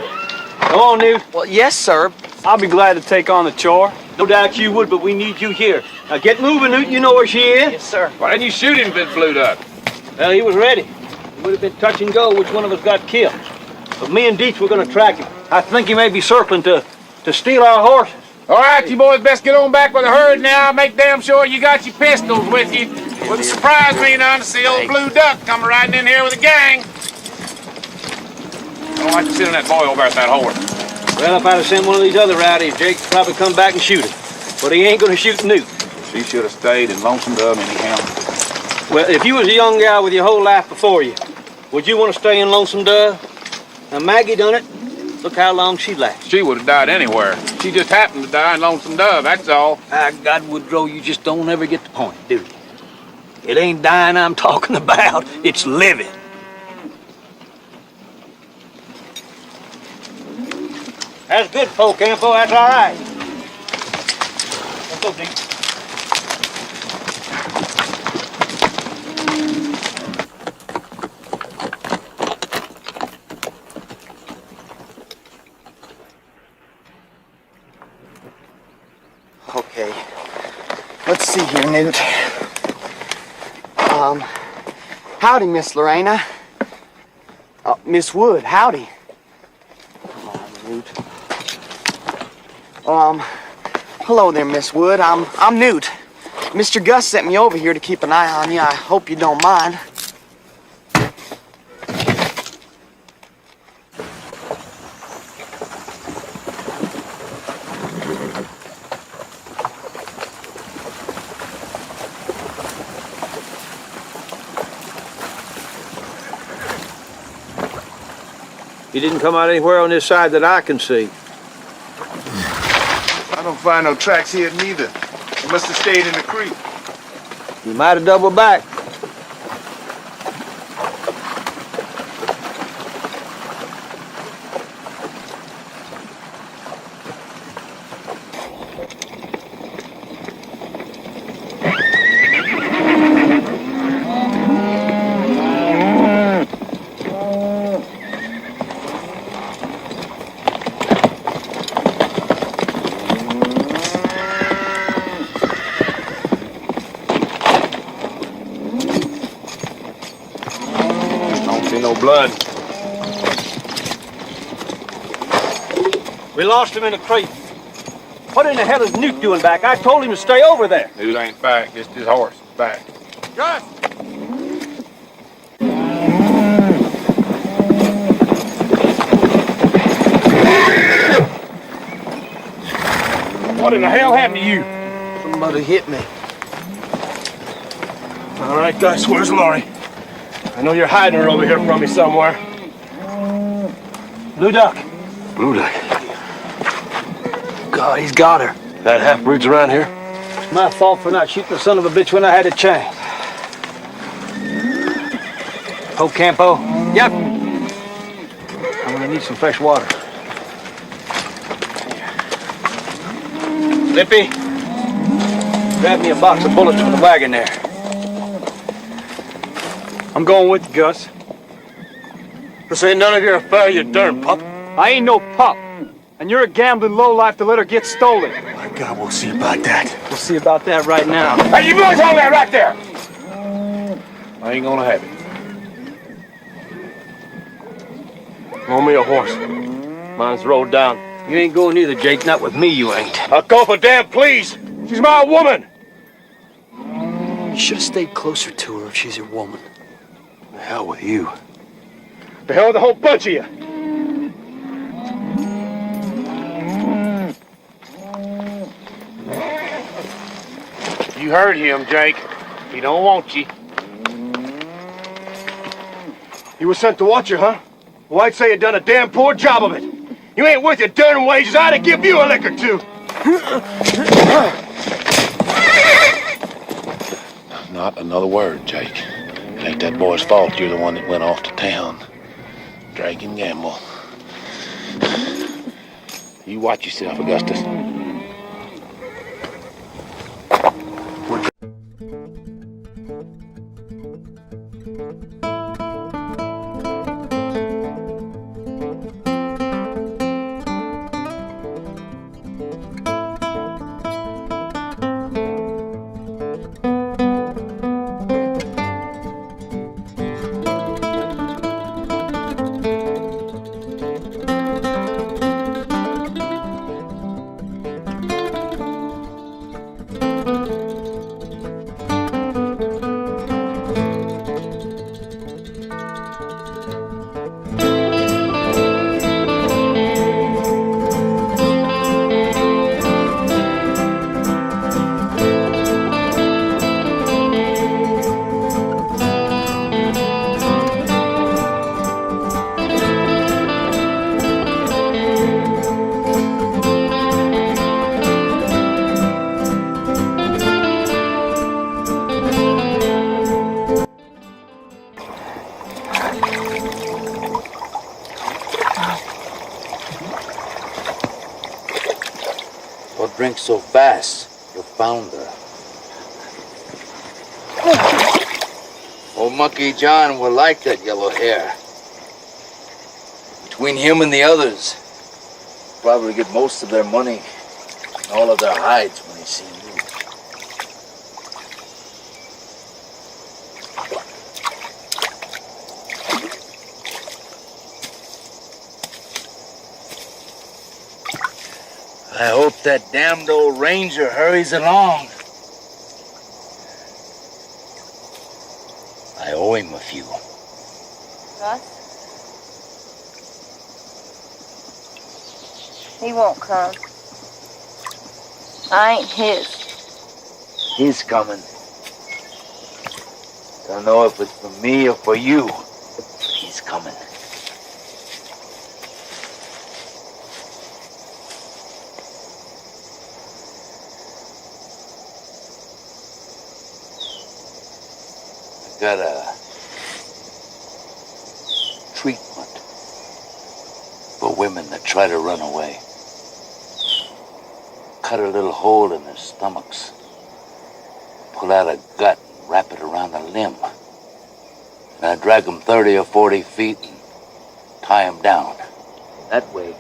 S10: Go on, Newt.
S20: Well, yes, sir.
S18: I'll be glad to take on the chore.
S10: No doubt you would, but we need you here. Now get moving, Newt. You know where she is.
S20: Yes, sir.
S10: Why didn't you shoot him, Blue Duck? Well, he was ready. It would have been touch and go which one of us got killed. But me and Dietz were going to track him. I think he may be circling to steal our horses.
S2: All right, you boys best get on back with the herd now. Make damn sure you got your pistols with you. Wouldn't surprise me none to see old Blue Duck come riding in here with a gang.
S6: I don't like to sit on that boy over at that horse.
S10: Well, if I'd have sent one of these other rowdies, Jake'd probably come back and shoot him. But he ain't going to shoot Newt.
S6: She should have stayed in Lonesome Dove anyhow.
S10: Well, if you was a young gal with your whole life before you, would you want to stay in Lonesome Dove? Now, Maggie done it. Look how long she lasted.
S6: She would have died anywhere. She just happened to die in Lonesome Dove, that's all.
S10: God, Woodrow, you just don't ever get the point, do you? It ain't dying I'm talking about. It's living. That's good, folk, Campo. That's all right. Let's go, Deke.
S20: Okay. Let's see here, Newt. Howdy, Miss Lorena. Miss Wood, howdy. Come on, Newt. Hello there, Miss Wood. I'm Newt. Mr. Gus sent me over here to keep an eye on you. I hope you don't mind.
S10: He didn't come out anywhere on this side that I can see.
S2: I don't find no tracks here neither. He must have stayed in the creek.
S18: You might have doubled back.
S7: No blood. We lost him in a crate. What in the hell is Newt doing back? I told him to stay over there.
S2: Newt ain't back, just his horse is back. Gus!
S7: What in the hell happened to you?
S20: Somebody hit me.
S7: All right, Gus, where's Laurie? I know you're hiding her over here from me somewhere. Blue Duck.
S16: Blue Duck.
S7: God, he's got her.
S16: That half-breed's around here?
S7: It's my fault for not shooting the son of a bitch when I had a chance. Oh, Campo? Yep. I'm gonna need some fresh water. Lippy, grab me a box of bullets from the wagon there. I'm going with you, Gus.
S16: This ain't none of your affair, you darn pup.
S7: I ain't no pup. And you're a gambling lowlife to let her get stolen.
S16: My God, we'll see about that.
S7: We'll see about that right now.
S2: Hey, you boys hold that right there! I ain't gonna have it.
S16: Loan me a horse. Mine's rode down.
S7: You ain't going either, Jake. Not with me, you ain't.
S16: I'll go for damn please. She's my woman.
S18: You should have stayed closer to her if she's your woman.
S16: The hell with you.
S7: The hell with the whole bunch of you.
S2: You heard him, Jake. He don't want you.
S7: You were sent to watch her, huh? Well, I'd say you done a damn poor job of it. You ain't worth your darn wages. I'd have give you a lick or two.
S2: Not another word, Jake. It ain't that boy's fault you're the one that went off to town. Drink and gamble. You watch yourself, Augustus.
S8: Drink so fast, you found her. Old Monkey John will like that yellow hair. Between him and the others, probably get most of their money and all of their hides when they see you. I hope that damned old ranger hurries along. I owe him a few.
S15: Gus? He won't come. I ain't his.
S8: He's coming. Don't know if it's for me or for you, but he's coming. got a treatment for women that try to run away. Cut a little hole in their stomachs. Pull out a gut and wrap it around a limb. And I drag them 30 or 40 feet and tie them down. That way, you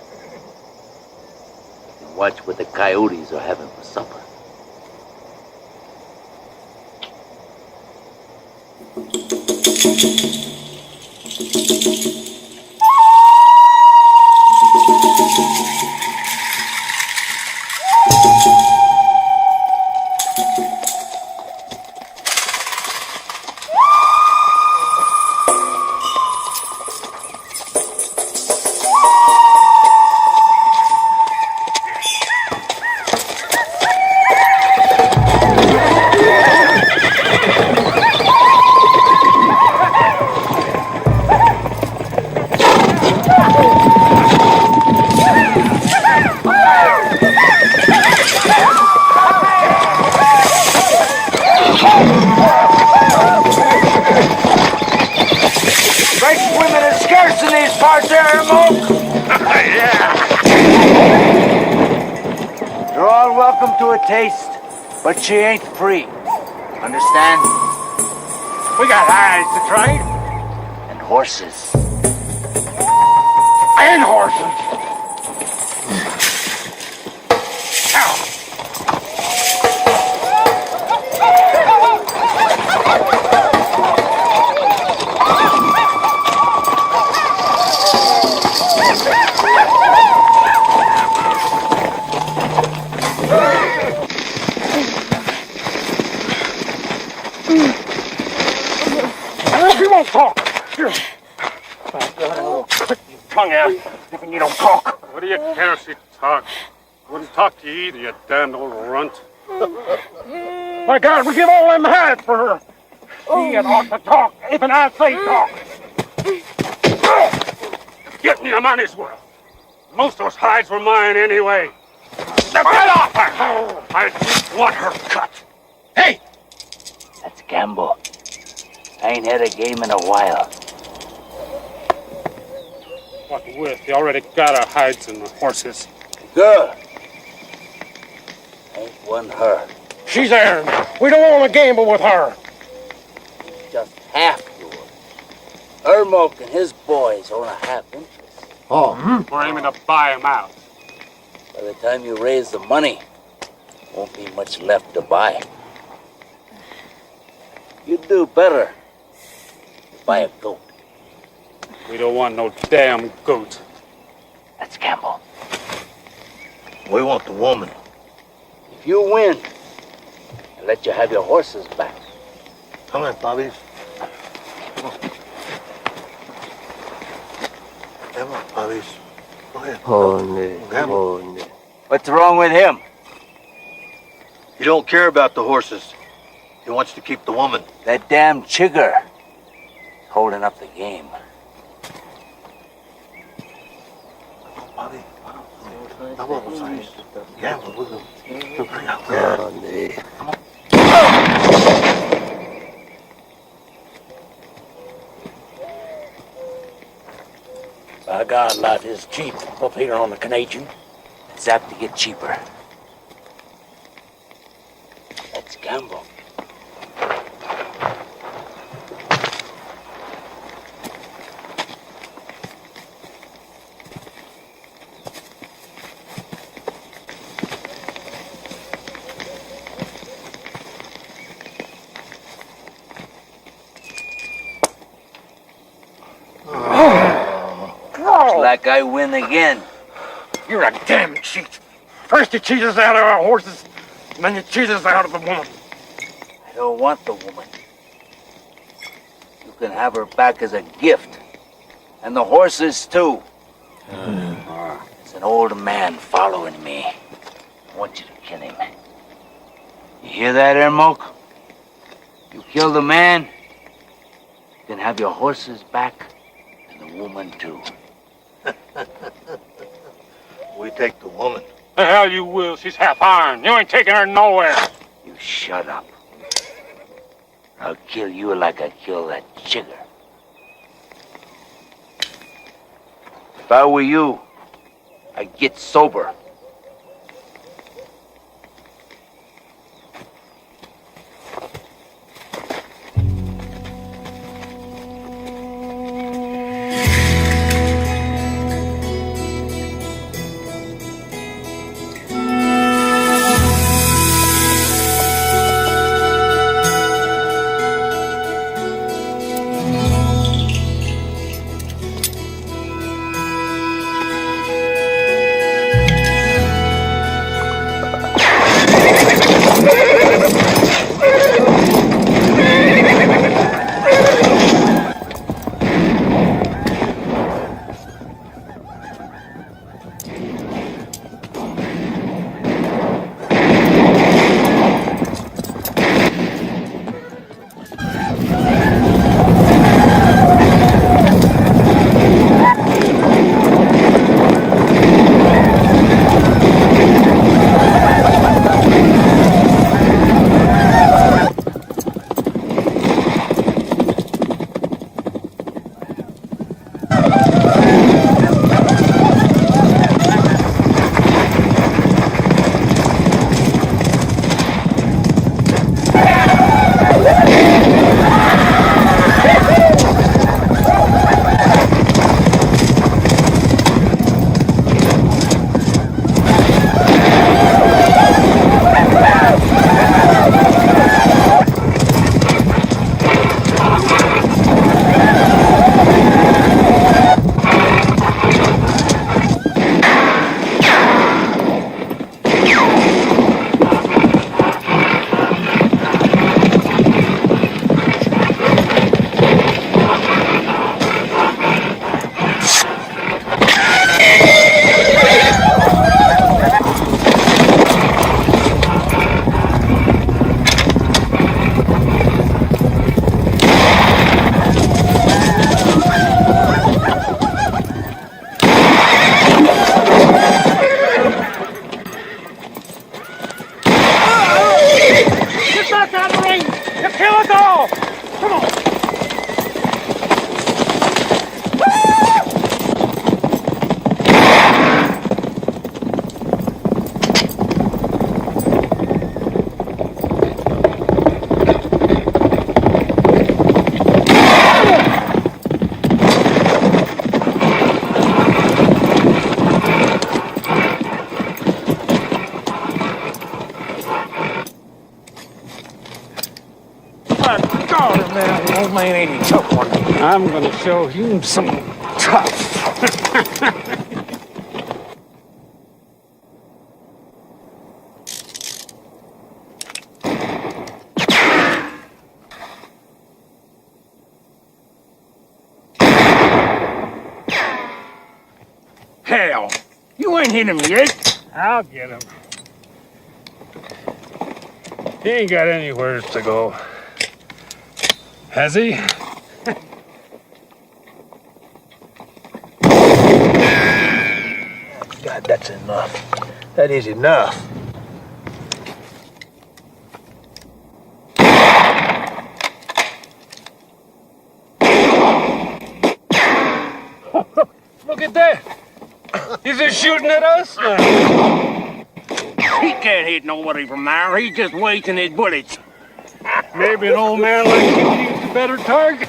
S8: can watch what the coyotes are having for supper.
S1: Taste, but she ain't free. Understand?
S2: We got hides to trade.
S1: And horses.
S2: And horses. Talk. Here. Put your tongue out if you don't talk.
S5: What do you care if she talks? Wouldn't talk to you either, you damned old runt.
S2: My God, we give all them hides for her. He ought to talk, even I say talk.
S5: Get me a money's worth. Most of those hides were mine anyway. Now get off her! I want her cut.
S8: Hey! That's Gamble. I ain't had a game in a while.
S5: What with? You already got our hides and the horses.
S8: Girl. Ain't one her.
S2: She's Aaron. We don't want to gamble with her.
S8: Just half yours. Ermok and his boys own a half interest.
S5: Oh, we're aiming to buy him out.
S8: By the time you raise the money, won't be much left to buy. You'd do better. Buy a goat.
S5: We don't want no damn goat.
S8: That's Campbell.
S7: We want the woman.
S8: If you win, I'll let you have your horses back.
S7: Come on, Bobby. Come on. Come on, Bobby. Go ahead.
S8: Honey. What's wrong with him?
S7: He don't care about the horses. He wants to keep the woman.
S8: That damn chigger. Holding up the game.
S7: Bobby. Come on, Bobby. Yeah, we'll go. Bring out there. Come on.
S1: By God, life is cheap up here on the Canadian.
S8: It's apt to get cheaper. Let's gamble. Looks like I win again.
S2: You're a damn cheat. First you cheat us out of our horses, and then you cheat us out of the woman.
S8: I don't want the woman. You can have her back as a gift. And the horses, too. There's an old man following me. I want you to kill him. You hear that, Ermok? You kill the man, you can have your horses back, and the woman, too.
S7: We take the woman.
S5: The hell you will. She's half iron. You ain't taking her nowhere.
S8: You shut up. I'll kill you like I kill that chigger. If I were you, I'd get sober.
S5: I'm gonna show you some tough.
S2: Hell, you ain't hit him yet.
S5: I'll get him. He ain't got anywhere to go. Has he?
S7: God, that's enough. That is enough.
S5: Look at that! Is he shooting at us?
S2: He can't hit nobody from there. He's just wasting his bullets.
S5: Maybe an old man like you needs a better target.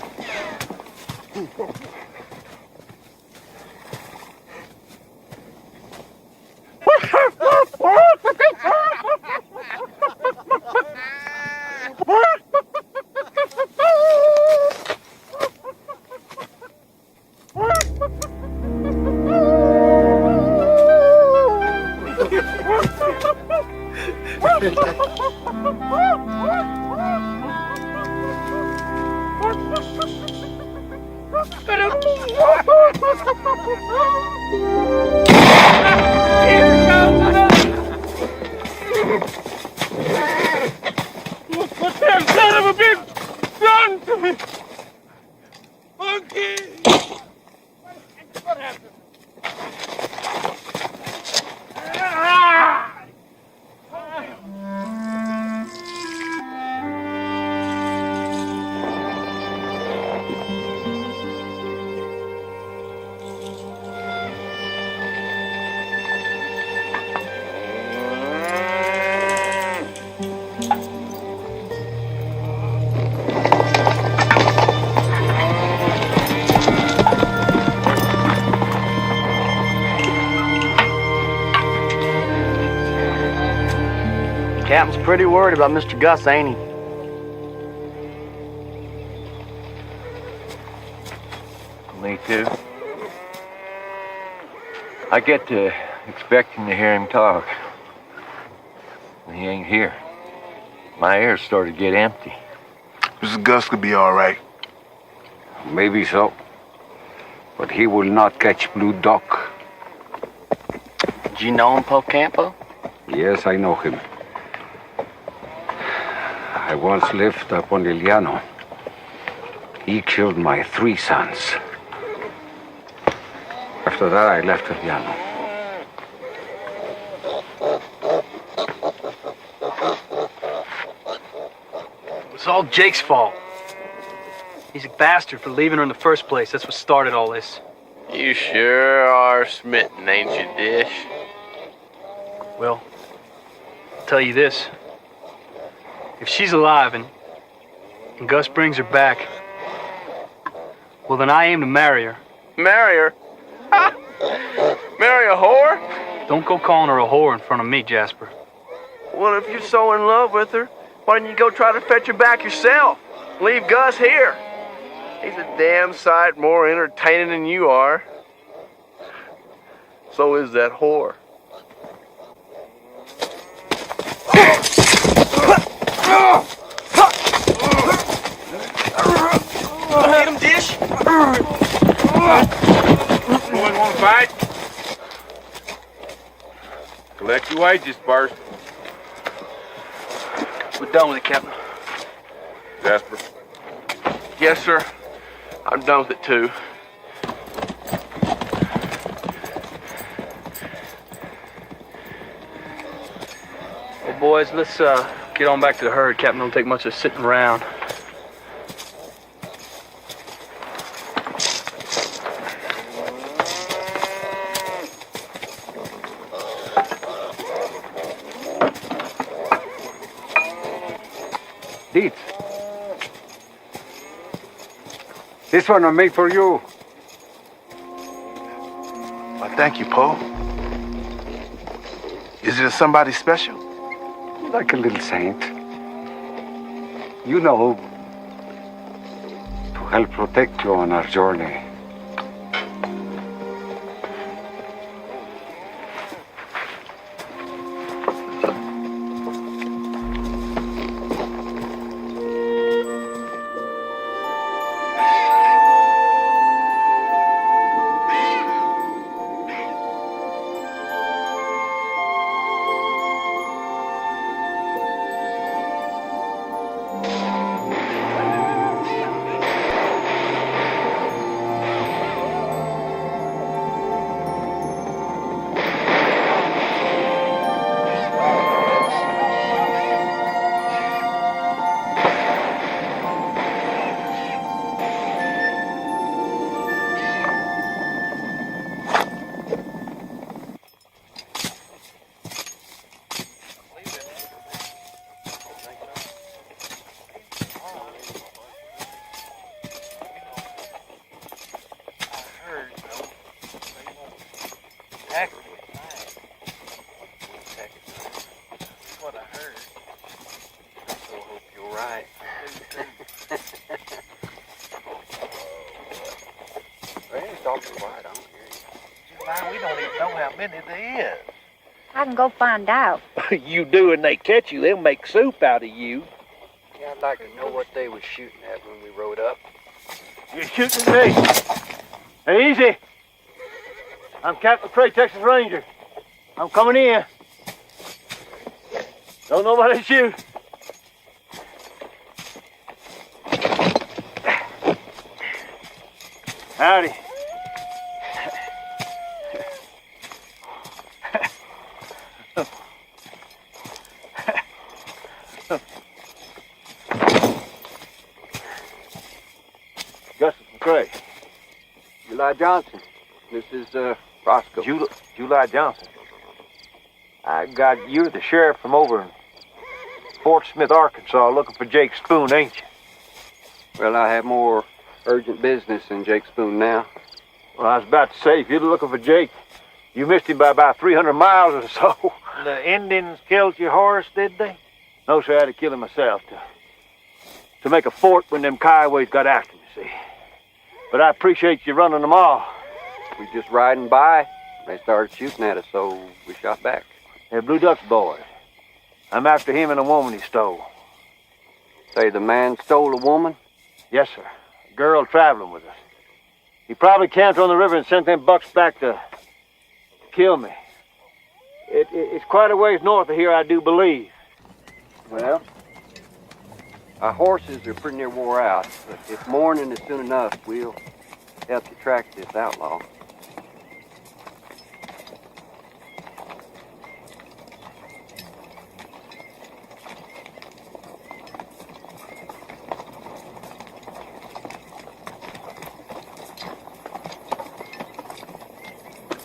S2: What's that son of a bitch? Run to me! Monkey! What happened?
S4: Captain's pretty worried about Mr. Gus, ain't he?
S12: Me too. I get to expecting to hear him talk. He ain't here. My ears started to get empty.
S2: Mr. Gus could be all right.
S5: Maybe so. But he will not catch Blue Duck.
S4: Do you know him, Campo?
S5: Yes, I know him. I once lived up on El Llano. He killed my 3 sons. After that, I left El Llano.
S4: It's all Jake's fault. He's a bastard for leaving her in the first place. That's what started all this.
S16: You sure are smitten, ain't you, Dish?
S4: Well, I'll tell you this. If she's alive and Gus brings her back, well, then I aim to marry her.
S16: Marry her? Marry a whore?
S4: Don't go calling her a whore in front of me, Jasper.
S16: Well, if you're so in love with her, why didn't you go try to fetch her back yourself? Leave Gus here. He's a damn sight more entertaining than you are. So is that whore.
S4: Get him, Dish!
S2: Boys want to fight? Collect your wages, Spurs.
S4: We're done with it, Captain.
S2: Jasper.
S16: Yes, sir. I'm done with it, too.
S4: Well, boys, let's get on back to the herd. Captain don't take much of sitting around.
S5: Deeds. This one I made for you.
S2: Well, thank you, Poe. Is it somebody special?
S5: Like a little saint. You know, to help protect you on our journey.
S17: We don't even know how many there is.
S21: I can go find out.
S17: You do and they catch you, they'll make soup out of you.
S11: Yeah, I'd like to know what they was shooting at when we rode up.
S17: You're shooting at me. Hey, easy. I'm Captain McCrae, Texas Ranger. I'm coming in. Don't nobody shoot. Howdy. Augustus McCrae.
S11: July Johnson. This is, Roscoe.
S17: July Johnson. I got you're the sheriff from over in Fort Smith, Arkansas, looking for Jake Spoon, ain't you?
S11: Well, I have more urgent business than Jake Spoon now.
S17: Well, I was about to say, if you're looking for Jake, you missed him by about 300 miles or so. The Indians killed your horse, did they?
S3: No, sir, I had to kill him myself to make a fort when them Kioways got after me, see. But I appreciate you running them off.
S22: We just riding by. They started shooting at us, so we shot back.
S3: They're Blue Duck's boys. I'm after him and a woman he stole.
S22: Say the man stole a woman?
S3: Yes, sir. A girl traveling with us. He probably camped on the river and sent them bucks back to kill me. It's quite a ways north of here, I do believe.
S22: Well, our horses are pretty near wore out, but if morning is soon enough, we'll help you track this outlaw.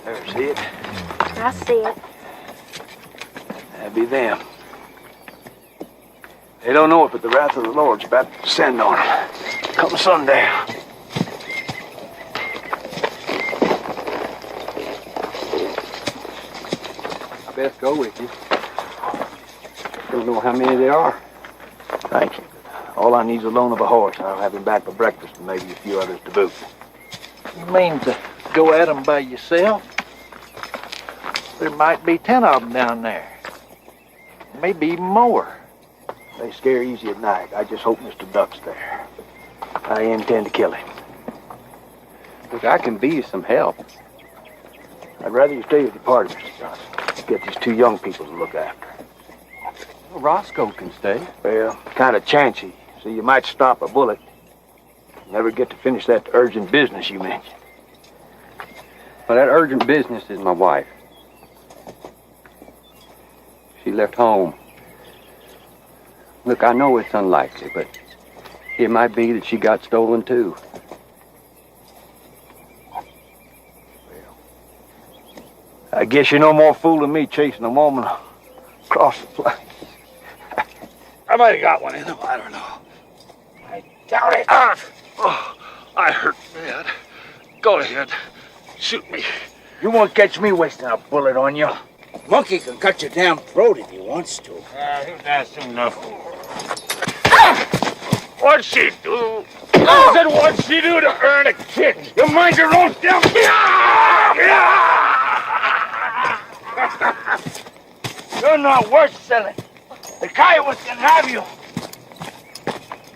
S3: There, see it?
S21: I see it.
S3: That'd be them. They don't know it, but the wrath of the Lord's about to descend on them. Come sundown.
S22: I best go with you. Don't know how many there are.
S3: Thank you. All I need is a loan of a horse, and I'll have him back for breakfast and maybe a few others to boot.
S2: You mean to go at them by yourself? There might be 10 of them down there. Maybe even more.
S3: They scare easy at night. I just hope Mr. Duck's there. I intend to kill him.
S22: Look, I can be you some help.
S3: I'd rather you stay with your party, Mr. Johnson. Get these two young people to look after.
S22: Well, Roscoe can stay.
S3: Well, kind of chancey, so you might stop a bullet. Never get to finish that urgent business you mentioned.
S22: Well, that urgent business is my wife. She left home. Look, I know it's unlikely, but it might be that she got stolen too.
S3: I guess you're no more fool than me chasing a woman across the plains.
S2: I might have got one in them. I don't know. I doubt it. I hurt bad. Go ahead. Shoot me.
S7: You won't catch me wasting a bullet on you. Monkey can cut your damn throat if he wants to.
S1: That's enough.
S2: What'd she do? I said, what'd she do to earn a kick? You mind your own damn... You're not worth selling. The Kiowas can have you.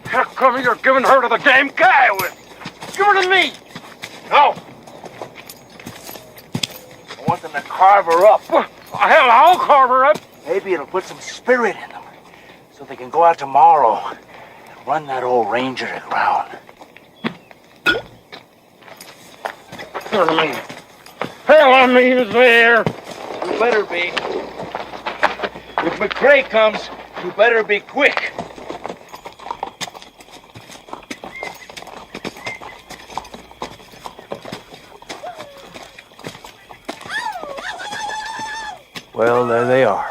S2: How come you're giving her to the damn Kiowas? Give her to me. No. I want them to carve her up. Hell, I'll carve her up.
S7: Maybe it'll put some spirit in them, so they can go out tomorrow and run that old ranger to ground.
S2: Hell, I mean there.
S7: You better be. If McCrae comes, you better be quick.
S3: Well, there they are.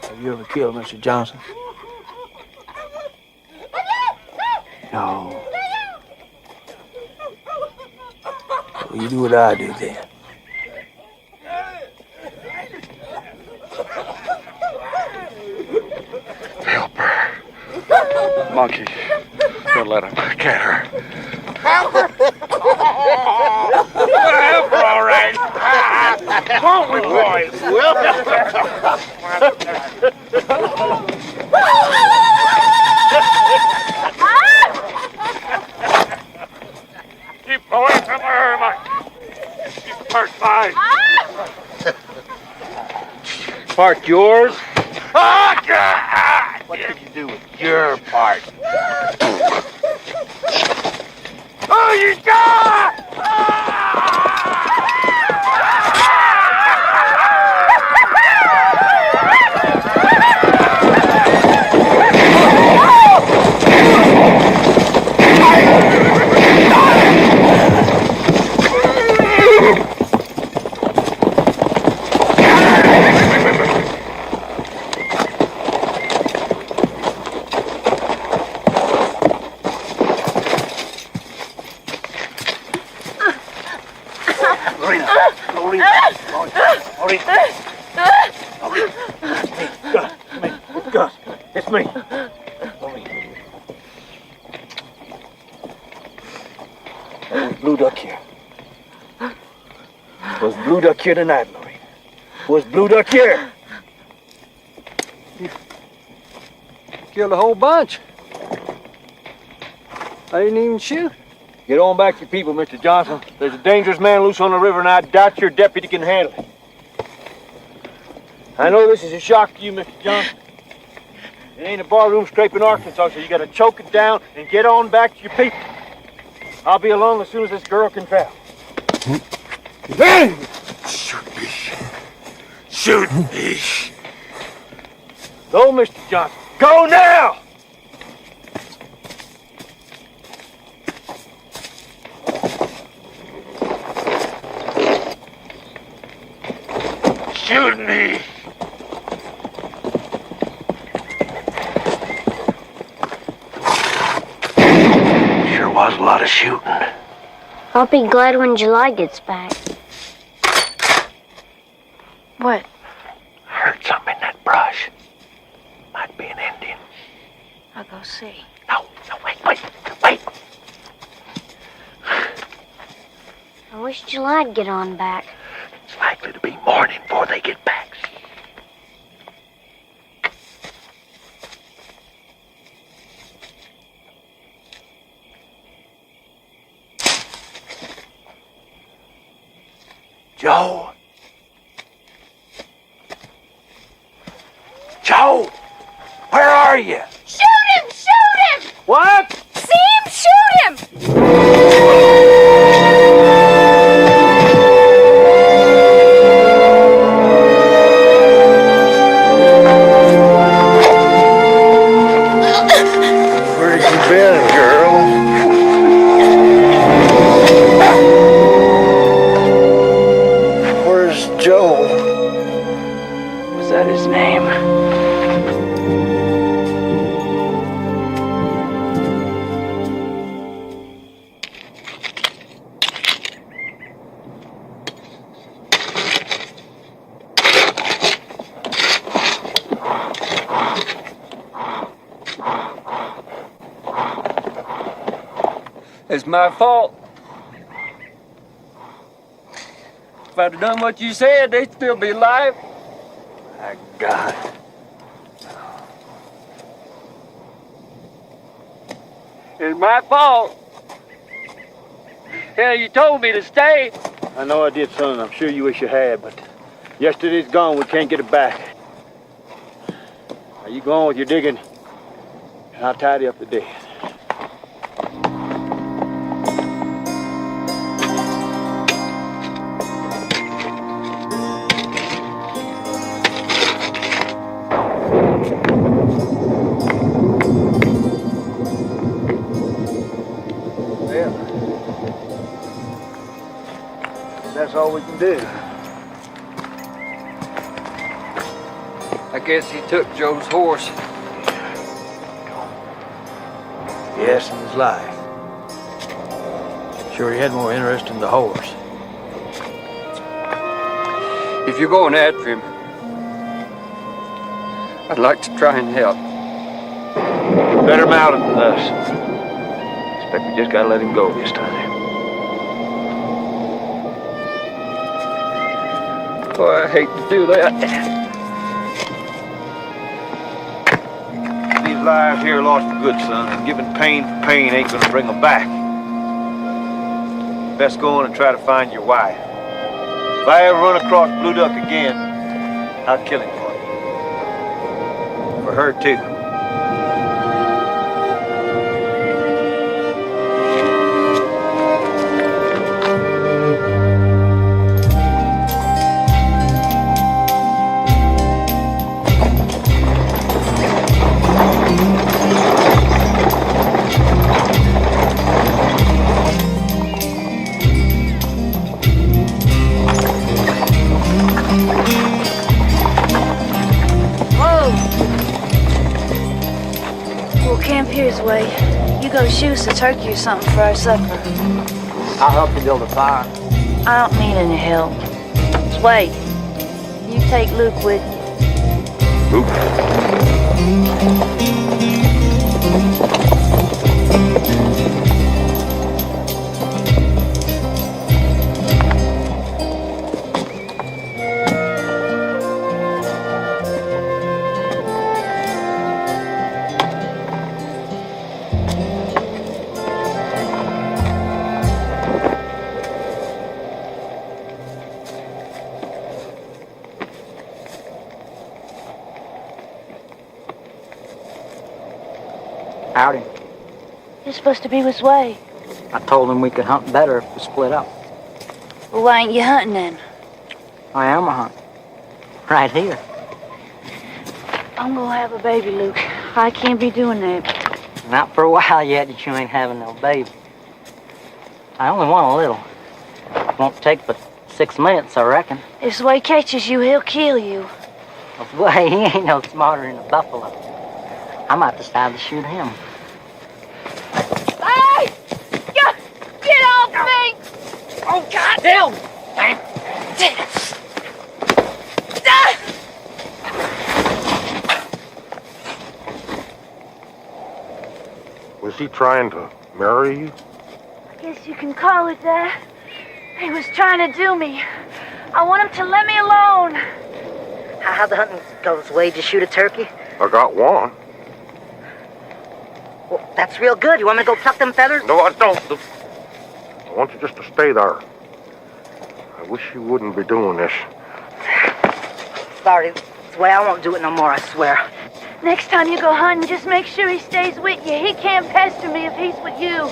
S3: Have you ever killed Mr. Johnson? No. Well, you do what I do then.
S2: Help her. Monkey, don't let him get her.
S7: Help her!
S2: Help her, all right. Won't we, boys? Keep away from her, Mike. She's part mine. Part yours? What did you do with your part? Oh, you got!
S7: It's me. Was Blue Duck here? Was Blue Duck here tonight, Lorraine? Was Blue Duck here?
S11: Killed a whole bunch. I didn't even shoot.
S7: Get on back to your people, Mr. Johnson. There's a dangerous man loose on the river, and I doubt your deputy can handle it. I know this is a shock to you, Mr. Johnson. It ain't a barroom scraping Arkansas, so you gotta choke it down and get on back to your people. I'll be along as soon as this girl can travel.
S2: Shoot me. Shoot me.
S7: Go, Mr. Johnson. Go now!
S2: Shoot me. Sure was a lot of shooting.
S21: I'll be glad when July gets back. What?
S2: Heard something in that brush. Might be an Indian.
S21: I'll go see.
S2: No, wait.
S21: I wish July'd get on back.
S2: It's likely to be morning before they get back. Joe? Joe! Where are you?
S21: Shoot him! Shoot him!
S7: What?
S21: See him? Shoot him!
S2: Where have you been, girl? Where's Joe?
S21: Was that his name?
S11: It's my fault. If I'd have done what you said, they'd still be alive.
S7: My God.
S11: It's my fault. Hell, you told me to stay.
S7: I know I did, son. I'm sure you wish you had, but yesterday's gone. We can't get it back. Now you go on with your digging, and I'll tidy up the dead. That's all we can do.
S11: I guess he took Joe's horse.
S7: Yes, in his life. Sure, he had more interest in the horse.
S11: If you're going after him, I'd like to try and help.
S7: Better mount him than us. Expect we just gotta let him go this time.
S11: Boy, I hate to do that.
S7: These lives here lost for good, son, and giving pain for pain ain't gonna bring them back. Best go on and try to find your wife. If I ever run across Blue Duck again, I'll kill him for you. For her, too.
S15: Here's way. You go shoot a turkey or something for our supper.
S7: I'll help you build a fire.
S15: I don't need any help. Wait. You take Luke with you.
S7: Luke?
S14: Howdy.
S15: You're supposed to be with Sway.
S14: I told him we could hunt better if we split up.
S15: Well, why ain't you hunting then?
S14: I am a hunt. Right here.
S15: I'm gonna have a baby, Luke. I can't be doing that.
S14: Not for a while yet that you ain't having no baby. I only want a little. Won't take but 6 minutes, I reckon.
S15: If Sway catches you, he'll kill you.
S14: Well, he ain't no smarter than a buffalo. I might decide to shoot him.
S21: Hey! Get off me!
S14: Oh, goddamn!
S19: Was he trying to marry you?
S21: I guess you can call it that. He was trying to do me. I want him to let me alone.
S23: How'd the hunting go, Sway? Did you shoot a turkey?
S19: I got one.
S23: Well, that's real good. You want me to go pluck them feathers?
S19: No, I don't. I want you just to stay there. I wish you wouldn't be doing this.
S23: Sorry, Sway, I won't do it no more, I swear.
S21: Next time you go hunting, just make sure he stays with you. He can't pester me if he's with you.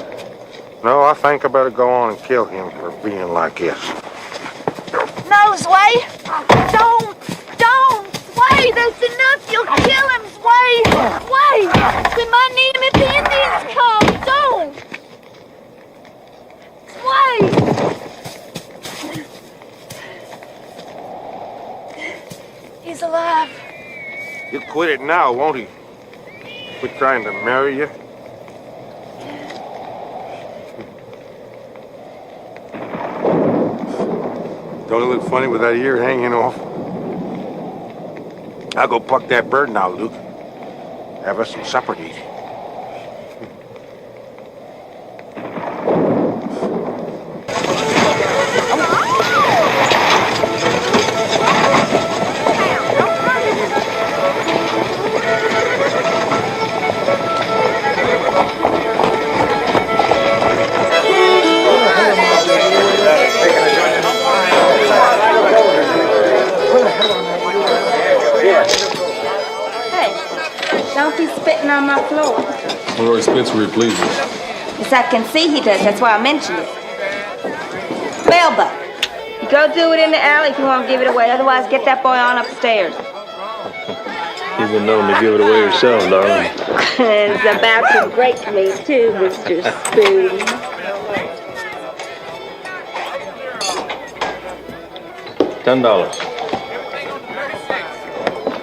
S19: No, I think I better go on and kill him for being like this.
S21: No, Sway! Don't! Sway, that's enough! You'll kill him, Sway! Sway! We might need him if the Indians come! Don't! Sway! He's alive.
S19: He'll quit it now, won't he? Quit trying to marry you. Don't it look funny with that ear hanging off? I'll go pluck that bird now, Luke. Have us some supper to eat.
S24: Don't be spitting on my floor.
S25: Roy spits where he pleases.
S24: Yes, I can see he does. That's why I mentioned it. Melba, you go do it in the alley if you want to give it away. Otherwise, get that boy on upstairs.
S25: You've been known to give it away yourself, darling.
S24: It's about to break me, too, Mr. Spoon.
S25: $10.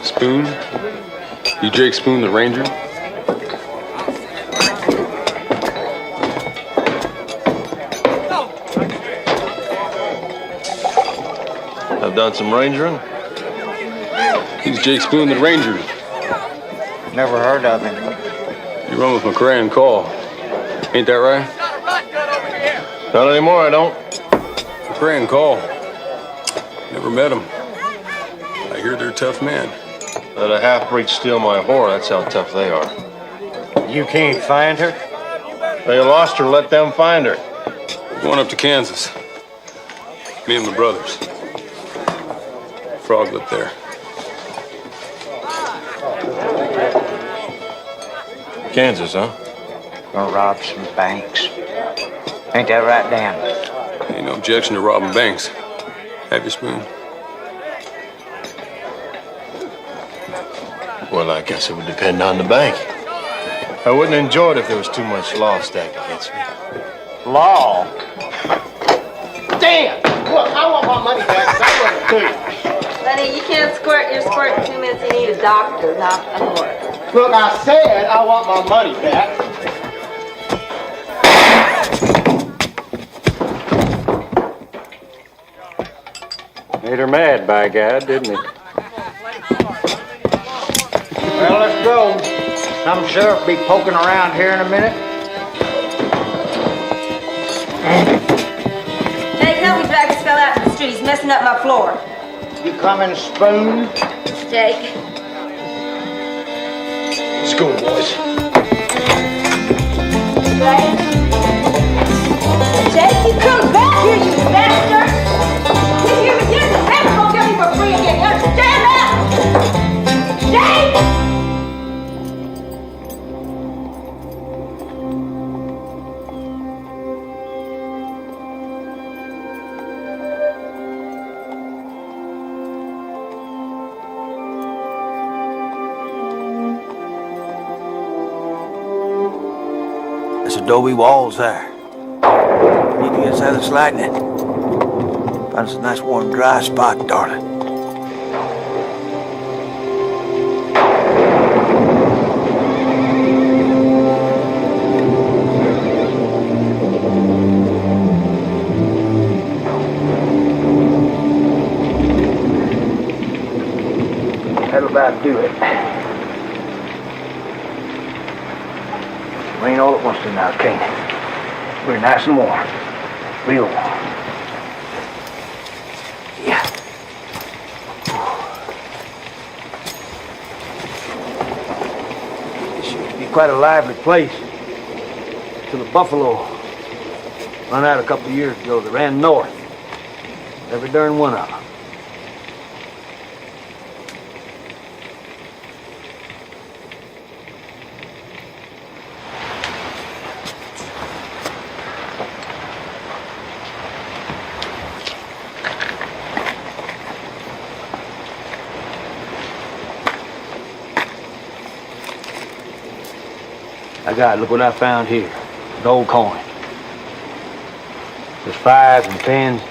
S25: Spoon? You Jake Spoon the Ranger? I've done some rangering. He's Jake Spoon the Ranger.
S14: Never heard of him.
S25: You run with McCrae and Call. Ain't that right? Not anymore, I don't. McCrae and Call. Never met him. I hear they're tough men. Let a half-breed steal my whore, that's how tough they are.
S10: You can't find her?
S25: They lost her, let them find her. We're going up to Kansas. Me and my brothers. Frog lived there.
S10: Kansas, huh?
S14: Gonna rob some banks. Ain't that right, Dan?
S25: Ain't no objection to robbing banks. Have you, Spoon?
S10: Well, I guess it would depend on the bank. I wouldn't enjoy it if there was too much law stacked against me.
S7: Law? Dan! Look, I want my money back. I want it too.
S24: Honey, you can't squirt your squirt in 2 minutes. You need a doctor, not a horse.
S7: Look, I said I want my money back.
S10: Made her mad, by God, didn't it?
S14: Well, let's go. Some sheriff be poking around here in a minute.
S24: Hey, help me drag this fella out to the street. He's messing up my floor.
S14: You coming, Spoon?
S24: Jake.
S10: Let's go, boys.
S24: Jake, you come back here, you bastard! You hear me? Get the paper, go get me for free again. You understand that? Jake!
S7: There's adobe walls there. Need to get us out of this lightning. Find us a nice warm dry spot, darling. That'll about do it. Rain all at once tonight, can't it? We're nice and warm. Real warm. Yeah. This used to be quite a lively place. Till the buffalo run out a couple of years ago. They ran north. Every darn one of them. God, look what I found here. Gold coin. There's 5s and 10s.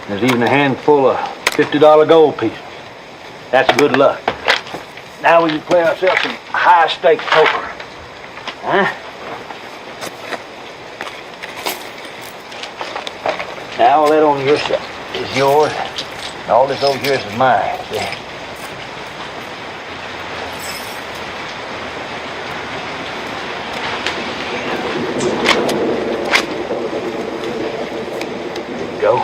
S7: There's even a handful of $50 gold pieces. That's good luck. Now we can play ourselves some high-stakes poker. Huh? Now all that on your side is yours. And all this over here is mine. See? Go.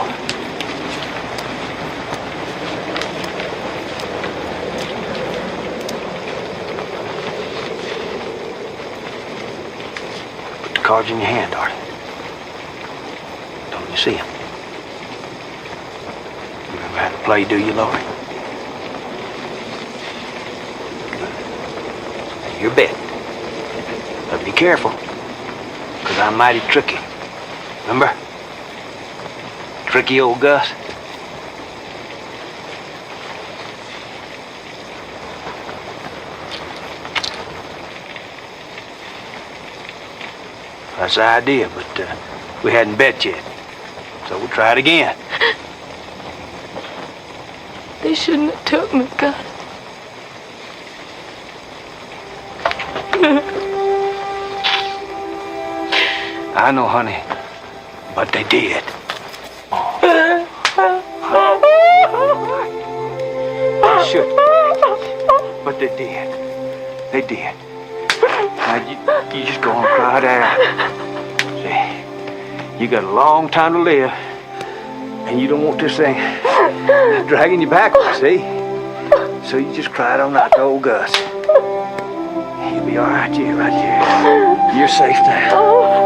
S7: Put the cards in your hand, darling. Don't you see them? You ever had to play, do you, Lori? Good. Your bet. But be careful, because I'm mighty tricky. Remember? Tricky old Gus. That's the idea, but we hadn't bet yet. So we'll try it again.
S6: They shouldn't have took me, Gus.
S7: I know, honey, but they did. Should. But they did. They did. Now you just go on and cry it out. See, you got a long time to live, and you don't want this thing dragging you backwards, see? So you just cry it on out to old Gus. You'll be all right, you, right here. You're safe now.